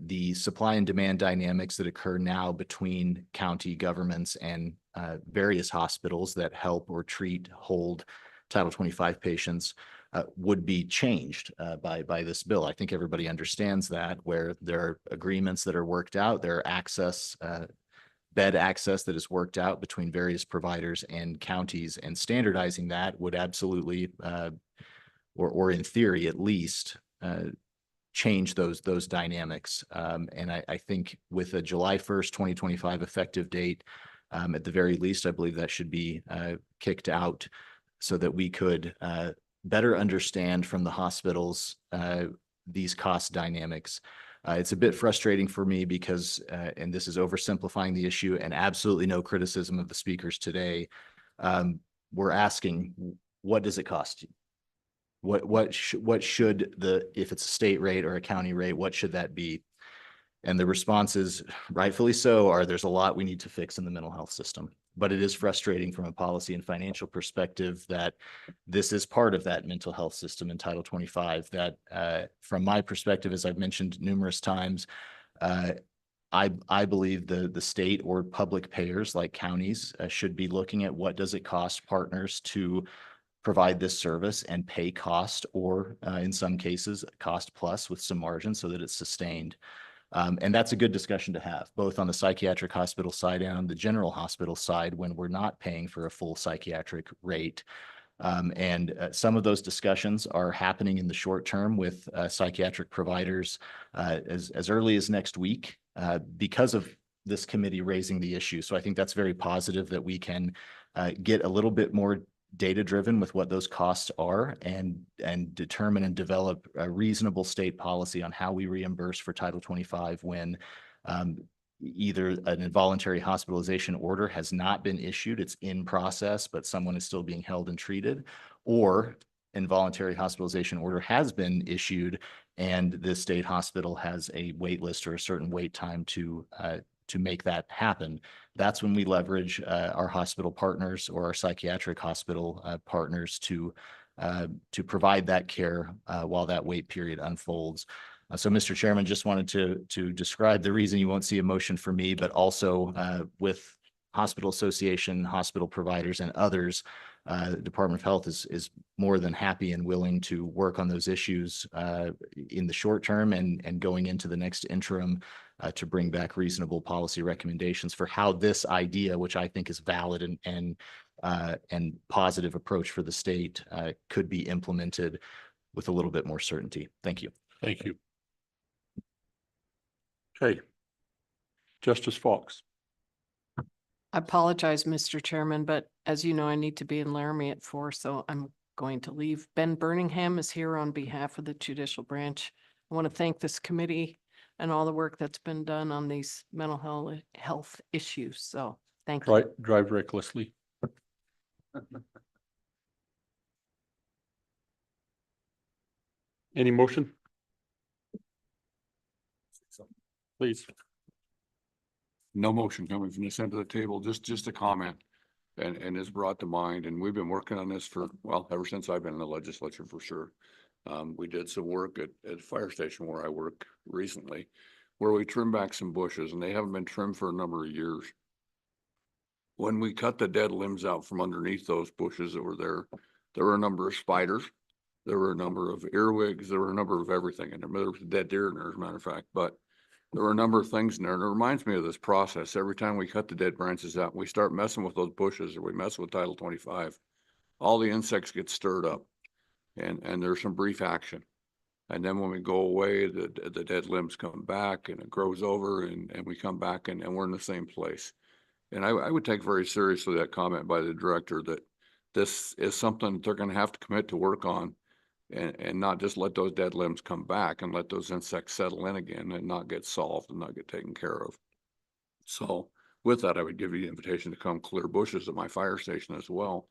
the supply and demand dynamics that occur now between county governments and various hospitals that help or treat, hold Title 25 patients would be changed by this bill. I think everybody understands that, where there are agreements that are worked out, there are access, bed access that is worked out between various providers and counties, and standardizing that would absolutely, or in theory at least, change those dynamics. And I think with a July 1st, 2025 effective date, at the very least, I believe that should be kicked out so that we could better understand from the hospitals these cost dynamics. It's a bit frustrating for me because, and this is oversimplifying the issue and absolutely no criticism of the speakers today, we're asking, what does it cost you? What should if it's a state rate or a county rate, what should that be? And the responses, rightfully so, are there's a lot we need to fix in the mental health system. But it is frustrating from a policy and financial perspective that this is part of that mental health system in Title 25 that, from my perspective, as I've mentioned numerous times, I believe the state or public payers like counties should be looking at what does it cost partners to provide this service and pay cost, or in some cases, cost plus with some margin so that it's sustained. And that's a good discussion to have, both on the psychiatric hospital side and on the general hospital side when we're not paying for a full psychiatric rate. Some of those discussions are happening in the short term with psychiatric providers as early as next week because of this committee raising the issue. So I think that's very positive that we can get a little bit more data-driven with what those costs are and determine and develop a reasonable state policy on how we reimburse for Title 25 when either an involuntary hospitalization order has not been issued, it's in process, but someone is still being held and treated, or involuntary hospitalization order has been issued and the state hospital has a wait list or a certain wait time to make that happen. That's when we leverage our hospital partners or our psychiatric hospital partners to provide that care while that wait period unfolds. So, Mr. Chairman, just wanted to describe the reason you won't see a motion for me, but also with hospital association, hospital providers, and others, the Department of Health is more than happy and willing to work on those issues in the short term and going into the next interim to bring back reasonable policy recommendations for how this idea, which I think is valid and positive approach for the state, could be implemented with a little bit more certainty. Thank you. Thank you. Okay. Justice Fox. I apologize, Mr. Chairman, but as you know, I need to be in Laramie at 4, so I'm going to leave. Ben Birmingham is here on behalf of the judicial branch. I want to thank this committee and all the work that's been done on these mental health issues. So thank you. Drive recklessly. Any motion? Please. No motion coming from the center of the table, just a comment. And it's brought to mind, and we've been working on this for, well, ever since I've been in the legislature for sure. We did some work at the fire station where I work recently, where we trimmed back some bushes, and they haven't been trimmed for a number of years. When we cut the dead limbs out from underneath those bushes that were there were a number of spiders, there were a number of earwigs, there were a number of everything, and there was a dead deer in there, as a matter of fact, but there were a number of things in there, and it reminds me of this process. Every time we cut the dead branches out, we start messing with those bushes, or we mess with Title 25, all the insects get stirred up, and there's some brief action. And then when we go away, the dead limbs come back, and it grows over, and we come back, and we're in the same place. And I would take very seriously that comment by the director that this is something they're going to have to commit to work on, and not just let those dead limbs come back and let those insects settle in again and not get solved and not get taken care of. So with that, I would give you the invitation to come clear bushes at my fire station as well.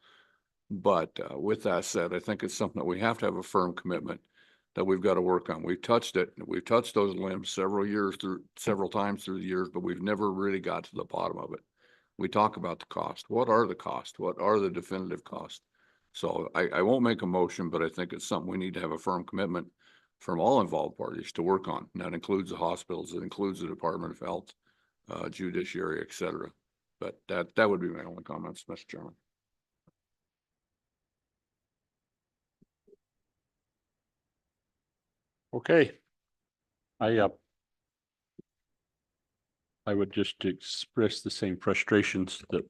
But with that said, I think it's something that we have to have a firm commitment that we've got to work on. We've touched it. We've touched those limbs several times through the years, but we've never really got to the bottom of it. We talk about the cost. What are the costs? What are the definitive costs? So I won't make a motion, but I think it's something we need to have a firm commitment from all involved parties to work on. And that includes the hospitals, it includes the Department of Health, judiciary, et cetera. But that would be my only comments, Mr. Chairman. Okay. I would just express the same frustrations that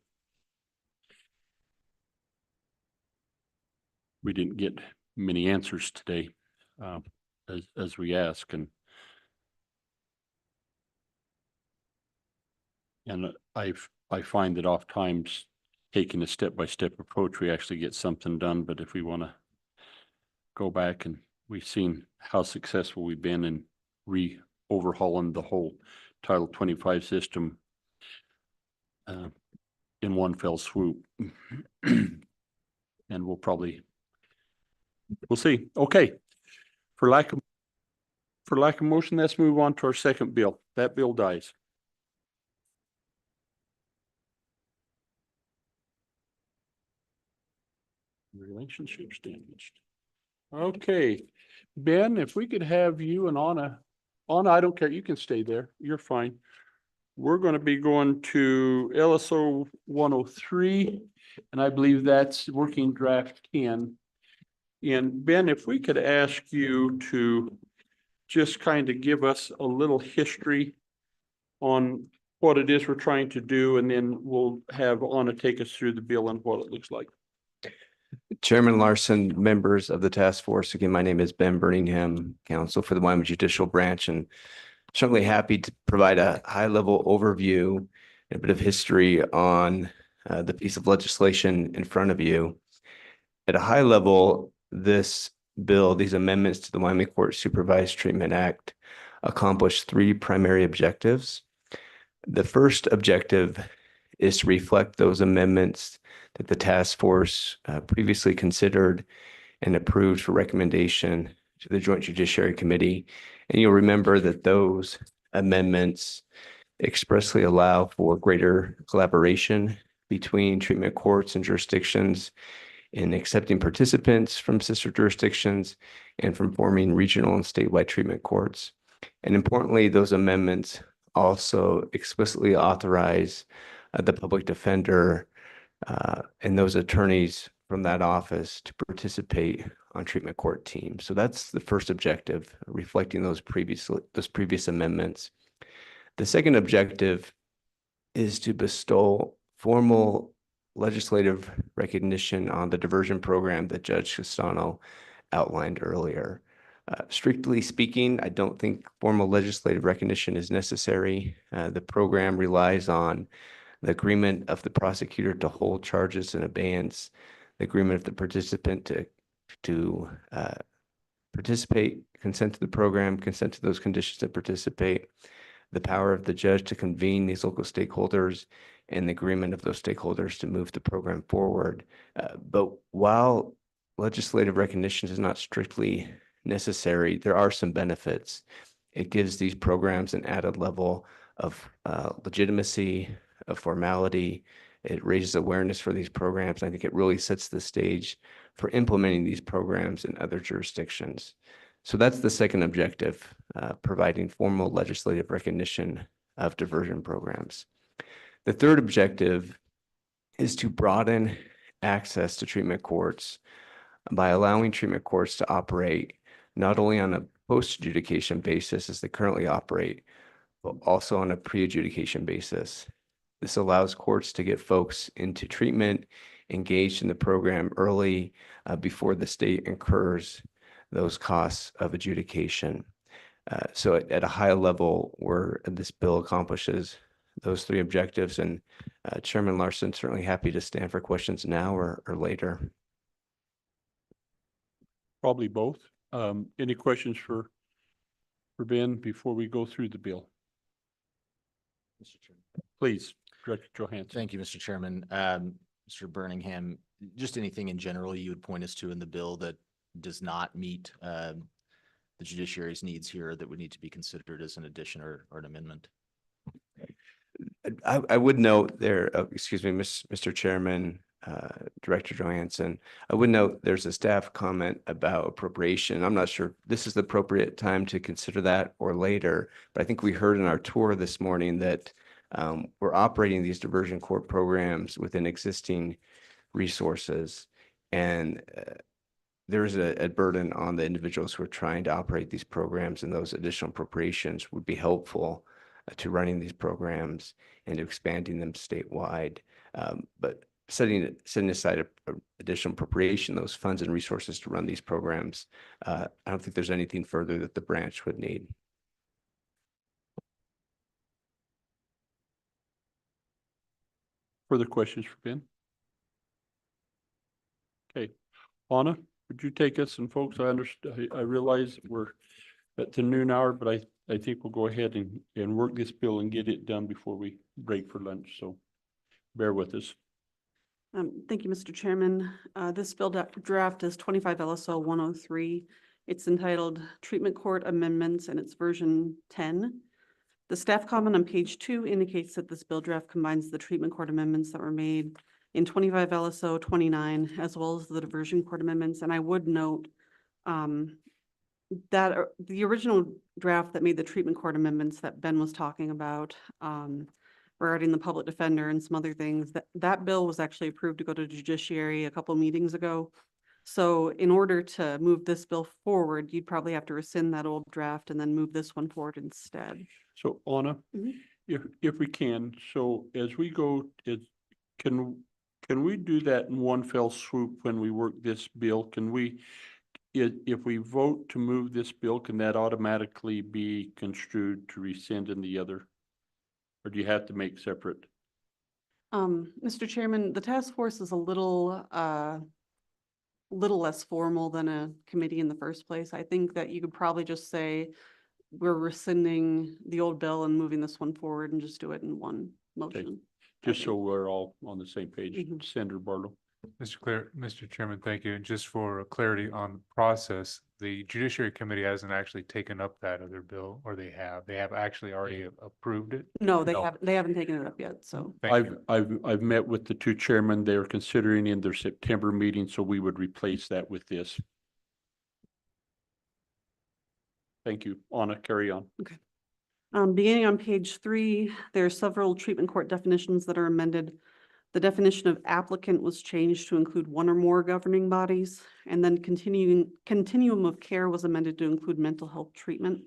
we didn't get many answers today, as we ask, and I find that oftentimes taking a step-by-step approach, we actually get something done. But if we want to go back, and we've seen how successful we've been in overhauling the whole Title 25 system in one fell swoop, and we'll see. Okay, for lack of motion, let's move on to our second bill. That bill dies. Relationships damaged. Okay, Ben, if we could have you and Anna, I don't care, you can stay there. You're fine. we're going to be going to LSO 103, and I believe that's working draft 10. And Ben, if we could ask you to just kind of give us a little history on what it is we're trying to do, and then we'll have Anna take us through the bill and what it looks like. Chairman Larson, members of the task force, again, my name is Ben Birmingham, counsel for the Wyoming Judicial Branch, and certainly happy to provide a high-level overview and a bit of history on the piece of legislation in front of you. At a high level, this bill, these amendments to the Wyoming Court Supervised Treatment Act, accomplish three primary objectives. The first objective is to reflect those amendments that the task force previously considered and approved for recommendation to the Joint Judiciary Committee. And you'll remember that those amendments expressly allow for greater collaboration between treatment courts and jurisdictions in accepting participants from sister jurisdictions and from forming regional and statewide treatment courts. And importantly, those amendments also explicitly authorize the public defender and those attorneys from that office to participate on treatment court teams. So that's the first objective, reflecting those previous amendments. The second objective is to bestow formal legislative recognition on the diversion program that Judge Castano outlined earlier. Strictly speaking, I don't think formal legislative recognition is necessary. The program relies on the agreement of the prosecutor to hold charges in abeyance, the agreement of the participant to participate, consent to the program, consent to those conditions to participate, the power of the judge to convene these local stakeholders, and the agreement of those stakeholders to move the program forward. But while legislative recognition is not strictly necessary, there are some benefits. It gives these programs an added level of legitimacy, of formality. It raises awareness for these programs. I think it really sets the stage for implementing these programs in other jurisdictions. So that's the second objective, providing formal legislative recognition of diversion programs. The third objective is to broaden access to treatment courts by allowing treatment courts to operate not only on a post-adjudication basis as they currently operate, but also on a pre-adjudication basis. This allows courts to get folks into treatment, engaged in the program early before the state incurs those costs of adjudication. So at a high level, where this bill accomplishes those three objectives, and Chairman Larson, certainly happy to stand for questions now or later. Probably both. Any questions for Ben before we go through the bill? Please, Director Johansson. Thank you, Mr. Chairman. Mr. Birmingham, just anything in general you would point us to in the bill that does not meet the judiciary's needs here that would need to be considered as an addition or an amendment? I would note there, excuse me, Mr. Chairman, Director Johansson, I would note there's a staff comment about appropriation. I'm not sure if this is the appropriate time to consider that or later, but I think we heard in our tour this morning that we're operating these diversion court programs within existing resources, and there's a burden on the individuals who are trying to operate these programs, and those additional appropriations would be helpful to running these programs and to expanding them statewide. But setting aside additional appropriation, those funds and resources to run these programs, I don't think there's anything further that the branch would need. Further questions for Ben? Okay, Anna, would you take us? And folks, I understand, I realize we're at the noon hour, but I think we'll go ahead and work this bill and get it done before we break for lunch. So bear with us. Thank you, Mr. Chairman. This bill draft is 25 LSO 103. It's entitled Treatment Court Amendments, and it's version 10. The staff comment on page 2 indicates that this bill draft combines the treatment court amendments that were made in 25 LSO 29, as well as the diversion court amendments. And I would note the original draft that made the treatment court amendments that Ben was talking about, regarding the public defender and some other things, that bill was actually approved to go to judiciary a couple meetings ago. So in order to move this bill forward, you'd probably have to rescind that old draft and then move this one forward instead. So Anna, Mhm. if we can, so as we go, can we do that in one fell swoop when we work this bill? Can we, if we vote to move this bill, can that automatically be construed to rescind in the other? Or do you have to make separate? Mr. Chairman, the task force is a little less formal than a committee in the first place. I think that you could probably just say we're rescinding the old bill and moving this one forward and just do it in one motion. Just so we're all on the same page, Mhm. Senator Barlow. Mr. Chairman, thank you. And just for clarity on the process, the Judiciary Committee hasn't actually taken up that other bill, or they have actually already approved it. No, they haven't taken it up yet, so. Thank you. I've met with the two chairmen. They're considering in their September meeting, so we would replace that with this. Thank you. Anna, carry on. Okay. Beginning on page 3, there are several treatment court definitions that are amended. The definition of applicant was changed to include one or more governing bodies, and then continuum of care was amended to include mental health treatment.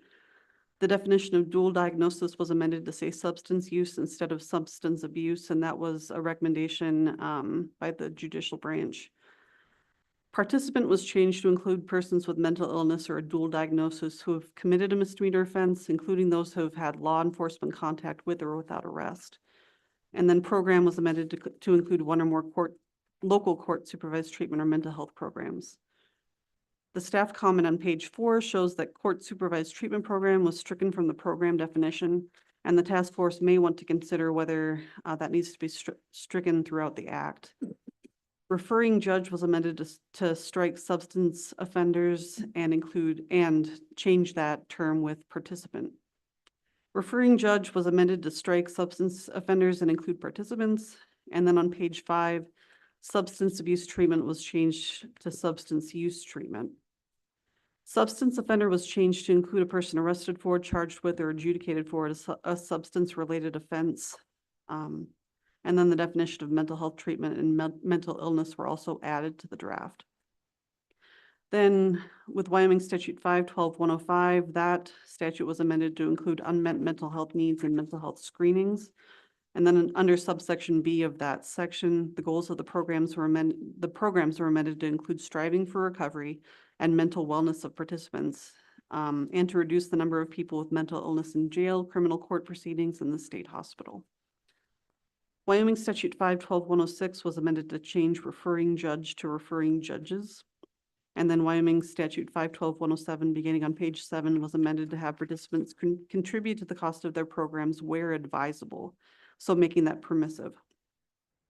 The definition of dual diagnosis was amended to say substance use instead of substance abuse, and that was a recommendation by the judicial branch. Participant was changed to include persons with mental illness or a dual diagnosis who have committed a misdemeanor offense, including those who have had law enforcement contact with or without arrest. And then program was amended to include one or more local court supervised treatment or mental health programs. The staff comment on page 4 shows that court supervised treatment program was stricken from the program definition, and the task force may want to consider whether that needs to be stricken throughout the act. Referring judge was amended to strike substance offenders and change that term with participant. Referring judge was amended to strike substance offenders and include participants. And then on page 5, substance abuse treatment was changed to substance use treatment. Substance offender was changed to include a person arrested for, charged with, or adjudicated for a substance-related offense. And then the definition of mental health treatment and mental illness were also added to the draft. Then with Wyoming Statute 512-105, that statute was amended to include unmet mental health needs and mental health screenings. And then under subsection B of that section, the goals of the programs were amended to include striving for recovery and mental wellness of participants, and to reduce the number of people with mental illness in jail, criminal court proceedings, and the state hospital. Wyoming Statute 512-106 was amended to change referring judge to referring judges. And then Wyoming Statute 512-107, beginning on page 7, was amended to have participants contribute to the cost of their programs where advisable, so making that permissive.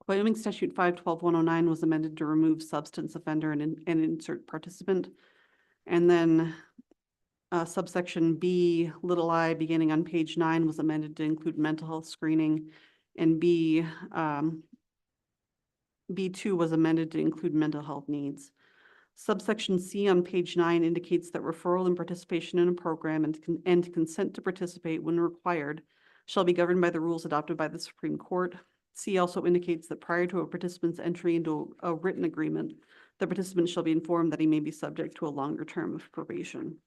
Wyoming Statute 512-109 was amended to remove substance offender and insert participant. And then subsection B, little I, beginning on page 9, was amended to include mental health screening. And B2 was amended to include mental health needs. Subsection C on page 9 indicates that referral and participation in a program and consent to participate when required shall be governed by the rules adopted by the Supreme Court. C also indicates that prior to a participant's entry into a written agreement, the participant shall be informed that he may be subject to a longer term of probation.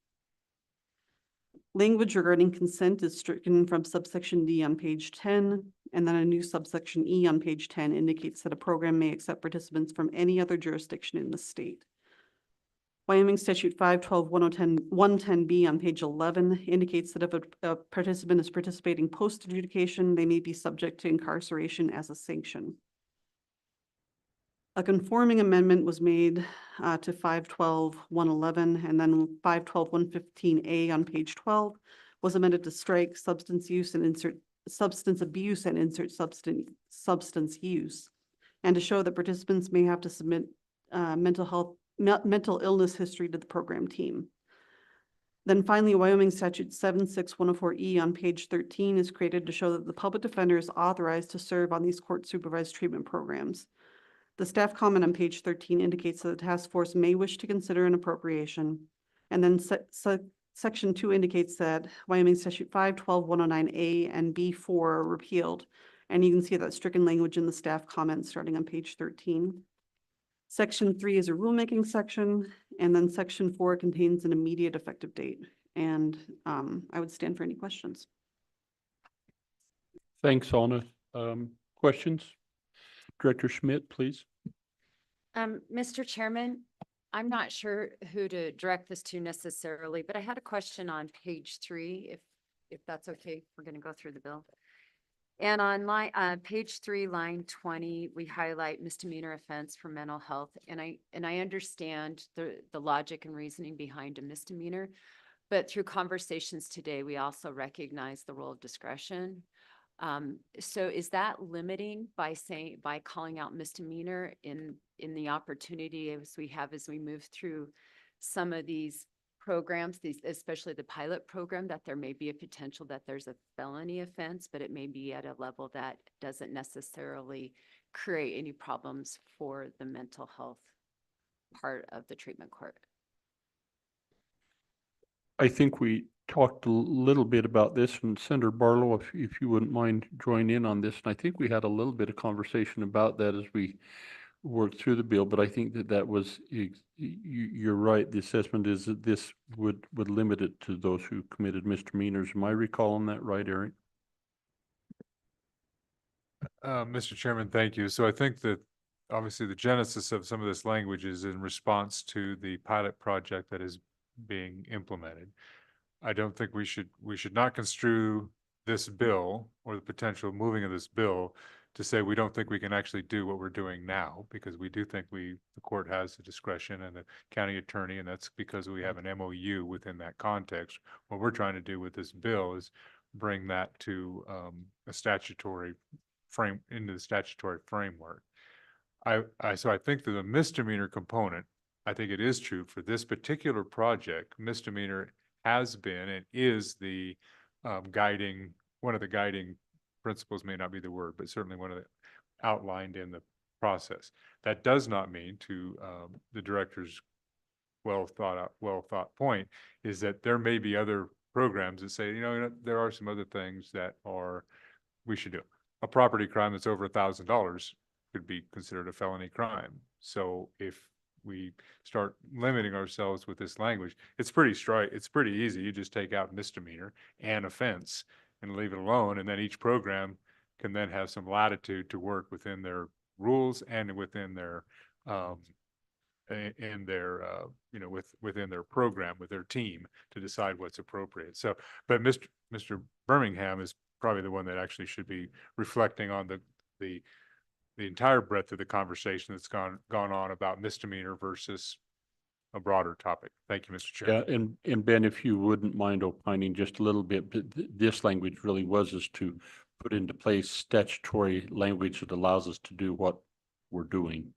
Language regarding consent is stricken from subsection D on page 10, and then a new subsection E on page 10 indicates that a program may accept participants from any other jurisdiction in the state. Wyoming Statute 512-110B on page 11 indicates that if a participant is participating post-adjudication, they may be subject to incarceration as a sanction. A conforming amendment was made to 512-111, and then 512-115A on page 12 was amended to strike substance use and insert substance abuse and insert substance use, and to show that participants may have to submit mental illness history to the program team. Then finally, Wyoming Statute 76104E on page 13 is created to show that the public defender is authorized to serve on these court supervised treatment programs. The staff comment on page 13 indicates that the task force may wish to consider an appropriation And then section 2 indicates that Wyoming Statute 512-109A and B4 are repealed. And you can see that stricken language in the staff comments starting on page 13. Section 3 is a rulemaking section, and then section 4 contains an immediate effective date. And I would stand for any questions. Thanks, Alna. Questions? Director Schmidt, please. Mr. Chairman, I'm not sure who to direct this to necessarily, but I had a question on page 3, if that's okay. We're going to go through the bill. And on page 3, line 20, we highlight misdemeanor offense for mental health. And I understand the logic and reasoning behind a misdemeanor, but through conversations today, we also recognize the role of discretion. So is that limiting by calling out misdemeanor in the opportunity as we move through some of these programs, especially the pilot program, that there may be a potential that there's a felony offense, but it may be at a level that doesn't necessarily create any problems for the mental health part of the treatment court? I think we talked a little bit about this, and Senator Barlow, if you wouldn't mind joining in on this. And I think we had a little bit of conversation about that as we worked through the bill, but I think that was, you're right. The assessment is that this would limit it to those who committed misdemeanors. Am I recalling that right, Eric? Mr. Chairman, thank you. So I think that obviously the genesis of some of this language is in response to the pilot project that is being implemented. I don't think we should not construe this bill or the potential moving of this bill to say we don't think we can actually do what we're doing now, because we do think the court has the discretion and the county attorney, and that's because we have an MOU within that context. What we're trying to do with this bill is bring that to a statutory frame, into the statutory framework. So I think that the misdemeanor component, I think it is true for this particular project. Misdemeanor has been and is the one of the guiding principles, may not be the word, but certainly one of the outlined in the process. That does not mean, to the director's well thought point, is that there may be other programs that say, there are some other things that we should do. A property crime that's over $1,000 could be considered a felony crime. So if we start limiting ourselves with this language, it's pretty easy. You just take out misdemeanor and offense and leave it alone. And then each program can then have some latitude to work within their rules and within their, within their program, with their team, to decide what's appropriate. So, but Mr. Birmingham is probably the one that actually should be reflecting on the entire breadth of the conversation that's gone on about misdemeanor versus a broader topic. Thank you, Mr. Chair. Yeah, and Ben, if you wouldn't mind opining just a little bit, but this language really was to put into place statutory language that allows us to do what we're doing.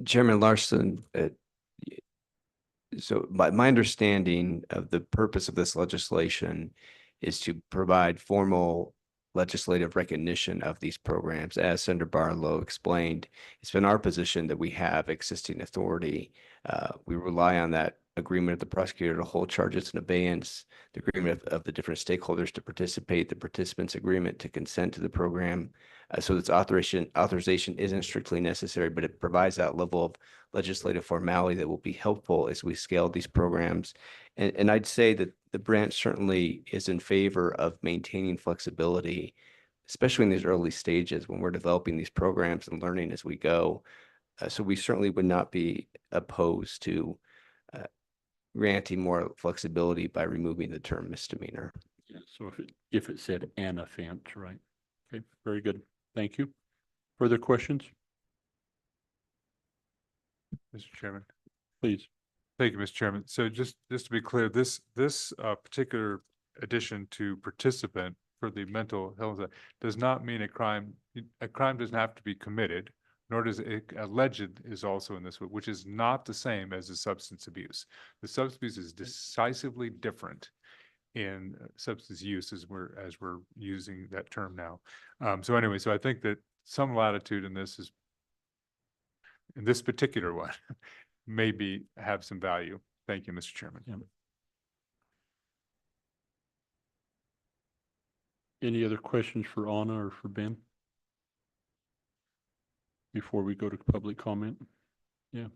Chairman Larson, so my understanding of the purpose of this legislation is to provide formal legislative recognition of these programs. As Senator Barlow explained, it's been our position that we have existing authority. We rely on that agreement of the prosecutor to hold charges in abeyance, the agreement of the different stakeholders to participate, the participants' agreement to consent to the program. So this authorization isn't strictly necessary, but it provides that level of legislative formality that will be helpful as we scale these programs. And I'd say that the branch certainly is in favor of maintaining flexibility, especially in these early stages when we're developing these programs and learning as we go. So we certainly would not be opposed to granting more flexibility by removing the term misdemeanor. Yeah, so if it said an offense, right? Okay, very good. Thank you. Further questions? Mr. Chairman. Please. Thank you, Mr. Chairman. So just to be clear, this particular addition to participant for the mental health does not mean a crime doesn't have to be committed, nor does alleged is also in this, which is not the same as the substance abuse. The substance abuse is decisively different in substance use as we're using that term now. So anyway, so I think that some latitude in this particular one maybe have some value. Thank you, Mr. Chairman. Any other questions for Anna or for Ben? Before we go to public comment? Yeah,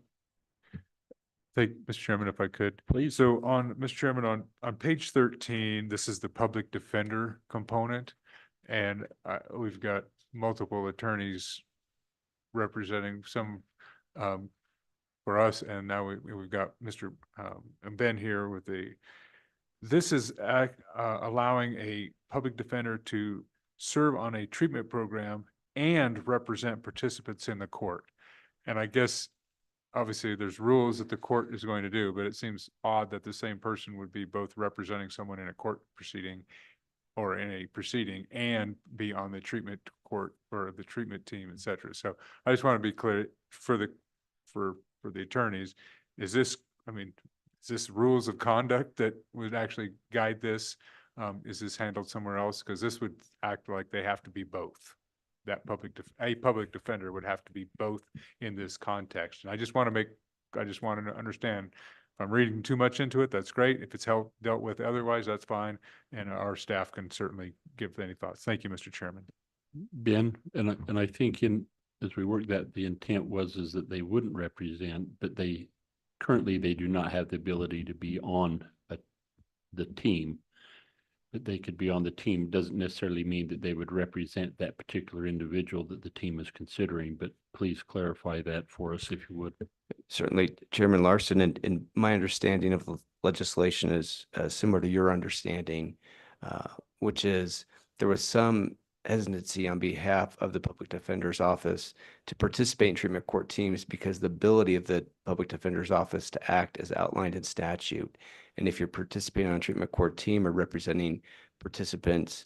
Thank, Mr. Chairman, if I could. please. So on, Mr. Chairman, on page 13, this is the public defender component. And we've got multiple attorneys representing some for us. And now we've got Mr. Ben here with this is allowing a public defender to serve on a treatment program and represent participants in the court. And I guess obviously there's rules that the court is going to do, but it seems odd that the same person would be both representing someone in a court proceeding or in a proceeding and be on the treatment court or the treatment team, et cetera. So I just want to be clear for the attorneys, is this rules of conduct that would actually guide this? Is this handled somewhere else? Because this would act like they have to be both. That a public defender would have to be both in this context. And I just wanted to understand, if I'm reading too much into it, that's great. If it's dealt with otherwise, that's fine. And our staff can certainly give any thoughts. Thank you, Mr. Chairman. Ben, and I think as we work that, the intent is that they wouldn't represent, but currently they do not have the ability to be on the team. That they could be on the team doesn't necessarily mean that they would represent that particular individual that the team is considering, but please clarify that for us if you would. Certainly, Chairman Larson, and my understanding of the legislation is similar to your understanding, which is there was some hesitancy on behalf of the Public Defender's Office to participate in treatment court teams because the ability of the Public Defender's Office to act as outlined in statute. And if you're participating on a treatment court team or representing participants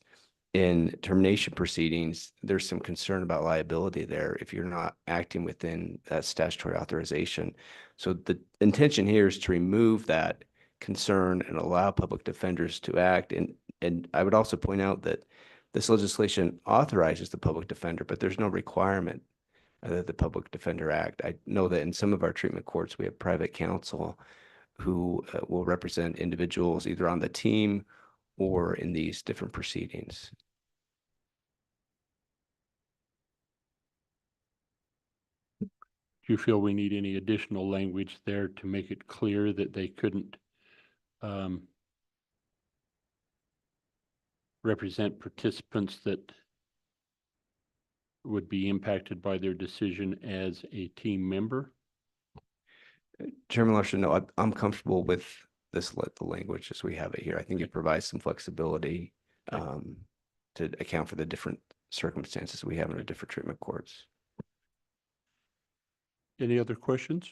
in termination proceedings, there's some concern about liability there if you're not acting within that statutory authorization. So the intention here is to remove that concern and allow public defenders to act. And I would also point out that this legislation authorizes the public defender, but there's no requirement that the public defender act. I know that in some of our treatment courts, we have private counsel who will represent individuals either on the team or in these different proceedings. Do you feel we need any additional language there to make it clear that they couldn't represent participants that would be impacted by their decision as a team member? Chairman Larson, no, I'm comfortable with the language as we have it here. I think it provides some flexibility to account for the different circumstances we have in the different treatment courts. Any other questions?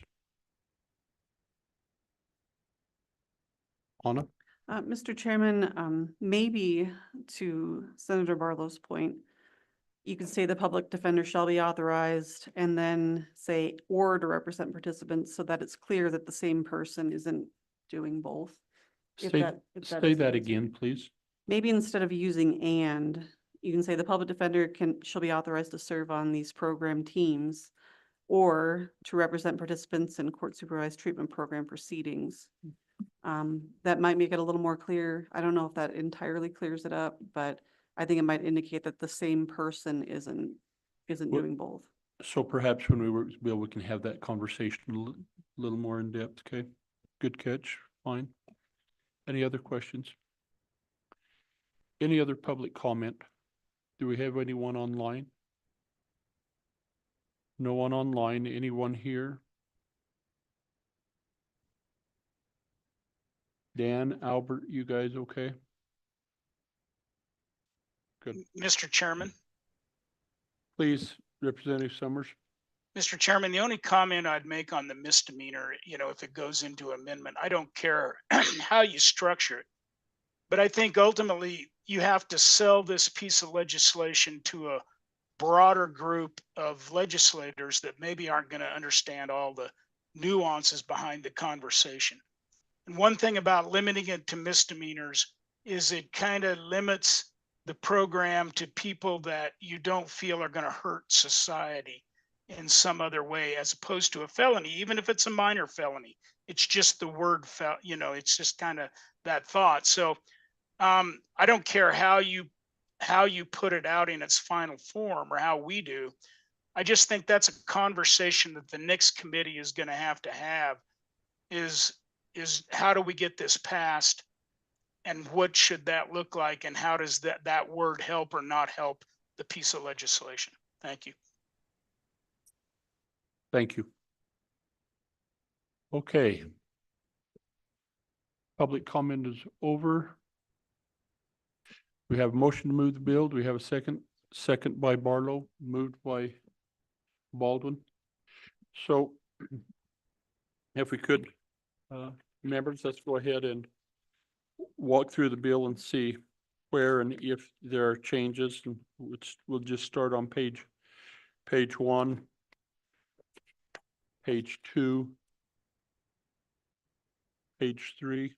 Anna? Mr. Chairman, maybe to Senator Barlow's point, you could say the public defender shall be authorized and then say or to represent participants so that it's clear that the same person isn't doing both. If Say that is that the answer. again, please. Maybe instead of using and, you can say the public defender shall be authorized to serve on these program teams or to represent participants in court supervised treatment program proceedings. That might make it a little more clear. I don't know if that entirely clears it up, but I think it might indicate that the same person isn't doing both. So perhaps when we work, Bill, we can have that conversation a little more in depth. Okay, good catch. Fine. Any other questions? Any other public comment? Do we have anyone online? No one online. Anyone here? Dan, Albert, you guys okay? Good. Mr. Chairman. Please, Representative Summers. Mr. Chairman, the only comment I'd make on the misdemeanor, if it goes into amendment, I don't care how you structure it. But I think ultimately you have to sell this piece of legislation to a broader group of legislators that maybe aren't going to understand all the nuances behind the conversation. And one thing about limiting it to misdemeanors is it kind of limits the program to people that you don't feel are going to hurt society in some other way as opposed to a felony, even if it's a minor felony. It's just the word it's just kind of that thought. So I don't care how you put it out in its final form or how we do. I just think that's a conversation that the next committee is going to have is how do we get this passed, and what should that look like, and how does that word help or not help the piece of legislation? Thank you. Thank you. Okay. Public comment is over. We have a motion to move the bill. Do we have a second? Second by Barlow, moved by Baldwin. So if we could, members, let's go ahead and walk through the bill and see where and if there are changes. And we'll just start on page 1, page 2, page 3.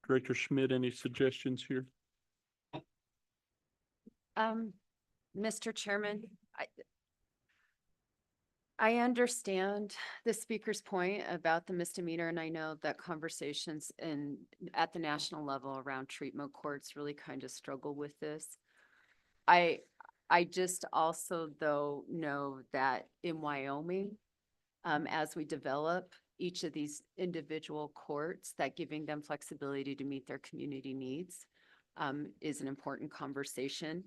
Director Schmidt, any suggestions here? Mr. Chairman, I understand the speaker's point about the misdemeanor, and I know that conversations at the national level around treatment courts really kind of struggle with this. I just also, though, know that in Wyoming, as we develop each of these individual courts, that giving them flexibility to meet their community needs is an important conversation.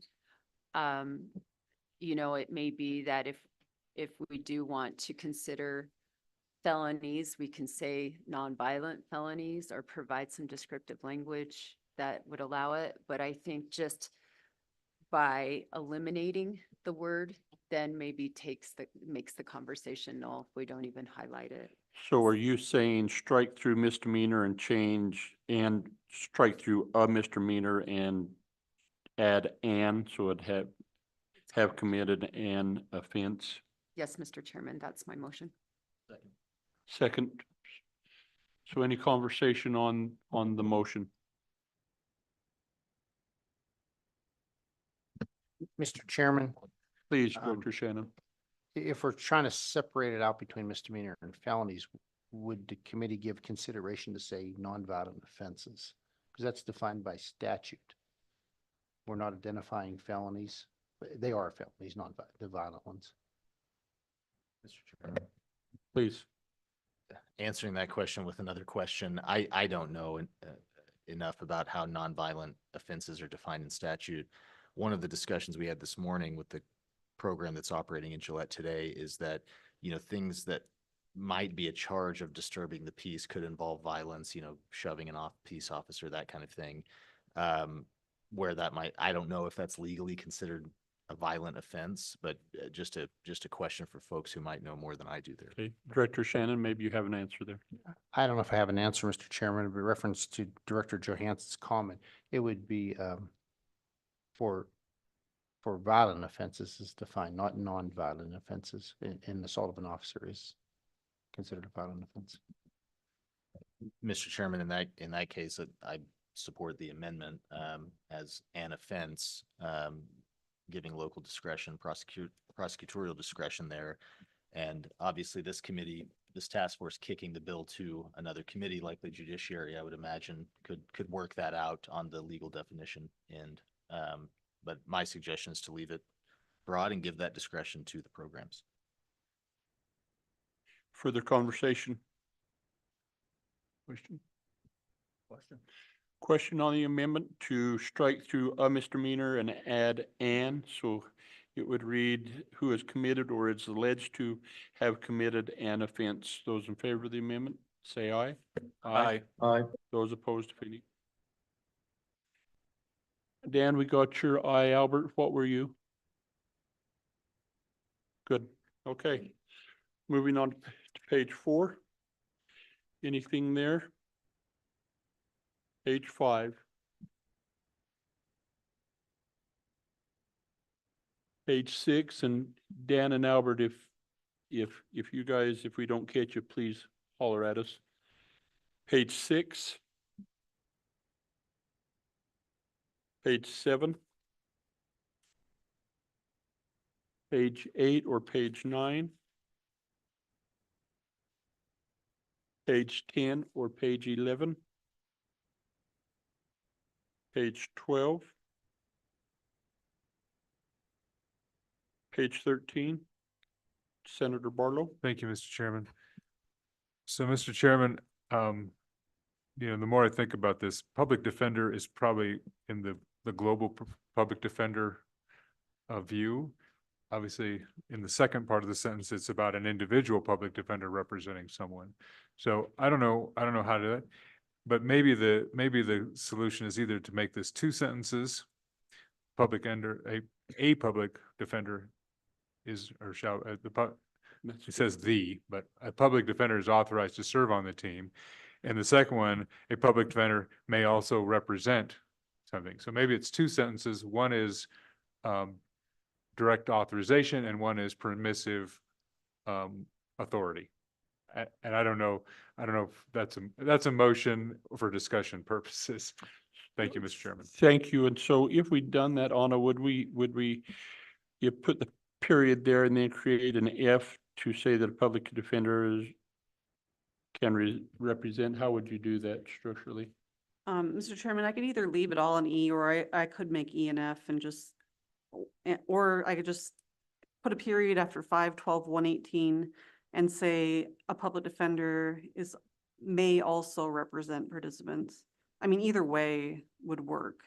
It may be that if we do want to consider felonies, we can say nonviolent felonies or provide some descriptive language that would allow it. But I think just by eliminating the word, then maybe makes the conversation null if we don't even highlight it. So are you saying strike through misdemeanor and change, and strike through a misdemeanor and add "and," so it have committed an offense? Yes, Mr. Chairman, that's my motion. Second. So any conversation on the motion? Mr. Chairman, Please, Director Shannon. if we're trying to separate it out between misdemeanor and felonies, would the committee give consideration to say nonviolent offenses? Because that's defined by statute. We're not identifying felonies. They are felonies, not the violent ones. Mr. Chairman, Please. answering that question with another question, I don't know enough about how nonviolent offenses are defined in statute. One of the discussions we had this morning with the program that's operating in Gillette today is that, things that might be a charge of disturbing the peace could involve violence, shoving an peace officer, that kind of thing. Where that might, I don't know if that's legally considered a violent offense, but just a question for folks who might know more than I do there. Okay, Director Shannon, maybe you have an answer there. I don't know if I have an answer, Mr. Chairman, in reference to Director Johansson's comment. It would be for violent offenses is defined, not non-violent offenses, and assault of an officer is considered a violent offense. Mr. Chairman, in that case, I support the amendment as an offense, giving local discretion, prosecutorial discretion there. And obviously this task force kicking the bill to another committee like the judiciary, I would imagine could work that out on the legal definition end. But my suggestion is to leave it broad and give that discretion to the programs. Further conversation? Question on the amendment to strike through a misdemeanor and add "and," so it would read who has committed or is alleged to have committed an offense. Those in favor of the amendment, say aye. Aye. Aye. Those opposed, if any. Dan, we got your aye. Albert, what were you? Good. Okay. Moving on to page 4. Anything there? Page 5. Page 6, and Dan and Albert, if you guys, if we don't catch you, please holler at us. Page 6. Page 7. page 8 or page 9, page 10 or page 11, page 12, page 13. Senator Barlow. Thank you, Mr. Chairman. So, Mr. Chairman, the more I think about this, public defender is probably in the global public defender view. Obviously, in the second part of the sentence, it's about an individual public defender representing someone. So I don't know how to, but maybe the solution is either to make this 2 sentences. Public a public defender is, or shall, it says but a public defender is authorized to serve on the team. And the second one, a public defender may also represent something. So maybe it's 2 sentences. One is direct authorization and one is permissive authority. And I don't know if that's a motion for discussion purposes. Thank you, Mr. Chairman. Thank you. And so if we'd done that, Anna, would we, you put the period there and then create an F to say that a public defender can represent? How would you do that structurally? Mr. Chairman, I could either leave it all in E, or I could make E and F and just, or I could just put a period after 5/12/118 and say a public defender may also represent participants. I mean, either way would work.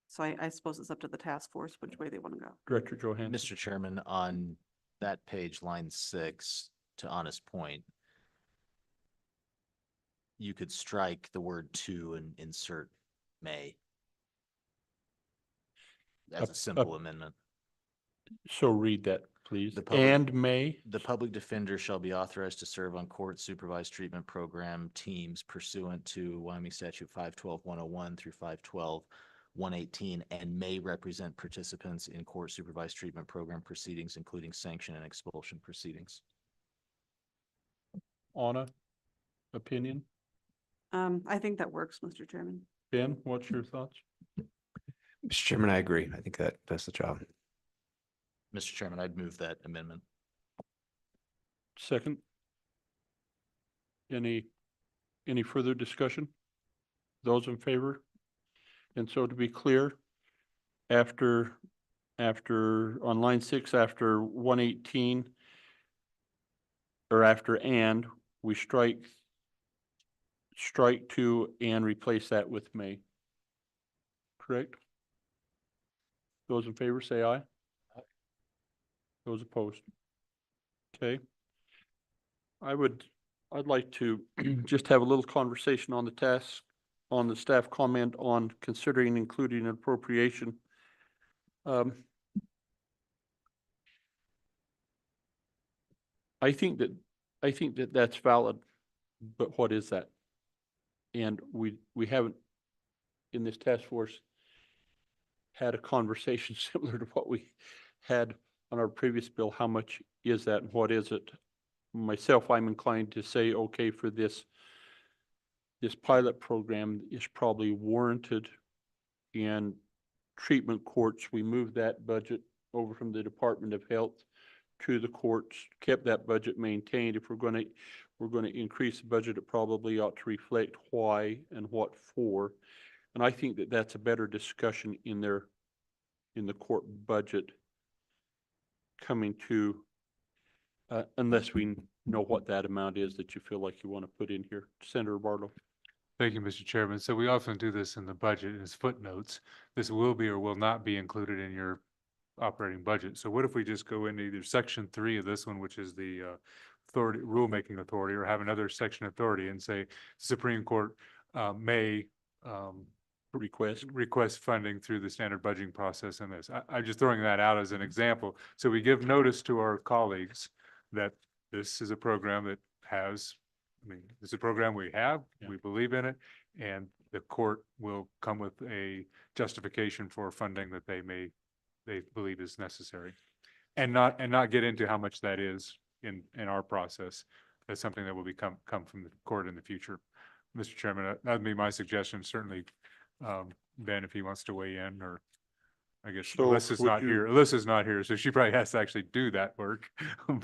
So I suppose it's up to the task force which way they want to go. Director Johansson. Mr. Chairman, on that page, line 6, to Anna's point, you could strike the word "to" and insert "may" as a simple amendment. So read that, please. The public defender shall be authorized to serve on court supervised treatment program teams pursuant to Wyoming Statute 512-101 through 512-118 and may represent participants in court supervised treatment program proceedings, including sanction and expulsion proceedings. Anna, opinion? I think that works, Mr. Chairman. Ben, what's your thoughts? Mr. Chairman, I agree. I think that does the job. Mr. Chairman, I'd move that amendment. Second. Any further discussion? Those in favor? And so to be clear, after on line 6, after 118 or after "and," we strike "to" and replace that with "may." Correct? Those in favor say aye. Those opposed? Okay. I'd like to just have a little conversation on the staff comment on considering including an appropriation. I think that that's valid, but what is that? And we haven't in this task force had a conversation similar to what we had on our previous bill. How much is that and what is it? Myself, I'm inclined to say, okay, for this pilot program is probably warranted. And treatment courts, we moved that budget over from the Department of Health to the courts, kept that budget maintained. If we're going to increase the budget, it probably ought to reflect why and what for. And I think that that's a better discussion in the court budget coming to, unless we know what that amount is that you feel like you want to put in here. Senator Barlow. Thank you, Mr. Chairman. So we often do this in the budget as footnotes. This will be or will not be included in your operating budget. So what if we just go into either section 3 of this one, which is the rulemaking authority, or have another section authority and say Supreme Court may request funding through the standard budgeting process in this. I'm just throwing that out as an example. So we give notice to our colleagues that this is a program that has, this is a program we have, we believe in it, and the court will come with a justification for funding that they believe is necessary. And not get into how much that is in our process. That's something that will come from the court in the future. Mr. Chairman, that'd be my suggestion. Certainly, Ben, if he wants to weigh in, or I guess So Alyssa's would not you- here. Alyssa's not here, so she probably has to actually do that work.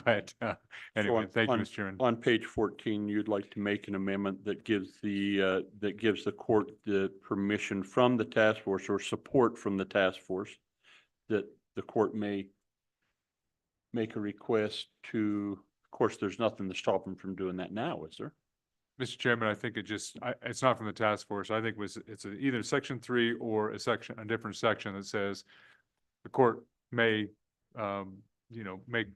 But So anyway, thank you, on- Mr. Chairman. On page 14, you'd like to make an amendment that gives the court the permission from the task force or support from the task force that the court may make a request to, of course, there's nothing to stop them from doing that now, is there? Mr. Chairman, I think it's not from the task force. I think it's either section 3 or a different section that says the court may, make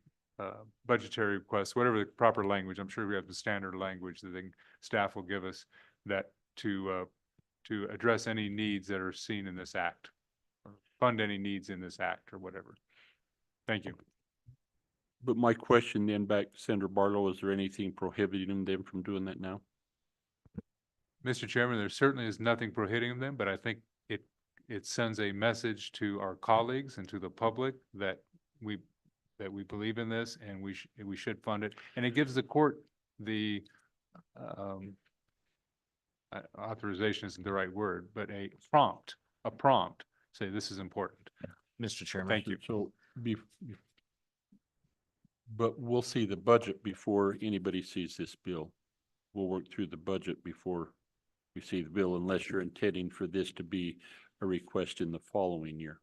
budgetary requests, whatever the proper language. I'm sure we have the standard language that staff will give us that to address any needs that are seen in this act, or fund any needs in this act or whatever. Thank you. But my question then back to Senator Barlow, is there anything prohibiting them from doing that now? Mr. Chairman, there certainly is nothing prohibiting them, but I think it sends a message to our colleagues and to the public that we believe in this and we should fund it. And it gives the court the authorization isn't the right word, but a prompt, say this is important. Mr. Chairman. Thank you. So but we'll see the budget before anybody sees this bill. We'll work through the budget before we see the bill, unless you're intending for this to be a request in the following year.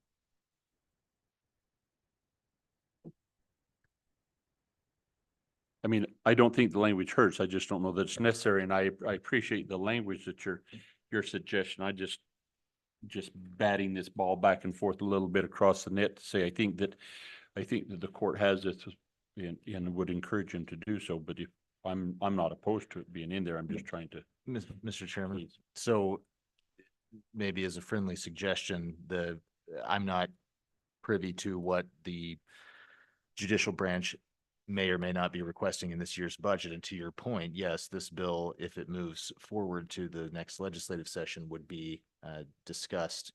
I mean, I don't think the language hurts. I just don't know that it's necessary, and I appreciate the language that your suggestion. I just batting this ball back and forth a little bit across the net to say I think that the court has this and would encourage him to do so. But if I'm not opposed to it being in there, I'm just trying to. Mr. Chairman, so maybe as a friendly suggestion, I'm not privy to what the judicial branch may or may not be requesting in this year's budget. And to your point, yes, this bill, if it moves forward to the next legislative session, would be discussed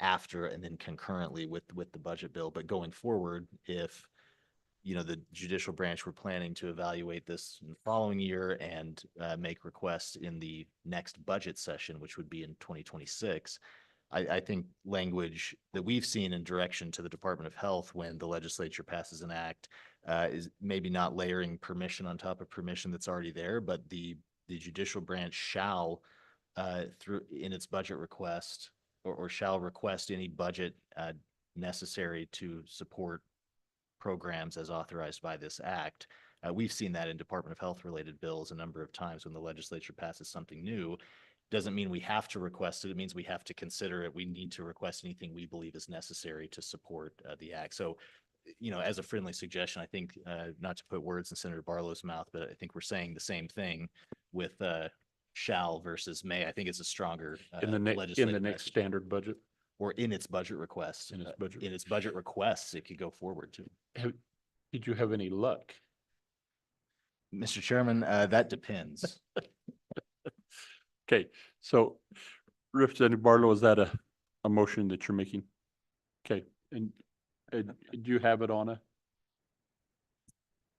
after and then concurrently with the budget bill. But going forward, if the judicial branch were planning to evaluate this in the following year and make requests in the next budget session, which would be in 2026, I think language that we've seen in direction to the Department of Health when the legislature passes an act is maybe not layering permission on top of permission that's already there, but the judicial branch shall in its budget request or shall request any budget necessary to support programs as authorized by this act. We've seen that in Department of Health related bills a number of times when the legislature passes something new. Doesn't mean we have to request it. It means we have to consider it. We need to request anything we believe is necessary to support the act. So, as a friendly suggestion, I think not to put words in Senator Barlow's mouth, but I think we're saying the same thing with shall versus may. I think it's a stronger In the next message. standard budget? Or in its budget request. In its budget. In its budget requests, it could go forward too. Did you have any luck? Mr. Chairman, that depends. Okay, so Representative Barlow, is that a motion that you're making? Okay, and do you have it on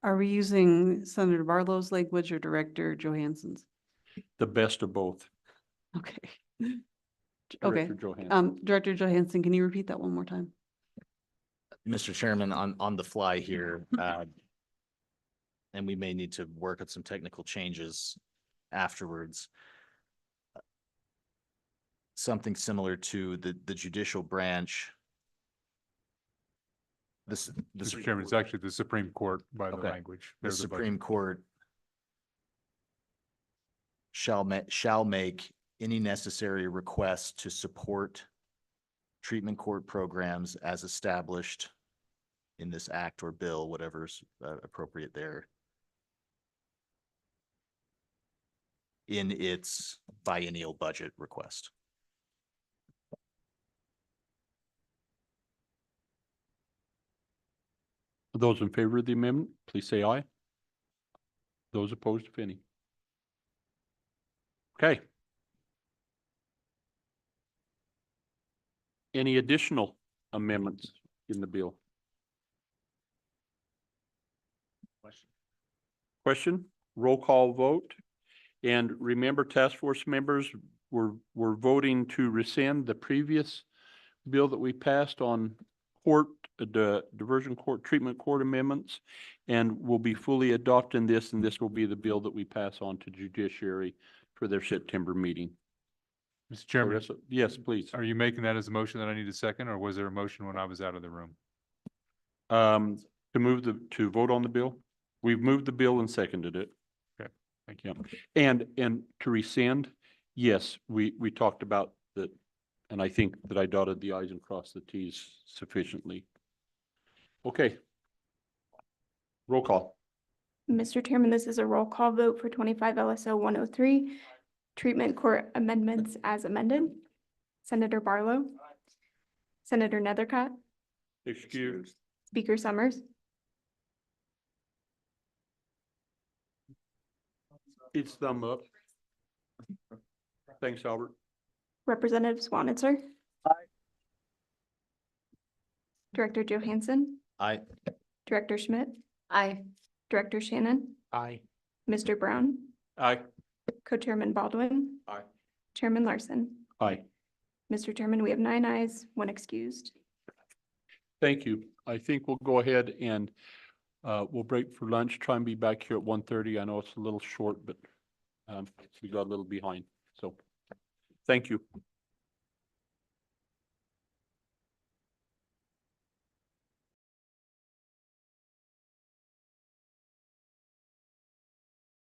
Are we using Senator Barlow's language or Director Johansson's? the best of both? Okay. Okay. Director Johansson. Director Johansson, can you repeat that one more time? Mr. Chairman, on the fly here, and we may need to work on some technical changes afterwards. Something similar to the judicial branch. Mr. Chairman, it's actually the Supreme Court by the language. The They're budget. Supreme Court shall make any necessary requests to support treatment court programs as established in this act or bill, whatever's appropriate there, in its biennial budget request. Those in favor of the amendment, please say aye. Those opposed, if any. Okay. Any additional amendments in the bill? Question, roll call vote. And remember, task force members, we're voting to rescind the previous bill that we passed on court, the diversion court, treatment court amendments. And we'll be fully adopting this, and this will be the bill that we pass on to judiciary for their September meeting. Mr. Chairman, Yes, please. are you making that as a motion that I need a second, or was there a motion when I was out of the room? To vote on the bill? We've moved the bill and seconded it. Okay, thank you. And to rescind, yes, we talked about that, and I think that I dotted the i's and crossed the t's sufficiently. Okay. Roll call. Mr. Chairman, this is a roll call vote for 25 LSO 103, treatment court amendments as amended. Senator Barlow. Senator Nethercott. Excuse. Speaker Summers. It's thumb up. Thanks, Albert. Representative Swanitzer. Aye. Director Johansson. Aye. Director Schmidt. Aye. Director Shannon. Aye. Mr. Brown. Aye. Co-Chairman Baldwin. Aye. Chairman Larson. Aye. Mr. Chairman, we have 9 ayes, 1 excused. Thank you. I think we'll go ahead and we'll break for lunch, try and be back here at 1:30. I know it's a little short, but we got a little behind. So thank you.